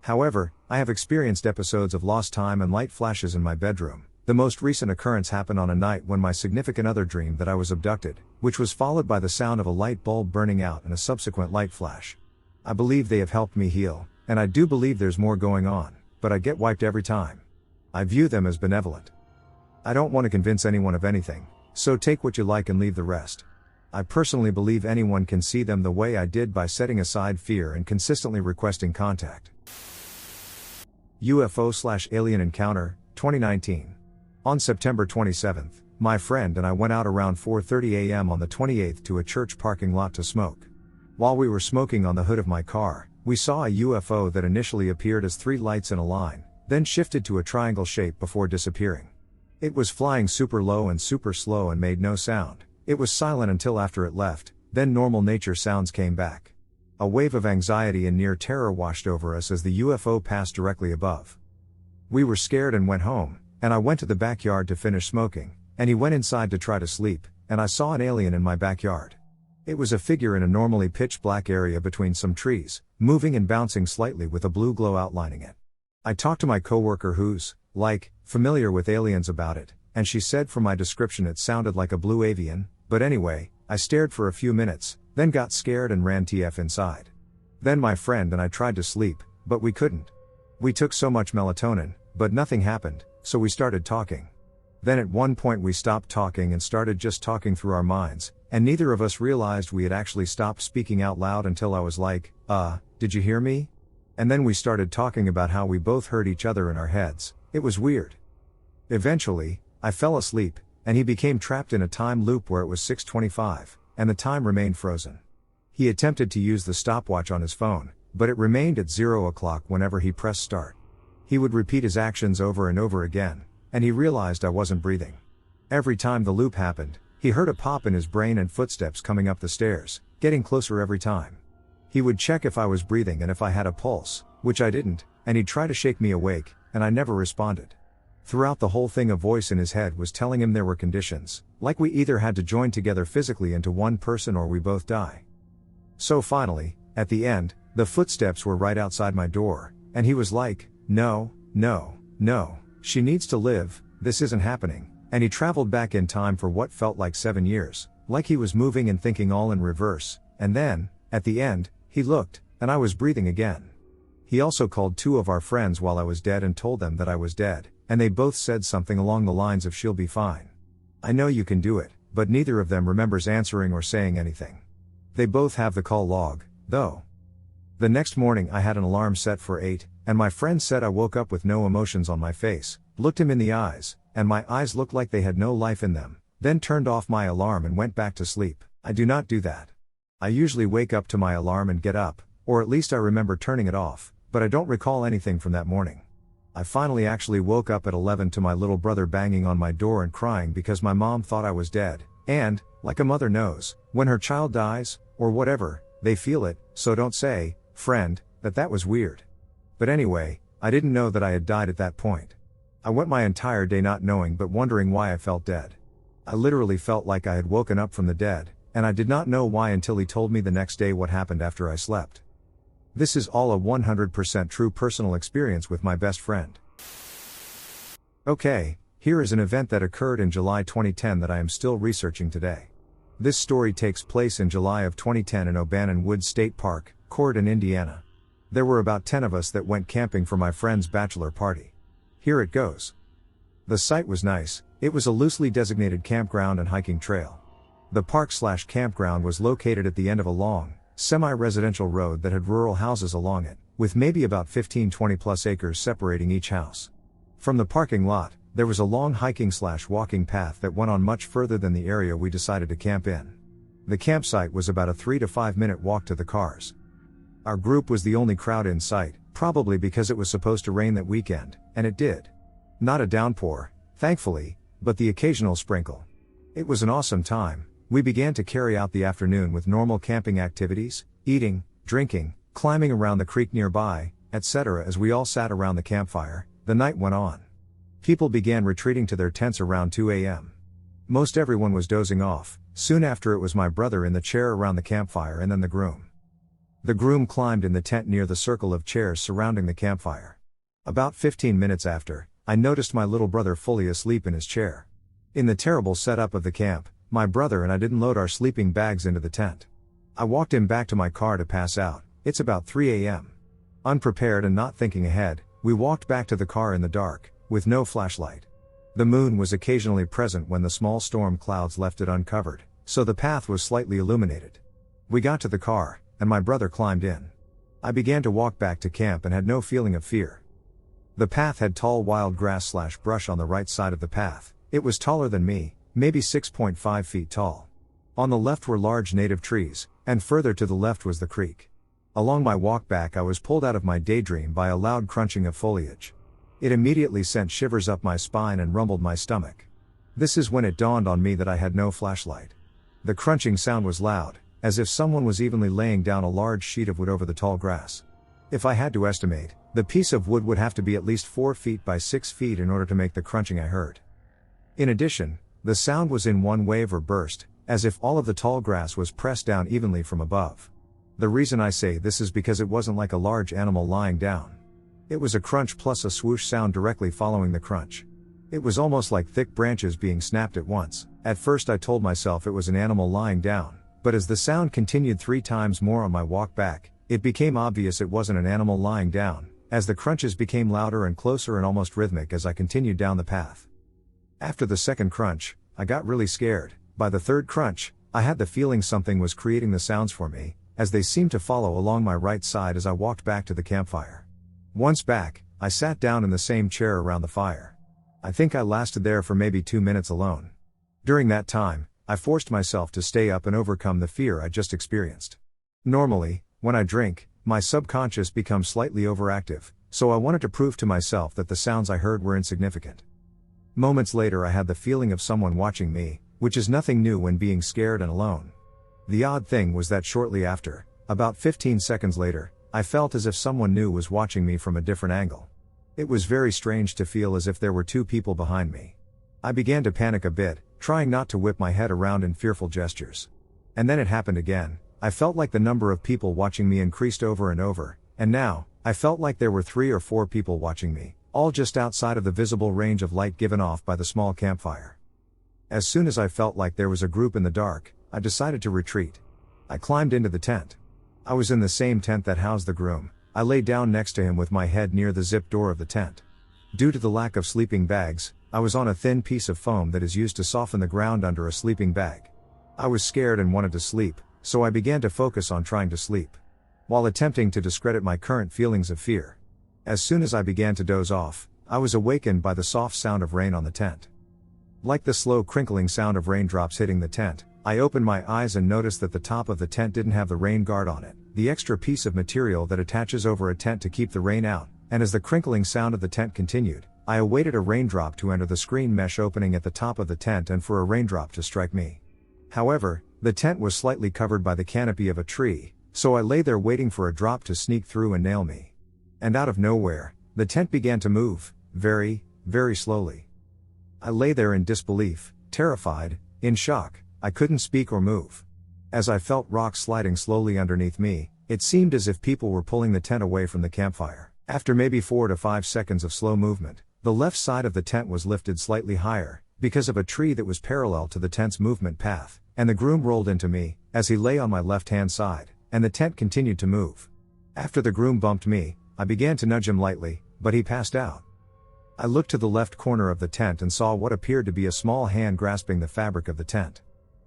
However, I have experienced episodes of lost time and light flashes in my bedroom. The most recent occurrence happened on a night when my significant other dreamed that I was abducted, which was followed by the sound of a light bulb burning out and a subsequent light flash. I believe they have helped me heal, and I do believe there's more going on, but I get wiped every time. I view them as benevolent. I don't want to convince anyone of anything, so take what you like and leave the rest. I personally believe anyone can see them the way I did by setting aside fear and consistently requesting contact. UFO/alien encounter, 2019. On September 27th, my friend and I went out around 4:30 a.m. on the 28th to a church parking lot to smoke. While we were smoking on the hood of my car, we saw a UFO that initially appeared as 3 lights in a line, then shifted to a triangle shape before disappearing. It was flying super low and super slow and made no sound. It was silent until after it left, then normal nature sounds came back. A wave of anxiety and near terror washed over us as the UFO passed directly above. We were scared and went home, and I went to the backyard to finish smoking, and he went inside to try to sleep, and I saw an alien in my backyard. It was a figure in a normally pitch black area between some trees, moving and bouncing slightly with a blue glow outlining it. I talked to my coworker who's, familiar with aliens about it, and she said from my description it sounded like a blue avian, but anyway, I stared for a few minutes, then got scared and ran TF inside. Then my friend and I tried to sleep, but we couldn't. We took so much melatonin, but nothing happened, so we started talking. Then at one point we stopped talking and started just talking through our minds, and neither of us realized we had actually stopped speaking out loud until I was like, did you hear me? And then we started talking about how we both heard each other in our heads. It was weird. Eventually, I fell asleep, and he became trapped in a time loop where it was 6:25, and the time remained frozen. He attempted to use the stopwatch on his phone, but it remained at 0 o'clock whenever he pressed start. He would repeat his actions over and over again, and he realized I wasn't breathing. Every time the loop happened, he heard a pop in his brain and footsteps coming up the stairs, getting closer every time. He would check if I was breathing and if I had a pulse, which I didn't, and he'd try to shake me awake, and I never responded. Throughout the whole thing a voice in his head was telling him there were conditions, like we either had to join together physically into one person or we both die. So finally, at the end, the footsteps were right outside my door, and he was like, no, she needs to live, this isn't happening, and he traveled back in time for what felt like 7 years, like he was moving and thinking all in reverse, and then, at the end, he looked, and I was breathing again. He also called 2 of our friends while I was dead and told them that I was dead, and they both said something along the lines of she'll be fine. I know you can do it, but neither of them remembers answering or saying anything. They both have the call log, though. The next morning I had an alarm set for 8, and my friend said I woke up with no emotions on my face, looked him in the eyes, and my eyes looked like they had no life in them, then turned off my alarm and went back to sleep. I do not do that. I usually wake up to my alarm and get up, or at least I remember turning it off, but I don't recall anything from that morning. I finally actually woke up at 11 to my little brother banging on my door and crying because my mom thought I was dead, and, like a mother knows, when her child dies, or whatever, they feel it, so don't say, friend, that was weird. But anyway, I didn't know that I had died at that point. I went my entire day not knowing but wondering why I felt dead. I literally felt like I had woken up from the dead, and I did not know why until he told me the next day what happened after I slept. This is all a 100% true personal experience with my best friend. Okay, here is an event that occurred in July 2010 that I am still researching today. This story takes place in July of 2010 in Obannon Woods State Park, Corydon, Indiana. There were about 10 of us that went camping for my friend's bachelor party. Here it goes. The site was nice. It was a loosely designated campground and hiking trail. The park/campground was located at the end of a long, semi-residential road that had rural houses along it, with maybe about 15-20 plus acres separating each house. From the parking lot, there was a long hiking/walking path that went on much further than the area we decided to camp in. The campsite was about a 3 to 5 minute walk to the cars. Our group was the only crowd in sight, probably because it was supposed to rain that weekend, and it did. Not a downpour, thankfully, but the occasional sprinkle. It was an awesome time. We began to carry out the afternoon with normal camping activities, eating, drinking, climbing around the creek nearby, etc. As we all sat around the campfire, the night went on. People began retreating to their tents around 2 a.m. Most everyone was dozing off. Soon after it was my brother in the chair around the campfire and then the groom. The groom climbed in the tent near the circle of chairs surrounding the campfire. About 15 minutes after, I noticed my little brother fully asleep in his chair. In the terrible setup of the camp, my brother and I didn't load our sleeping bags into the tent. I walked him back to my car to pass out. It's about 3 a.m. Unprepared and not thinking ahead, we walked back to the car in the dark, with no flashlight. The moon was occasionally present when the small storm clouds left it uncovered, so the path was slightly illuminated. We got to the car, and my brother climbed in. I began to walk back to camp and had no feeling of fear. The path had tall wild grass/brush on the right side of the path. It was taller than me, maybe 6.5 feet tall. On the left were large native trees, and further to the left was the creek. Along my walk back I was pulled out of my daydream by a loud crunching of foliage. It immediately sent shivers up my spine and rumbled my stomach. This is when it dawned on me that I had no flashlight. The crunching sound was loud, as if someone was evenly laying down a large sheet of wood over the tall grass. If I had to estimate, the piece of wood would have to be at least 4 feet by 6 feet in order to make the crunching I heard. In addition, the sound was in one wave or burst, as if all of the tall grass was pressed down evenly from above. The reason I say this is because it wasn't like a large animal lying down. It was a crunch plus a swoosh sound directly following the crunch. It was almost like thick branches being snapped at once. At first I told myself it was an animal lying down, but as the sound continued 3 times more on my walk back, it became obvious it wasn't an animal lying down, as the crunches became louder and closer and almost rhythmic as I continued down the path. After the second crunch, I got really scared. By the third crunch, I had the feeling something was creating the sounds for me, as they seemed to follow along my right side as I walked back to the campfire. Once back, I sat down in the same chair around the fire. I think I lasted there for maybe 2 minutes alone. During that time, I forced myself to stay up and overcome the fear I just experienced. Normally, when I drink, my subconscious becomes slightly overactive, so I wanted to prove to myself that the sounds I heard were insignificant. Moments later I had the feeling of someone watching me, which is nothing new when being scared and alone. The odd thing was that shortly after, about 15 seconds later, I felt as if someone new was watching me from a different angle. It was very strange to feel as if there were 2 people behind me. I began to panic a bit, trying not to whip my head around in fearful gestures. And then it happened again. I felt like the number of people watching me increased over and over, and now, I felt like there were 3 or 4 people watching me, all just outside of the visible range of light given off by the small campfire. As soon as I felt like there was a group in the dark, I decided to retreat. I climbed into the tent. I was in the same tent that housed the groom. I lay down next to him with my head near the zip door of the tent. Due to the lack of sleeping bags, I was on a thin piece of foam that is used to soften the ground under a sleeping bag. I was scared and wanted to sleep, so I began to focus on trying to sleep, while attempting to discredit my current feelings of fear. As soon as I began to doze off, I was awakened by the soft sound of rain on the tent. Like the slow crinkling sound of raindrops hitting the tent, I opened my eyes and noticed that the top of the tent didn't have the rain guard on it, the extra piece of material that attaches over a tent to keep the rain out, and as the crinkling sound of the tent continued, I awaited a raindrop to enter the screen mesh opening at the top of the tent and for a raindrop to strike me. However, the tent was slightly covered by the canopy of a tree, so I lay there waiting for a drop to sneak through and nail me. And out of nowhere, the tent began to move, very, very slowly. I lay there in disbelief, terrified, in shock. I couldn't speak or move. As I felt rocks sliding slowly underneath me, it seemed as if people were pulling the tent away from the campfire. After maybe 4 to 5 seconds of slow movement, the left side of the tent was lifted slightly higher, because of a tree that was parallel to the tent's movement path, and the groom rolled into me, as he lay on my left-hand side, and the tent continued to move. After the groom bumped me, I began to nudge him lightly, but he passed out. I looked to the left corner of the tent and saw what appeared to be a small hand grasping the fabric of the tent.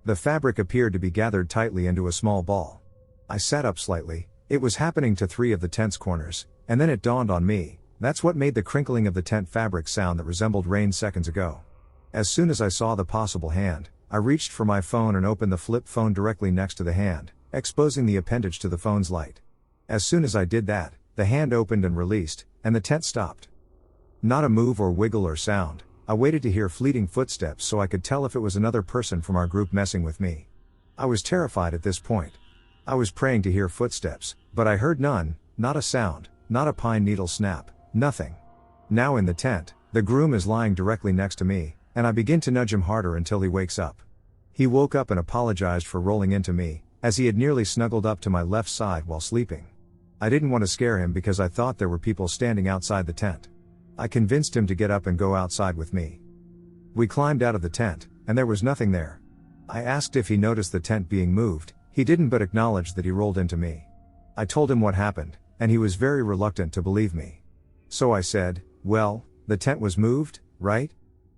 The fabric appeared to be gathered tightly into a small ball. I sat up slightly. It was happening to 3 of the tent's corners, and then it dawned on me, that's what made the crinkling of the tent fabric sound that resembled rain seconds ago. As soon as I saw the possible hand, I reached for my phone and opened the flip phone directly next to the hand, exposing the appendage to the phone's light. As soon as I did that, the hand opened and released, and the tent stopped. Not a move or wiggle or sound. I waited to hear fleeting footsteps so I could tell if it was another person from our group messing with me. I was terrified at this point. I was praying to hear footsteps, but I heard none, not a sound, not a pine needle snap, nothing. Now in the tent, the groom is lying directly next to me, and I begin to nudge him harder until he wakes up. He woke up and apologized for rolling into me, as he had nearly snuggled up to my left side while sleeping. I didn't want to scare him because I thought there were people standing outside the tent. I convinced him to get up and go outside with me. We climbed out of the tent, and there was nothing there. I asked if he noticed the tent being moved. He didn't, but acknowledged that he rolled into me. I told him what happened, and he was very reluctant to believe me. So I said, well, the tent was moved, right?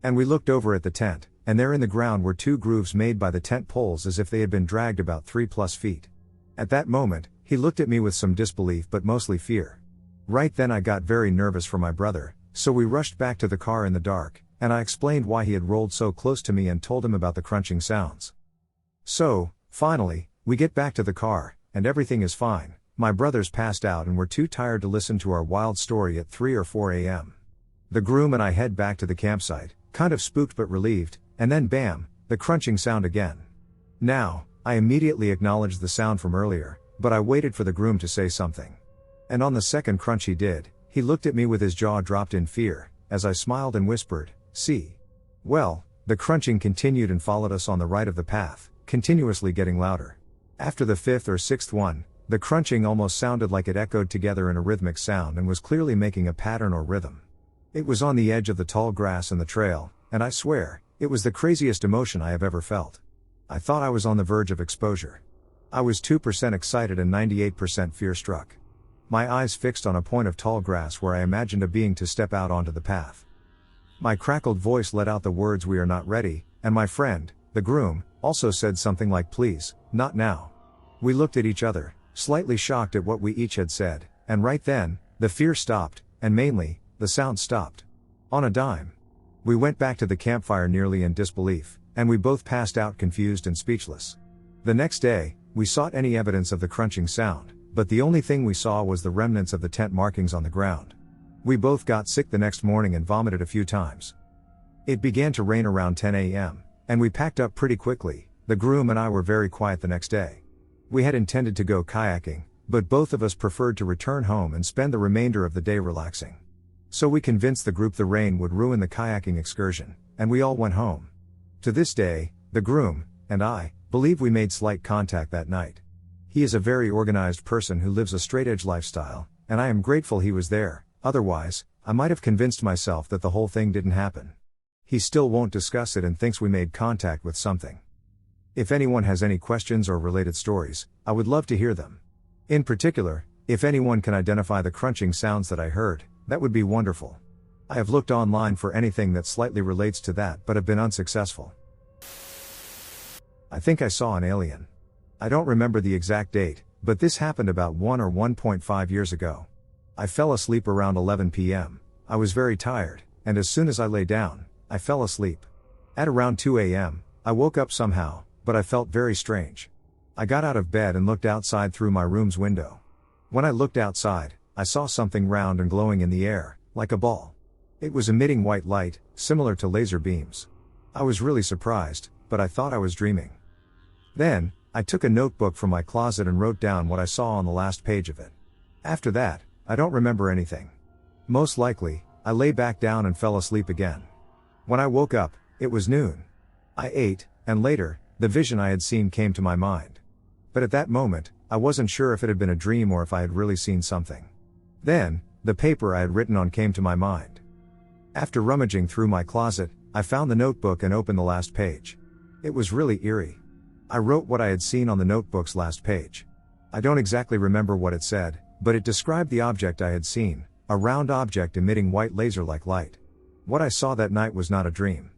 And we looked over at the tent, and there in the ground were 2 grooves made by the tent poles as if they had been dragged about 3+ feet. At that moment, he looked at me with some disbelief but mostly fear. Right then I got very nervous for my brother, so we rushed back to the car in the dark, and I explained why he had rolled so close to me and told him about the crunching sounds. So, finally, we get back to the car, and everything is fine. My brother's passed out and we're too tired to listen to our wild story at 3 or 4 a.m. The groom and I head back to the campsite, kind of spooked but relieved, and then bam, the crunching sound again. Now, I immediately acknowledged the sound from earlier, but I waited for the groom to say something. And on the second crunch he did, he looked at me with his jaw dropped in fear, as I smiled and whispered, "See." Well, the crunching continued and followed us on the right of the path, continuously getting louder. After the 5th or 6th one, the crunching almost sounded like it echoed together in a rhythmic sound and was clearly making a pattern or rhythm. It was on the edge of the tall grass and the trail, and I swear, it was the craziest emotion I have ever felt. I thought I was on the verge of exposure. I was 2% excited and 98% fear-struck. My eyes fixed on a point of tall grass where I imagined a being to step out onto the path. My crackled voice let out the words, "We are not ready," and my friend, the groom, also said something like, "Please, not now." We looked at each other, slightly shocked at what we each had said, and right then, the fear stopped, and mainly, the sound stopped. On a dime. We went back to the campfire nearly in disbelief, and we both passed out confused and speechless. The next day, we sought any evidence of the crunching sound, but the only thing we saw was the remnants of the tent markings on the ground. We both got sick the next morning and vomited a few times. It began to rain around 10 a.m., and we packed up pretty quickly. The groom and I were very quiet the next day. We had intended to go kayaking, but both of us preferred to return home and spend the remainder of the day relaxing. So we convinced the group the rain would ruin the kayaking excursion, and we all went home. To this day, the groom and I believe we made slight contact that night. He is a very organized person who lives a straight-edge lifestyle, and I am grateful he was there, otherwise, I might have convinced myself that the whole thing didn't happen. He still won't discuss it and thinks we made contact with something. If anyone has any questions or related stories, I would love to hear them. In particular, if anyone can identify the crunching sounds that I heard, that would be wonderful. I have looked online for anything that slightly relates to that but have been unsuccessful. I think I saw an alien. I don't remember the exact date, but this happened about 1 or 1.5 years ago. I fell asleep around 11 p.m. I was very tired, and as soon as I lay down, I fell asleep. At around 2 a.m., I woke up somehow, but I felt very strange. I got out of bed and looked outside through my room's window. When I looked outside, I saw something round and glowing in the air, like a ball. It was emitting white light, similar to laser beams. I was really surprised, but I thought I was dreaming. Then, I took a notebook from my closet and wrote down what I saw on the last page of it. After that, I don't remember anything. Most likely, I lay back down and fell asleep again. When I woke up, it was noon. I ate, and later, the vision I had seen came to my mind. But at that moment, I wasn't sure if it had been a dream or if I had really seen something. Then, the paper I had written on came to my mind. After rummaging through my closet, I found the notebook and opened the last page. It was really eerie. I wrote what I had seen on the notebook's last page. I don't exactly remember what it said, but it described the object I had seen, a round object emitting white laser-like light. What I saw that night was not a dream.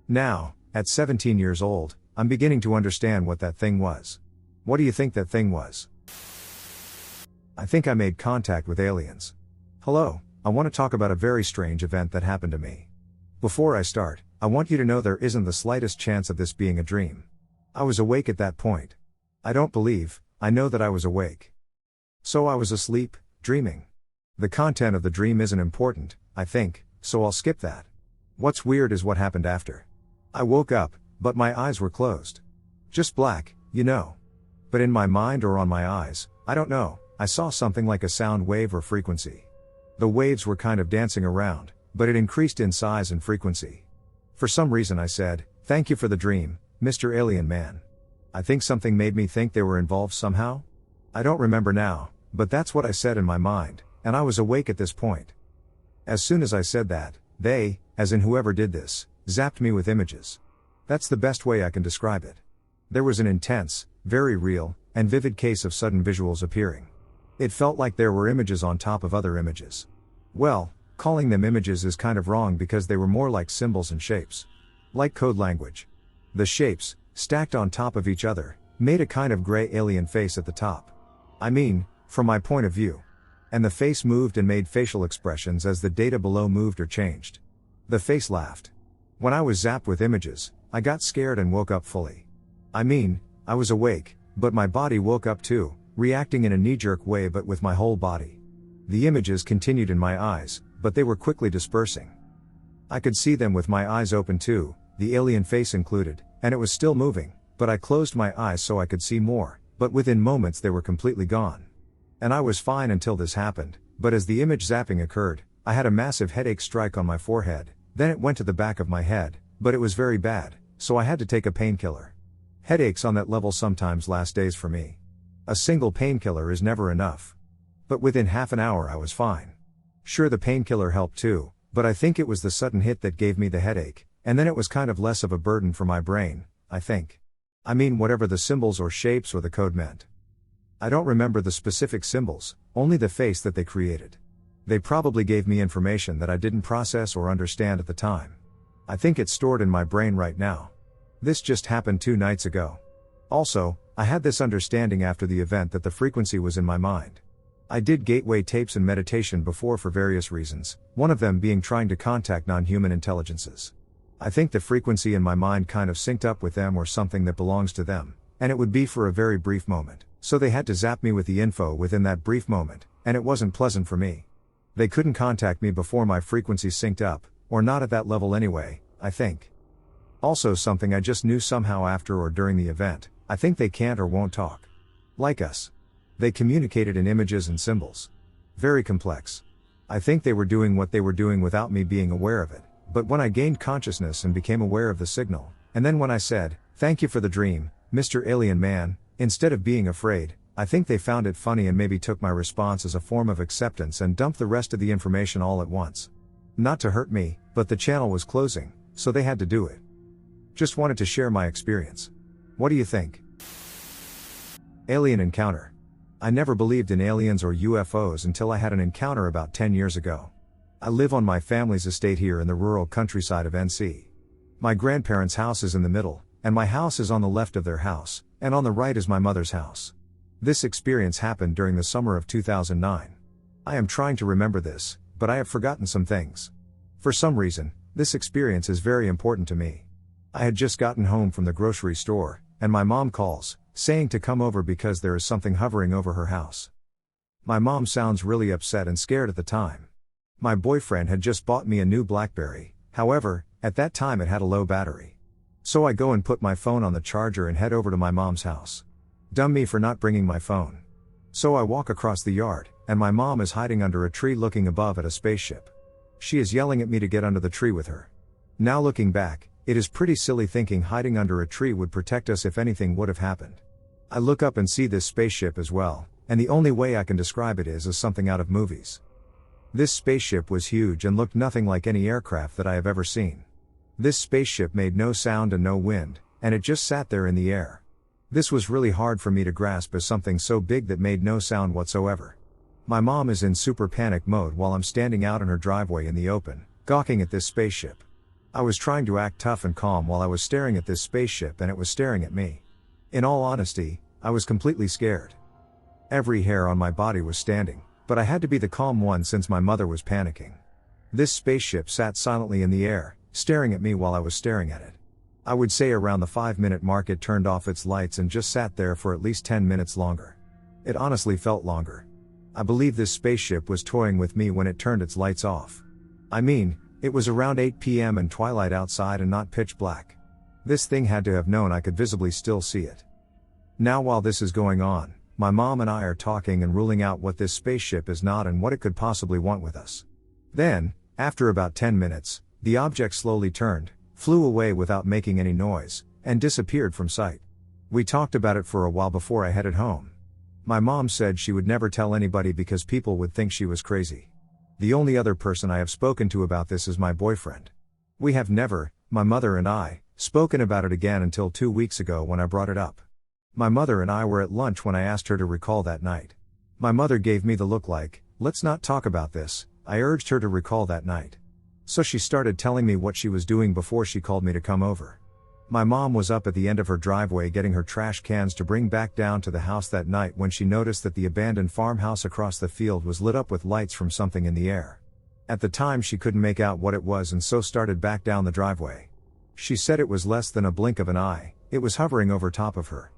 Now, at 17 years old, I'm beginning to understand what that thing was. What do you think that thing was? I think I made contact with aliens. Hello, I want to talk about a very strange event that happened to me. Before I start, I want you to know there isn't the slightest chance of this being a dream. I was awake at that point. I know that I was awake. So I was asleep, dreaming. The content of the dream isn't important, I think, so I'll skip that. What's weird is what happened after. I woke up, but my eyes were closed. Just black, you know. But in my mind or on my eyes, I don't know, I saw something like a sound wave or frequency. The waves were kind of dancing around, but it increased in size and frequency. For some reason I said, "Thank you for the dream, Mr. Alien Man." I think something made me think they were involved somehow. I don't remember now, but that's what I said in my mind, and I was awake at this point. As soon as I said that, they, as in whoever did this, zapped me with images. That's the best way I can describe it. There was an intense, very real, and vivid case of sudden visuals appearing. It felt like there were images on top of other images. Well, calling them images is kind of wrong because they were more like symbols and shapes. Like code language. The shapes, stacked on top of each other, made a kind of gray alien face at the top. I mean, from my point of view. And the face moved and made facial expressions as the data below moved or changed. The face laughed. When I was zapped with images, I got scared and woke up fully. I mean, I was awake, but my body woke up too, reacting in a knee-jerk way but with my whole body. The images continued in my eyes, but they were quickly dispersing. I could see them with my eyes open too, the alien face included, and it was still moving, but I closed my eyes so I could see more, but within moments they were completely gone. And I was fine until this happened, but as the image zapping occurred, I had a massive headache strike on my forehead, then it went to the back of my head, but it was very bad, so I had to take a painkiller. Headaches on that level sometimes last days for me. A single painkiller is never enough. But within half an hour I was fine. Sure, the painkiller helped too, but I think it was the sudden hit that gave me the headache, and then it was kind of less of a burden for my brain, I think. I mean, whatever the symbols or shapes or the code meant. I don't remember the specific symbols, only the face that they created. They probably gave me information that I didn't process or understand at the time. I think it's stored in my brain right now. This just happened 2 nights ago. Also, I had this understanding after the event that the frequency was in my mind. I did gateway tapes and meditation before for various reasons, one of them being trying to contact non-human intelligences. I think the frequency in my mind kind of synced up with them or something that belongs to them, and it would be for a very brief moment, so they had to zap me with the info within that brief moment, and it wasn't pleasant for me. They couldn't contact me before my frequency synced up, or not at that level anyway, I think. Also something I just knew somehow after or during the event, I think they can't or won't talk. Like us. They communicated in images and symbols. Very complex. I think they were doing what they were doing without me being aware of it, but when I gained consciousness and became aware of the signal, and then when I said, "Thank you for the dream, Mr. Alien Man," instead of being afraid, I think they found it funny and maybe took my response as a form of acceptance and dumped the rest of the information all at once. Not to hurt me, but the channel was closing, so they had to do it. Just wanted to share my experience. What do you think? Alien encounter. I never believed in aliens or UFOs until I had an encounter about 10 years ago. I live on my family's estate here in the rural countryside of NC. My grandparents' house is in the middle, and my house is on the left of their house, and on the right is my mother's house. This experience happened during the summer of 2009. I am trying to remember this, but I have forgotten some things. For some reason, this experience is very important to me. I had just gotten home from the grocery store, and my mom calls, saying to come over because there is something hovering over her house. My mom sounds really upset and scared at the time. My boyfriend had just bought me a new BlackBerry, however, at that time it had a low battery. So I go and put my phone on the charger and head over to my mom's house. Dumb me for not bringing my phone. So I walk across the yard, and my mom is hiding under a tree looking above at a spaceship. She is yelling at me to get under the tree with her. Now looking back, it is pretty silly thinking hiding under a tree would protect us if anything would have happened. I look up and see this spaceship as well, and the only way I can describe it is as something out of movies. This spaceship was huge and looked nothing like any aircraft that I have ever seen. This spaceship made no sound and no wind, and it just sat there in the air. This was really hard for me to grasp as something so big that made no sound whatsoever. My mom is in super panic mode while I'm standing out in her driveway in the open, gawking at this spaceship. I was trying to act tough and calm while I was staring at this spaceship and it was staring at me. In all honesty, I was completely scared. Every hair on my body was standing, but I had to be the calm one since my mother was panicking. This spaceship sat silently in the air, staring at me while I was staring at it. I would say around the 5-minute mark it turned off its lights and just sat there for at least 10 minutes longer. It honestly felt longer. I believe this spaceship was toying with me when it turned its lights off. I mean, it was around 8 p.m. and twilight outside and not pitch black. This thing had to have known I could visibly still see it. Now while this is going on, my mom and I are talking and ruling out what this spaceship is not and what it could possibly want with us. Then, after about 10 minutes, the object slowly turned, flew away without making any noise, and disappeared from sight. We talked about it for a while before I headed home. My mom said she would never tell anybody because people would think she was crazy. The only other person I have spoken to about this is my boyfriend. We have never, my mother and I, spoken about it again until 2 weeks ago when I brought it up. My mother and I were at lunch when I asked her to recall that night. My mother gave me the look like, "Let's not talk about this," I urged her to recall that night. So she started telling me what she was doing before she called me to come over. My mom was up at the end of her driveway getting her trash cans to bring back down to the house that night when she noticed that the abandoned farmhouse across the field was lit up with lights from something in the air. At the time she couldn't make out what it was and so started back down the driveway. She said it was less than a blink of an eye, it was hovering over top of her.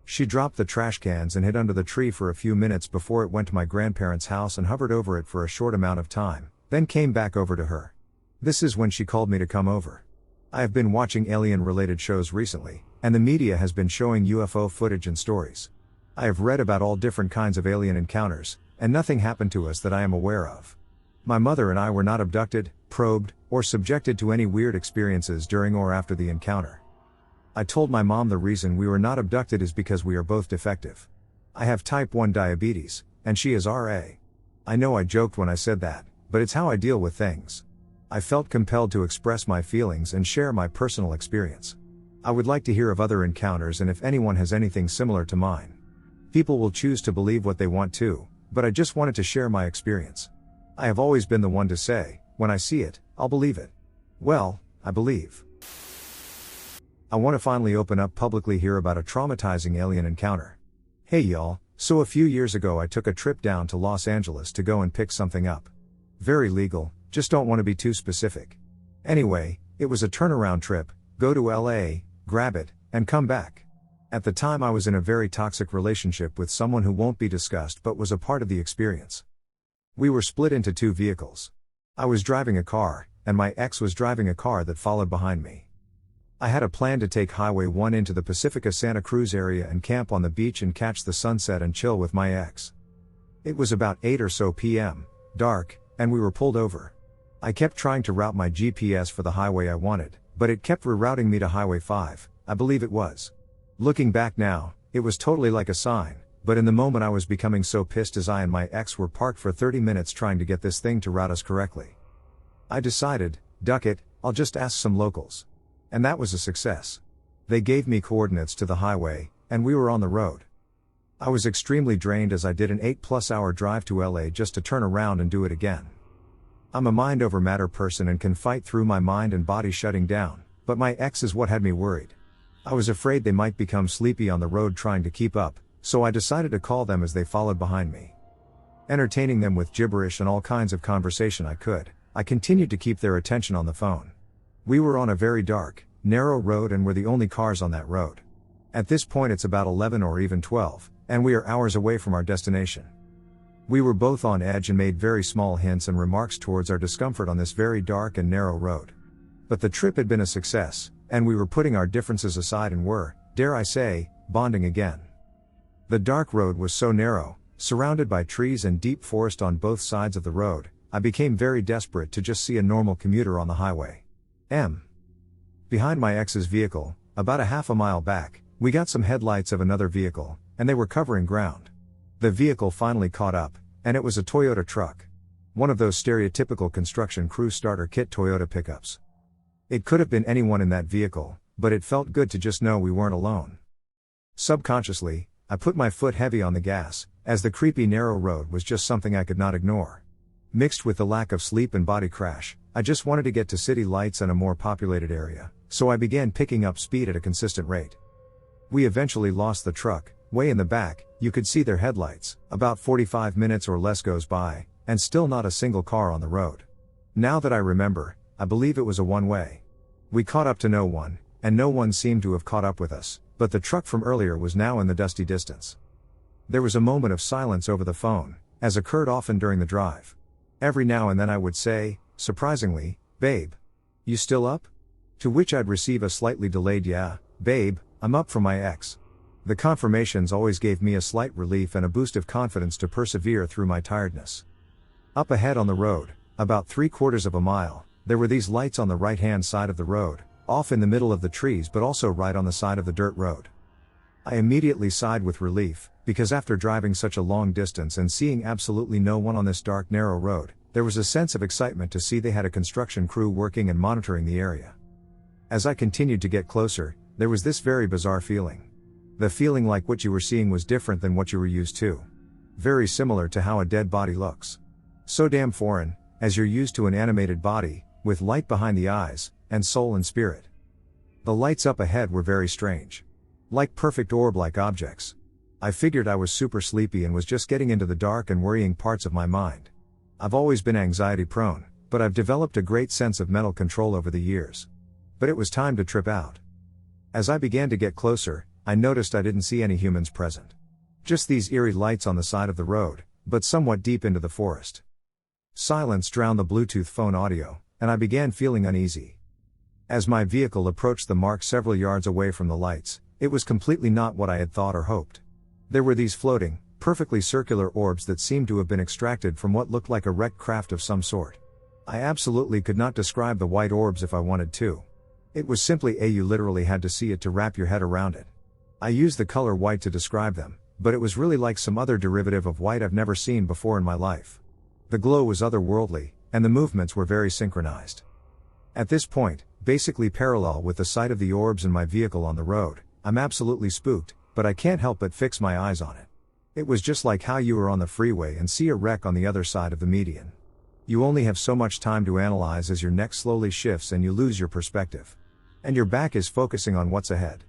She dropped the trash cans and hid under the tree for a few minutes before it went to my grandparents' house and hovered over it for a short amount of time, then came back over to her. This is when she called me to come over. I have been watching alien-related shows recently, and the media has been showing UFO footage and stories. I have read about all different kinds of alien encounters, and nothing happened to us that I am aware of. My mother and I were not abducted, probed, or subjected to any weird experiences during or after the encounter. I told my mom the reason we were not abducted is because we are both defective. I have type 1 diabetes, and she is RA. I know I joked when I said that, but it's how I deal with things. I felt compelled to express my feelings and share my personal experience. I would like to hear of other encounters and if anyone has anything similar to mine. People will choose to believe what they want to, but I just wanted to share my experience. I have always been the one to say, when I see it, I'll believe it. Well, I believe. I want to finally open up publicly here about a traumatizing alien encounter. Hey y'all, so a few years ago I took a trip down to Los Angeles to go and pick something up. Very legal, just don't want to be too specific. Anyway, it was a turnaround trip, go to LA, grab it, and come back. At the time I was in a very toxic relationship with someone who won't be discussed but was a part of the experience. We were split into two vehicles. I was driving a car, and my ex was driving a car that followed behind me. I had a plan to take Highway 1 into the Pacifica Santa Cruz area and camp on the beach and catch the sunset and chill with my ex. It was about 8 or so p.m., dark, and we were pulled over. I kept trying to route my GPS for the highway I wanted, but it kept rerouting me to Highway 5, I believe it was. Looking back now, it was totally like a sign, but in the moment I was becoming so pissed as I and my ex were parked for 30 minutes trying to get this thing to route us correctly. I decided, duck it, I'll just ask some locals. And that was a success. They gave me coordinates to the highway, and we were on the road. I was extremely drained as I did an 8+ hour drive to LA just to turn around and do it again. I'm a mind over matter person and can fight through my mind and body shutting down, but my ex is what had me worried. I was afraid they might become sleepy on the road trying to keep up, so I decided to call them as they followed behind me. Entertaining them with gibberish and all kinds of conversation I continued to keep their attention on the phone. We were on a very dark, narrow road and were the only cars on that road. At this point it's about 11 or even 12, and we are hours away from our destination. We were both on edge and made very small hints and remarks towards our discomfort on this very dark and narrow road. But the trip had been a success, and we were putting our differences aside and were, dare I say, bonding again. The dark road was so narrow, surrounded by trees and deep forest on both sides of the road, I became very desperate to just see a normal commuter on the highway. Behind my ex's vehicle, about a half a mile back, we got some headlights of another vehicle, and they were covering ground. The vehicle finally caught up, and it was a Toyota truck. One of those stereotypical construction crew starter kit Toyota pickups. It could have been anyone in that vehicle, but it felt good to just know we weren't alone. Subconsciously, I put my foot heavy on the gas, as the creepy narrow road was just something I could not ignore. Mixed with the lack of sleep and body crash, I just wanted to get to city lights and a more populated area, so I began picking up speed at a consistent rate. We eventually lost the truck. Way in the back, you could see their headlights. About 45 minutes or less goes by, and still not a single car on the road. Now that I remember, I believe it was a one-way. We caught up to no one, and no one seemed to have caught up with us, but the truck from earlier was now in the dusty distance. There was a moment of silence over the phone, as occurred often during the drive. Every now and then I would say, surprisingly, "Babe, you still up?" To which I'd receive a slightly delayed "Yeah, babe, I'm up," from my ex. The confirmations always gave me a slight relief and a boost of confidence to persevere through my tiredness. Up ahead on the road, about 3/4 of a mile, there were these lights on the right-hand side of the road, off in the middle of the trees but also right on the side of the dirt road. I immediately sighed with relief, because after driving such a long distance and seeing absolutely no one on this dark narrow road, there was a sense of excitement to see they had a construction crew working and monitoring the area. As I continued to get closer, there was this very bizarre feeling. The feeling like what you were seeing was different than what you were used to. Very similar to how a dead body looks. So damn foreign, as you're used to an animated body, with light behind the eyes, and soul and spirit. The lights up ahead were very strange. Like perfect orb-like objects. I figured I was super sleepy and was just getting into the dark and worrying parts of my mind. I've always been anxiety prone, but I've developed a great sense of mental control over the years. But it was time to trip out. As I began to get closer, I noticed I didn't see any humans present. Just these eerie lights on the side of the road, but somewhat deep into the forest. Silence drowned the Bluetooth phone audio, and I began feeling uneasy. As my vehicle approached the mark several yards away from the lights, it was completely not what I had thought or hoped. There were these floating, perfectly circular orbs that seemed to have been extracted from what looked like a wrecked craft of some sort. I absolutely could not describe the white orbs if I wanted to. It was simply you literally had to see it to wrap your head around it. I used the color white to describe them, but it was really like some other derivative of white I've never seen before in my life. The glow was otherworldly, and the movements were very synchronized. At this point, basically parallel with the sight of the orbs and my vehicle on the road, I'm absolutely spooked, but I can't help but fix my eyes on it. It was just like how you are on the freeway and see a wreck on the other side of the median. You only have so much time to analyze as your neck slowly shifts and you lose your perspective. And your back is focusing on what's ahead.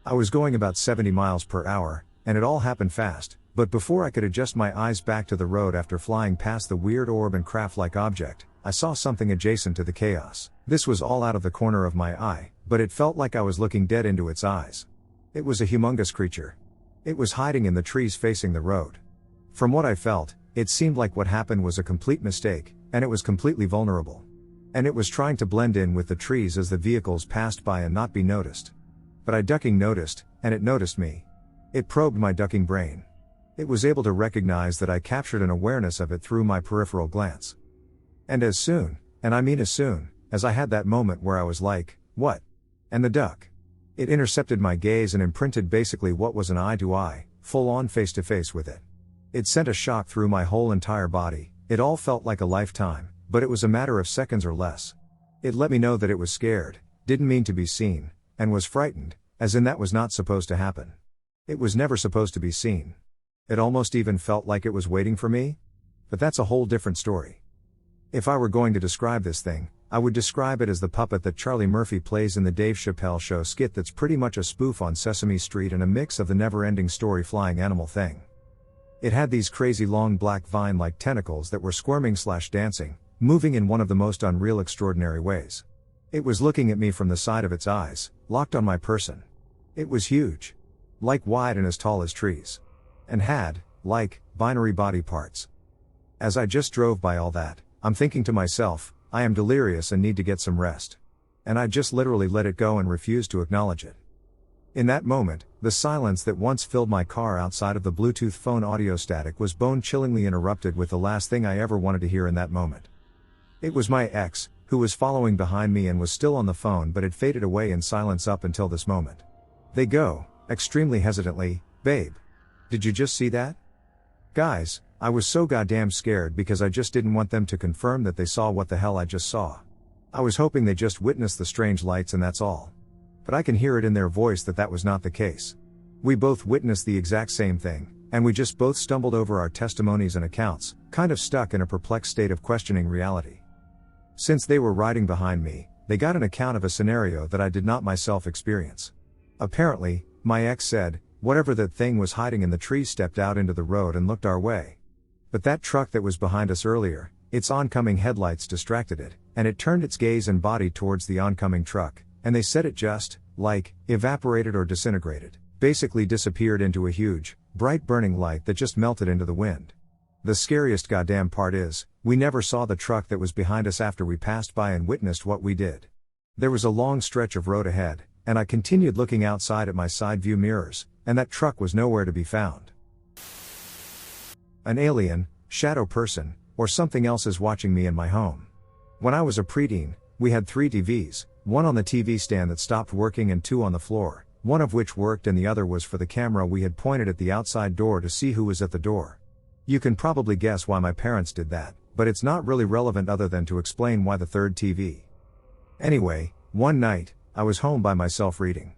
I was going about 70 miles per hour, and it all happened fast, but before I could adjust my eyes back to the road after flying past the weird orb and craft-like object, I saw something adjacent to the chaos. This was all out of the corner of my eye, but it felt like I was looking dead into its eyes. It was a humongous creature. It was hiding in the trees facing the road. From what I felt, it seemed like what happened was a complete mistake, and it was completely vulnerable. And it was trying to blend in with the trees as the vehicles passed by and not be noticed. But I ducking noticed, and it noticed me. It probed my ducking brain. It was able to recognize that I captured an awareness of it through my peripheral glance. And as soon, and I mean as soon, as I had that moment where I was like, what? And the duck. It intercepted my gaze and imprinted basically what was an eye-to-eye, full-on face-to-face with it. It sent a shock through my whole entire body. It all felt like a lifetime, but it was a matter of seconds or less. It let me know that it was scared, didn't mean to be seen, and was frightened, as in that was not supposed to happen. It was never supposed to be seen. It almost even felt like it was waiting for me. But that's a whole different story. If I were going to describe this thing, I would describe it as the puppet that Charlie Murphy plays in the Dave Chappelle Show skit that's pretty much a spoof on Sesame Street and a mix of the never-ending story Flying Animal Thing. It had these crazy long black vine-like tentacles that were squirming/dancing, moving in one of the most unreal extraordinary ways. It was looking at me from the side of its eyes, locked on my person. It was huge. Like wide and as tall as trees. And had, like, binary body parts. As I just drove by all that, I'm thinking to myself, I am delirious and need to get some rest. And I just literally let it go and refused to acknowledge it. In that moment, the silence that once filled my car outside of the Bluetooth phone audio static was bone-chillingly interrupted with the last thing I ever wanted to hear in that moment. It was my ex, who was following behind me and was still on the phone but had faded away in silence up until this moment. They go, extremely hesitantly, "Babe. Did you just see that?" Guys, I was so goddamn scared because I just didn't want them to confirm that they saw what the hell I just saw. I was hoping they just witnessed the strange lights and that's all. But I can hear it in their voice that that was not the case. We both witnessed the exact same thing, and we just both stumbled over our testimonies and accounts, kind of stuck in a perplexed state of questioning reality. Since they were riding behind me, they got an account of a scenario that I did not myself experience. Apparently, my ex said, whatever that thing was hiding in the trees stepped out into the road and looked our way. But that truck that was behind us earlier, its oncoming headlights distracted it, and it turned its gaze and body towards the oncoming truck, and they said it just, like, evaporated or disintegrated, basically disappeared into a huge, bright burning light that just melted into the wind. The scariest goddamn part is, we never saw the truck that was behind us after we passed by and witnessed what we did. There was a long stretch of road ahead, and I continued looking outside at my side view mirrors, and that truck was nowhere to be found. An alien, shadow person, or something else is watching me in my home. When I was a preteen, we had 3 TVs, one on the TV stand that stopped working and 2 on the floor, one of which worked and the other was for the camera we had pointed at the outside door to see who was at the door. You can probably guess why my parents did that, but it's not really relevant other than to explain why the 3rd TV. Anyway, one night, I was home by myself reading.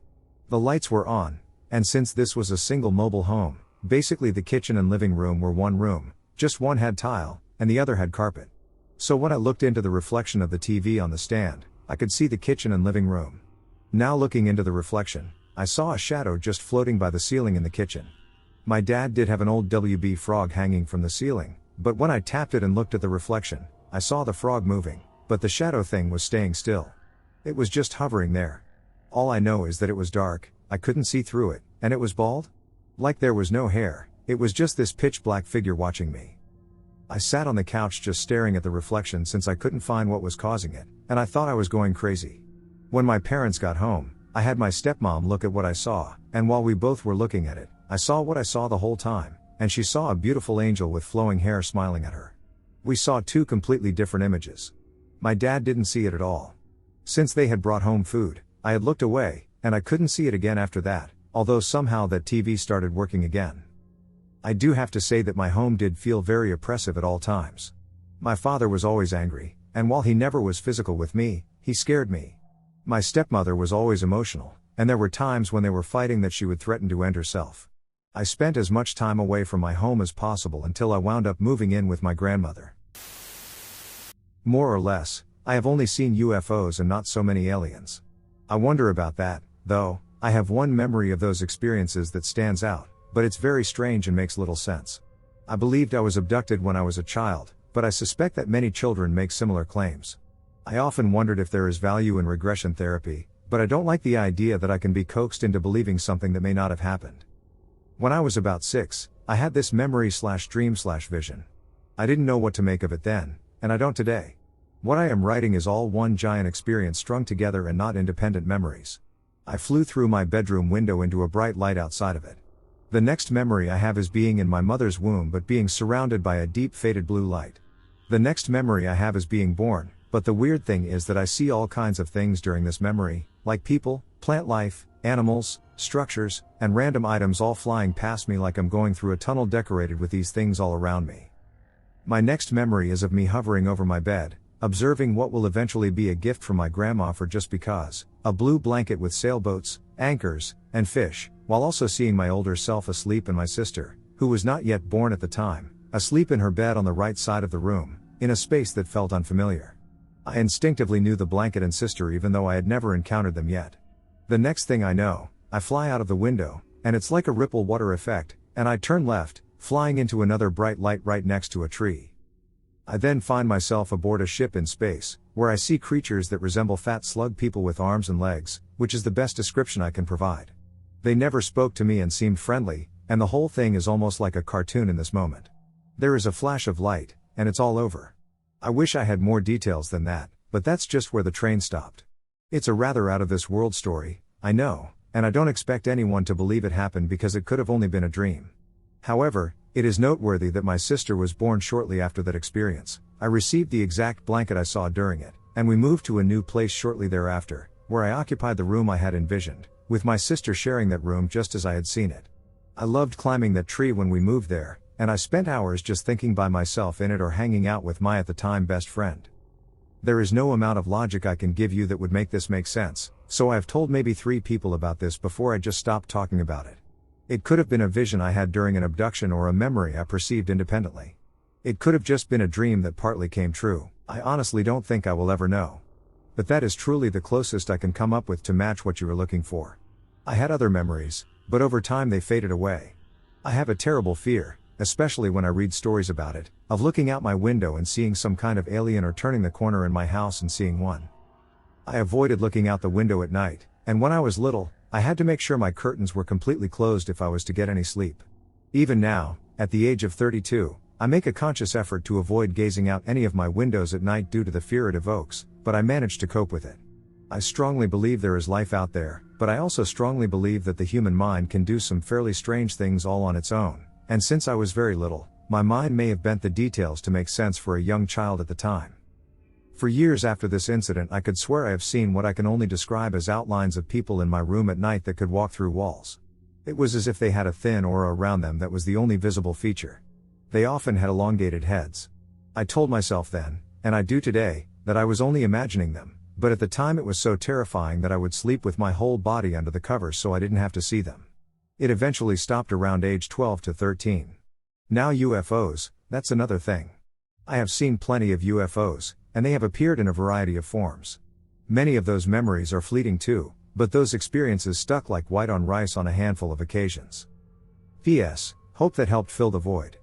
The lights were on, and since this was a single mobile home, basically the kitchen and living room were one room, just one had tile, and the other had carpet. So when I looked into the reflection of the TV on the stand, I could see the kitchen and living room. Now looking into the reflection, I saw a shadow just floating by the ceiling in the kitchen. My dad did have an old WB frog hanging from the ceiling, but when I tapped it and looked at the reflection, I saw the frog moving, but the shadow thing was staying still. It was just hovering there. All I know is that it was dark, I couldn't see through it, and it was bald? Like there was no hair, it was just this pitch black figure watching me. I sat on the couch just staring at the reflection since I couldn't find what was causing it, and I thought I was going crazy. When my parents got home, I had my stepmom look at what I saw, and while we both were looking at it, I saw what I saw the whole time, and she saw a beautiful angel with flowing hair smiling at her. We saw two completely different images. My dad didn't see it at all. Since they had brought home food, I had looked away, and I couldn't see it again after that, although somehow that TV started working again. I do have to say that my home did feel very oppressive at all times. My father was always angry, and while he never was physical with me, he scared me. My stepmother was always emotional, and there were times when they were fighting that she would threaten to end herself. I spent as much time away from my home as possible until I wound up moving in with my grandmother. More or less, I have only seen UFOs and not so many aliens. I wonder about that, though. I have one memory of those experiences that stands out, but it's very strange and makes little sense. I believed I was abducted when I was a child, but I suspect that many children make similar claims. I often wondered if there is value in regression therapy, but I don't like the idea that I can be coaxed into believing something that may not have happened. When I was about 6, I had this memory/dream/vision. I didn't know what to make of it then, and I don't today. What I am writing is all one giant experience strung together and not independent memories. I flew through my bedroom window into a bright light outside of it. The next memory I have is being in my mother's womb but being surrounded by a deep faded blue light. The next memory I have is being born, but the weird thing is that I see all kinds of things during this memory, like people, plant life, animals, structures, and random items all flying past me like I'm going through a tunnel decorated with these things all around me. My next memory is of me hovering over my bed, observing what will eventually be a gift from my grandma for just because, a blue blanket with sailboats, anchors, and fish, while also seeing my older self asleep and my sister, who was not yet born at the time, asleep in her bed on the right side of the room, in a space that felt unfamiliar. I instinctively knew the blanket and sister even though I had never encountered them yet. The next thing I know, I fly out of the window, and it's like a ripple water effect, and I turn left, flying into another bright light right next to a tree. I then find myself aboard a ship in space, where I see creatures that resemble fat slug people with arms and legs, which is the best description I can provide. They never spoke to me and seemed friendly, and the whole thing is almost like a cartoon in this moment. There is a flash of light, and it's all over. I wish I had more details than that, but that's just where the train stopped. It's a rather out of this world story, I know, and I don't expect anyone to believe it happened because it could have only been a dream. However, it is noteworthy that my sister was born shortly after that experience. I received the exact blanket I saw during it, and we moved to a new place shortly thereafter, where I occupied the room I had envisioned, with my sister sharing that room just as I had seen it. I loved climbing that tree when we moved there, and I spent hours just thinking by myself in it or hanging out with my at the time best friend. There is no amount of logic I can give you that would make this make sense, so I have told maybe 3 people about this before I just stopped talking about it. It could have been a vision I had during an abduction or a memory I perceived independently. It could have just been a dream that partly came true. I honestly don't think I will ever know. But that is truly the closest I can come up with to match what you are looking for. I had other memories, but over time they faded away. I have a terrible fear, especially when I read stories about it, of looking out my window and seeing some kind of alien or turning the corner in my house and seeing one. I avoided looking out the window at night, and when I was little, I had to make sure my curtains were completely closed if I was to get any sleep. Even now, at the age of 32, I make a conscious effort to avoid gazing out any of my windows at night due to the fear it evokes, but I manage to cope with it. I strongly believe there is life out there, but I also strongly believe that the human mind can do some fairly strange things all on its own, and since I was very little, my mind may have bent the details to make sense for a young child at the time. For years after this incident I could swear I have seen what I can only describe as outlines of people in my room at night that could walk through walls. It was as if they had a thin aura around them that was the only visible feature. They often had elongated heads. I told myself then, and I do today, that I was only imagining them, but at the time it was so terrifying that I would sleep with my whole body under the covers so I didn't have to see them. It eventually stopped around age 12 to 13. Now UFOs, that's another thing. I have seen plenty of UFOs, and they have appeared in a variety of forms. Many of those memories are fleeting too, but those experiences stuck like white on rice on a handful of occasions. P.S. Hope that helped fill the void.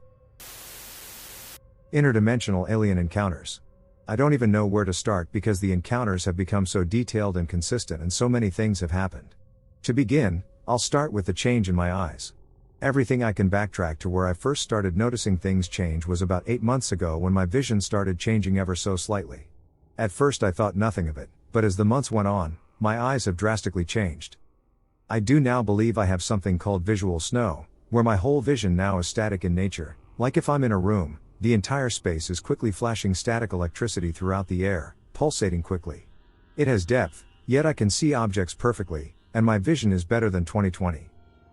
Interdimensional alien encounters. I don't even know where to start because the encounters have become so detailed and consistent and so many things have happened. To begin, I'll start with the change in my eyes. Everything I can backtrack to where I first started noticing things change was about 8 months ago when my vision started changing ever so slightly. At first I thought nothing of it, but as the months went on, my eyes have drastically changed. I do now believe I have something called visual snow, where my whole vision now is static in nature, like if I'm in a room, the entire space is quickly flashing static electricity throughout the air, pulsating quickly. It has depth, yet I can see objects perfectly, and my vision is better than 20/20.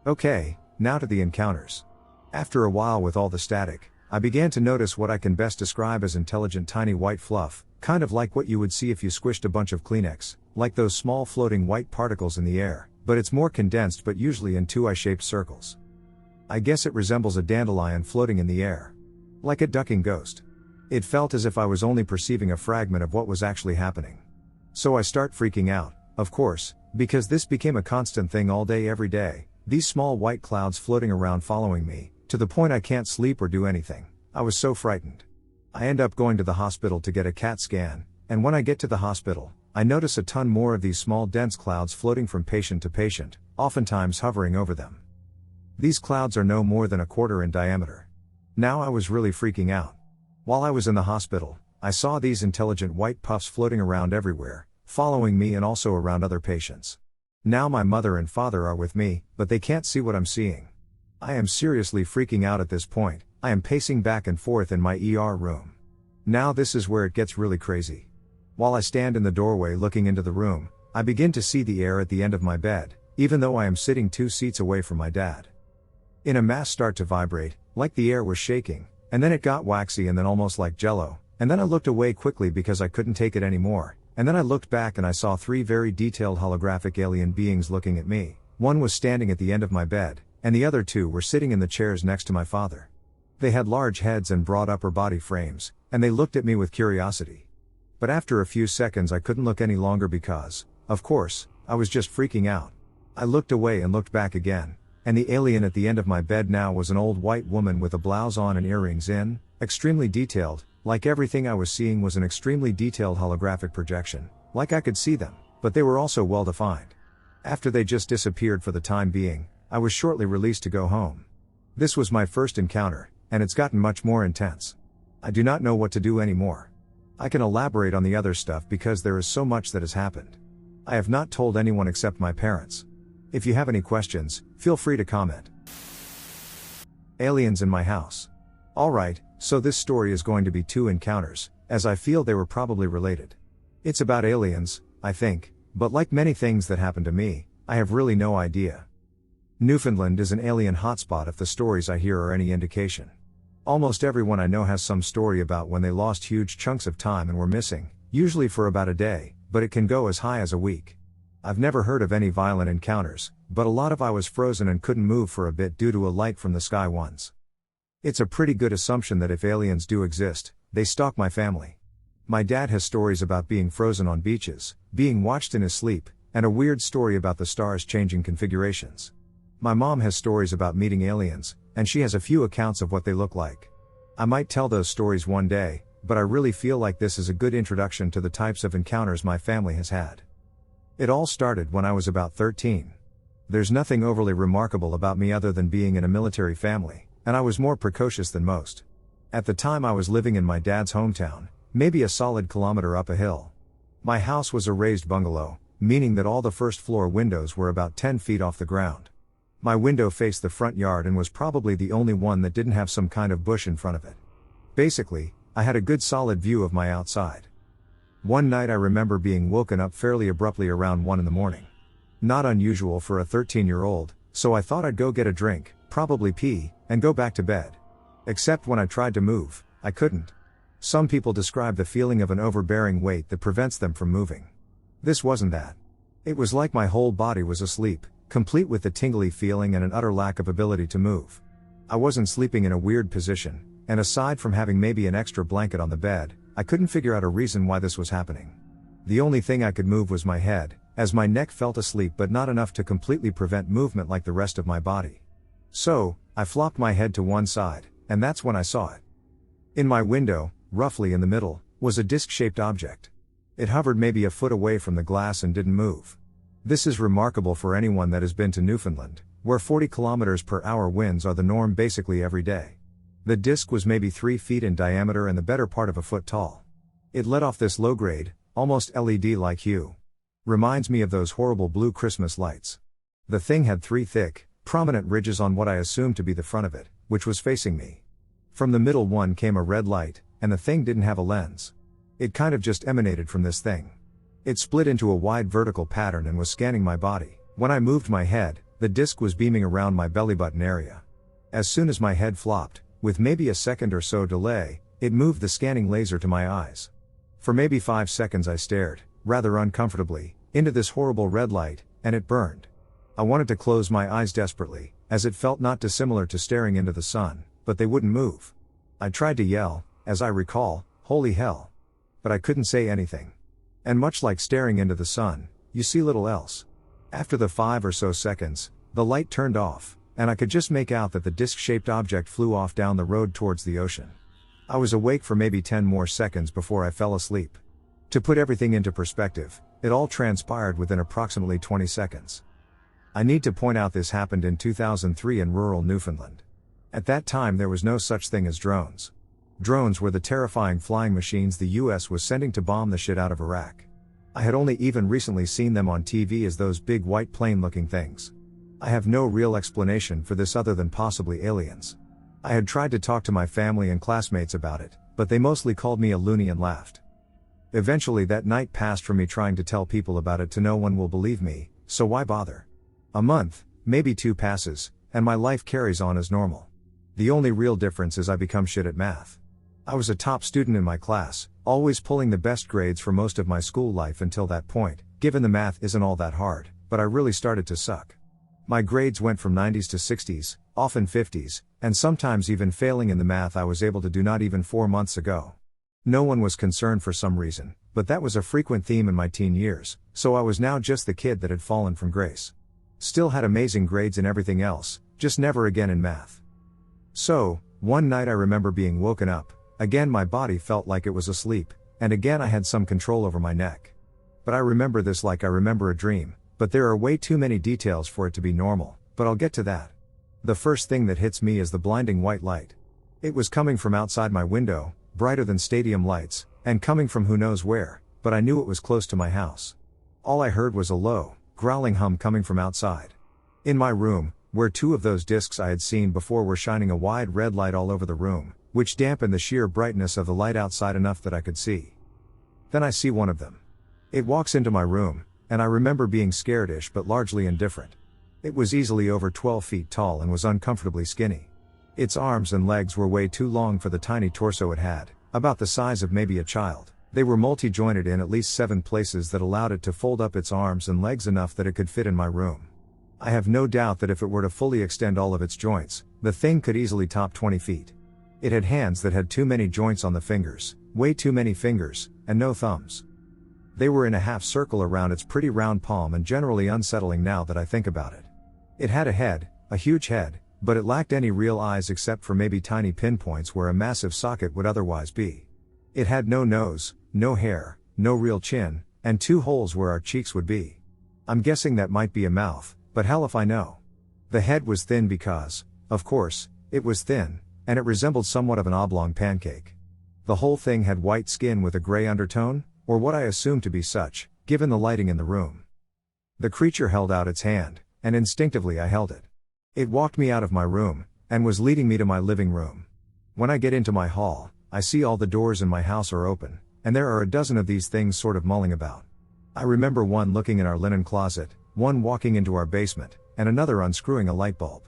Okay, now to the encounters. After a while with all the static, I began to notice what I can best describe as intelligent tiny white fluff, kind of like what you would see if you squished a bunch of Kleenex, like those small floating white particles in the air, but it's more condensed but usually in 2-eye-shaped circles. I guess it resembles a dandelion floating in the air. Like a ducking ghost. It felt as if I was only perceiving a fragment of what was actually happening. So I start freaking out, of course, because this became a constant thing all day every day, these small white clouds floating around following me, to the point I can't sleep or do anything. I was so frightened. I end up going to the hospital to get a CAT scan, and when I get to the hospital, I notice a ton more of these small dense clouds floating from patient to patient, oftentimes hovering over them. These clouds are no more than 1/4 in diameter. Now I was really freaking out. While I was in the hospital, I saw these intelligent white puffs floating around everywhere, following me and also around other patients. Now my mother and father are with me, but they can't see what I'm seeing. I am seriously freaking out at this point. I am pacing back and forth in my ER room. Now this is where it gets really crazy. While I stand in the doorway looking into the room, I begin to see the air at the end of my bed, even though I am sitting 2 seats away from my dad. In a mass start to vibrate, like the air was shaking, and then it got waxy and then almost like jello, and then I looked away quickly because I couldn't take it anymore, and then I looked back and I saw 3 very detailed holographic alien beings looking at me. One was standing at the end of my bed, and the other 2 were sitting in the chairs next to my father. They had large heads and broad upper body frames, and they looked at me with curiosity. But after a few seconds I couldn't look any longer because, of course, I was just freaking out. I looked away and looked back again, and the alien at the end of my bed now was an old white woman with a blouse on and earrings in, extremely detailed, like everything I was seeing was an extremely detailed holographic projection, like I could see them, but they were also well defined. After they just disappeared for the time being, I was shortly released to go home. This was my first encounter, and it's gotten much more intense. I do not know what to do anymore. I can elaborate on the other stuff because there is so much that has happened. I have not told anyone except my parents. If you have any questions, feel free to comment. Aliens in my house. Alright, so this story is going to be 2 encounters, as I feel they were probably related. It's about aliens, I think, but like many things that happen to me, I have really no idea. Newfoundland is an alien hotspot if the stories I hear are any indication. Almost everyone I know has some story about when they lost huge chunks of time and were missing, usually for about a day, but it can go as high as a week. I've never heard of any violent encounters, but a lot of I was frozen and couldn't move for a bit due to a light from the sky once. It's a pretty good assumption that if aliens do exist, they stalk my family. My dad has stories about being frozen on beaches, being watched in his sleep, and a weird story about the stars changing configurations. My mom has stories about meeting aliens, and she has a few accounts of what they look like. I might tell those stories one day, but I really feel like this is a good introduction to the types of encounters my family has had. It all started when I was about 13. There's nothing overly remarkable about me other than being in a military family, and I was more precocious than most. At the time I was living in my dad's hometown, maybe a solid kilometer up a hill. My house was a raised bungalow, meaning that all the first floor windows were about 10 feet off the ground. My window faced the front yard and was probably the only one that didn't have some kind of bush in front of it. Basically, I had a good solid view of my outside. One night I remember being woken up fairly abruptly around 1 in the morning. Not unusual for a 13-year-old, so I thought I'd go get a drink, probably pee, and go back to bed. Except when I tried to move, I couldn't. Some people describe the feeling of an overbearing weight that prevents them from moving. This wasn't that. It was like my whole body was asleep, complete with the tingly feeling and an utter lack of ability to move. I wasn't sleeping in a weird position, and aside from having maybe an extra blanket on the bed, I couldn't figure out a reason why this was happening. The only thing I could move was my head, as my neck felt asleep but not enough to completely prevent movement like the rest of my body. So, I flopped my head to one side, and that's when I saw it. In my window, roughly in the middle, was a disc-shaped object. It hovered maybe a foot away from the glass and didn't move. This is remarkable for anyone that has been to Newfoundland, where 40 km/h winds are the norm basically every day. The disc was maybe 3 feet in diameter and the better part of a foot tall. It let off this low-grade, almost LED-like hue. Reminds me of those horrible blue Christmas lights. The thing had 3 thick, prominent ridges on what I assumed to be the front of it, which was facing me. From the middle one came a red light, and the thing didn't have a lens. It kind of just emanated from this thing. It split into a wide vertical pattern and was scanning my body. When I moved my head, the disc was beaming around my belly button area. As soon as my head flopped, with maybe a second or so delay, it moved the scanning laser to my eyes. For maybe 5 seconds I stared, rather uncomfortably, into this horrible red light, and it burned. I wanted to close my eyes desperately, as it felt not dissimilar to staring into the sun, but they wouldn't move. I tried to yell, as I recall, "Holy hell!" But I couldn't say anything. And much like staring into the sun, you see little else. After the 5 or so seconds, the light turned off, and I could just make out that the disc-shaped object flew off down the road towards the ocean. I was awake for maybe 10 more seconds before I fell asleep. To put everything into perspective, it all transpired within approximately 20 seconds. I need to point out this happened in 2003 in rural Newfoundland. At that time there was no such thing as drones. Drones were the terrifying flying machines the US was sending to bomb the shit out of Iraq. I had only even recently seen them on TV as those big white plane-looking things. I have no real explanation for this other than possibly aliens. I had tried to talk to my family and classmates about it, but they mostly called me a loony and laughed. Eventually that night passed from me trying to tell people about it to no one will believe me, so why bother? A month, maybe 2 passes, and my life carries on as normal. The only real difference is I become shit at math. I was a top student in my class, always pulling the best grades for most of my school life until that point, given the math isn't all that hard, but I really started to suck. My grades went from 90s to 60s, often 50s, and sometimes even failing in the math I was able to do not even 4 months ago. No one was concerned for some reason, but that was a frequent theme in my teen years, so I was now just the kid that had fallen from grace. Still had amazing grades in everything else, just never again in math. So, one night I remember being woken up. Again my body felt like it was asleep, and again I had some control over my neck. But I remember this like I remember a dream, but there are way too many details for it to be normal, but I'll get to that. The first thing that hits me is the blinding white light. It was coming from outside my window, brighter than stadium lights, and coming from who knows where, but I knew it was close to my house. All I heard was a low, growling hum coming from outside. In my room, where 2 of those discs I had seen before were shining a wide red light all over the room, which dampened the sheer brightness of the light outside enough that I could see. Then I see one of them. It walks into my room, and I remember being scared-ish but largely indifferent. It was easily over 12 feet tall and was uncomfortably skinny. Its arms and legs were way too long for the tiny torso it had, about the size of maybe a child. They were multi-jointed in at least 7 places that allowed it to fold up its arms and legs enough that it could fit in my room. I have no doubt that if it were to fully extend all of its joints, the thing could easily top 20 feet. It had hands that had too many joints on the fingers, way too many fingers, and no thumbs. They were in a half circle around its pretty round palm and generally unsettling now that I think about it. It had a head, a huge head, but it lacked any real eyes except for maybe tiny pinpoints where a massive socket would otherwise be. It had no nose, no hair, no real chin, and 2 holes where our cheeks would be. I'm guessing that might be a mouth, but hell if I know. The head was thin because, of course, it was thin, and it resembled somewhat of an oblong pancake. The whole thing had white skin with a gray undertone, or what I assumed to be such, given the lighting in the room. The creature held out its hand, and instinctively I held it. It walked me out of my room, and was leading me to my living room. When I get into my hall, I see all the doors in my house are open, and there are a dozen of these things sort of mulling about. I remember one looking in our linen closet, one walking into our basement, and another unscrewing a light bulb.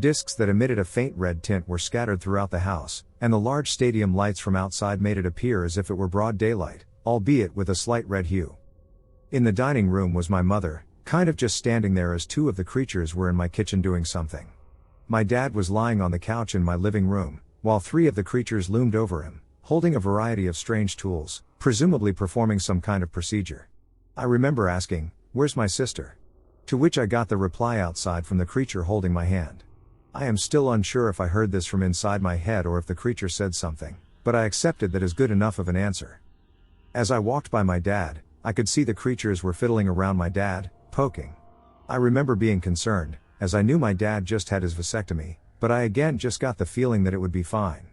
Discs that emitted a faint red tint were scattered throughout the house, and the large stadium lights from outside made it appear as if it were broad daylight, albeit with a slight red hue. In the dining room was my mother, kind of just standing there as 2 of the creatures were in my kitchen doing something. My dad was lying on the couch in my living room, while 3 of the creatures loomed over him, holding a variety of strange tools, presumably performing some kind of procedure. I remember asking, "Where's my sister?" To which I got the reply outside from the creature holding my hand. I am still unsure if I heard this from inside my head or if the creature said something, but I accepted that as good enough of an answer. As I walked by my dad, I could see the creatures were fiddling around my dad, poking. I remember being concerned, as I knew my dad just had his vasectomy, but I again just got the feeling that it would be fine.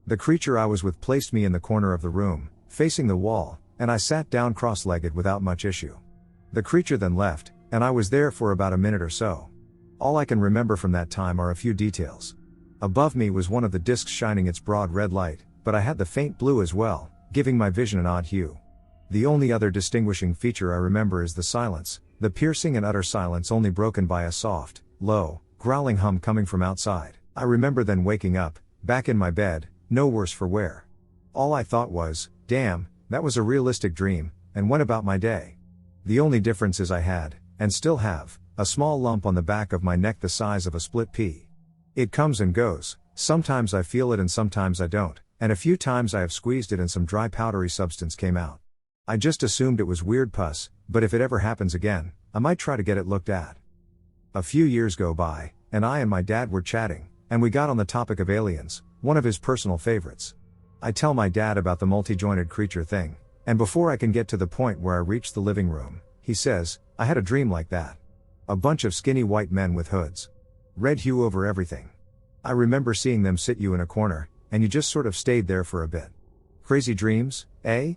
The creature I was with placed me in the corner of the room, facing the wall, and I sat down cross-legged without much issue. The creature then left, and I was there for about a minute or so. All I can remember from that time are a few details. Above me was one of the discs shining its broad red light, but I had the faint blue as well, giving my vision an odd hue. The only other distinguishing feature I remember is the silence, the piercing and utter silence only broken by a soft, low, growling hum coming from outside. I remember then waking up, back in my bed, no worse for wear. All I thought was, damn, that was a realistic dream, and went about my day. The only difference is I had, and still have, a small lump on the back of my neck the size of a split pea. It comes and goes, sometimes I feel it and sometimes I don't, and a few times I have squeezed it and some dry powdery substance came out. I just assumed it was weird pus, but if it ever happens again, I might try to get it looked at. A few years go by, and I and my dad were chatting, and we got on the topic of aliens, one of his personal favorites. I tell my dad about the multi-jointed creature thing, and before I can get to the point where I reach the living room, he says, "I had a dream like that. A bunch of skinny white men with hoods. Red hue over everything. I remember seeing them sit you in a corner, and you just sort of stayed there for a bit. Crazy dreams, eh?"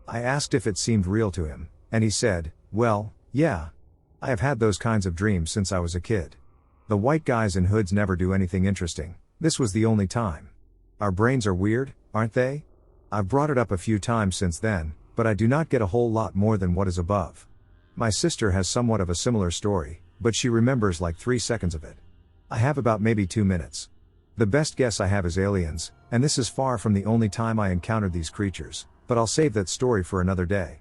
I asked if it seemed real to him, and he said, "Well, yeah. I have had those kinds of dreams since I was a kid. The white guys in hoods never do anything interesting, this was the only time. Our brains are weird, aren't they? I've brought it up a few times since then, but I do not get a whole lot more than what is above." My sister has somewhat of a similar story, but she remembers like 3 seconds of it. I have about maybe 2 minutes. The best guess I have is aliens, and this is far from the only time I encountered these creatures, but I'll save that story for another day.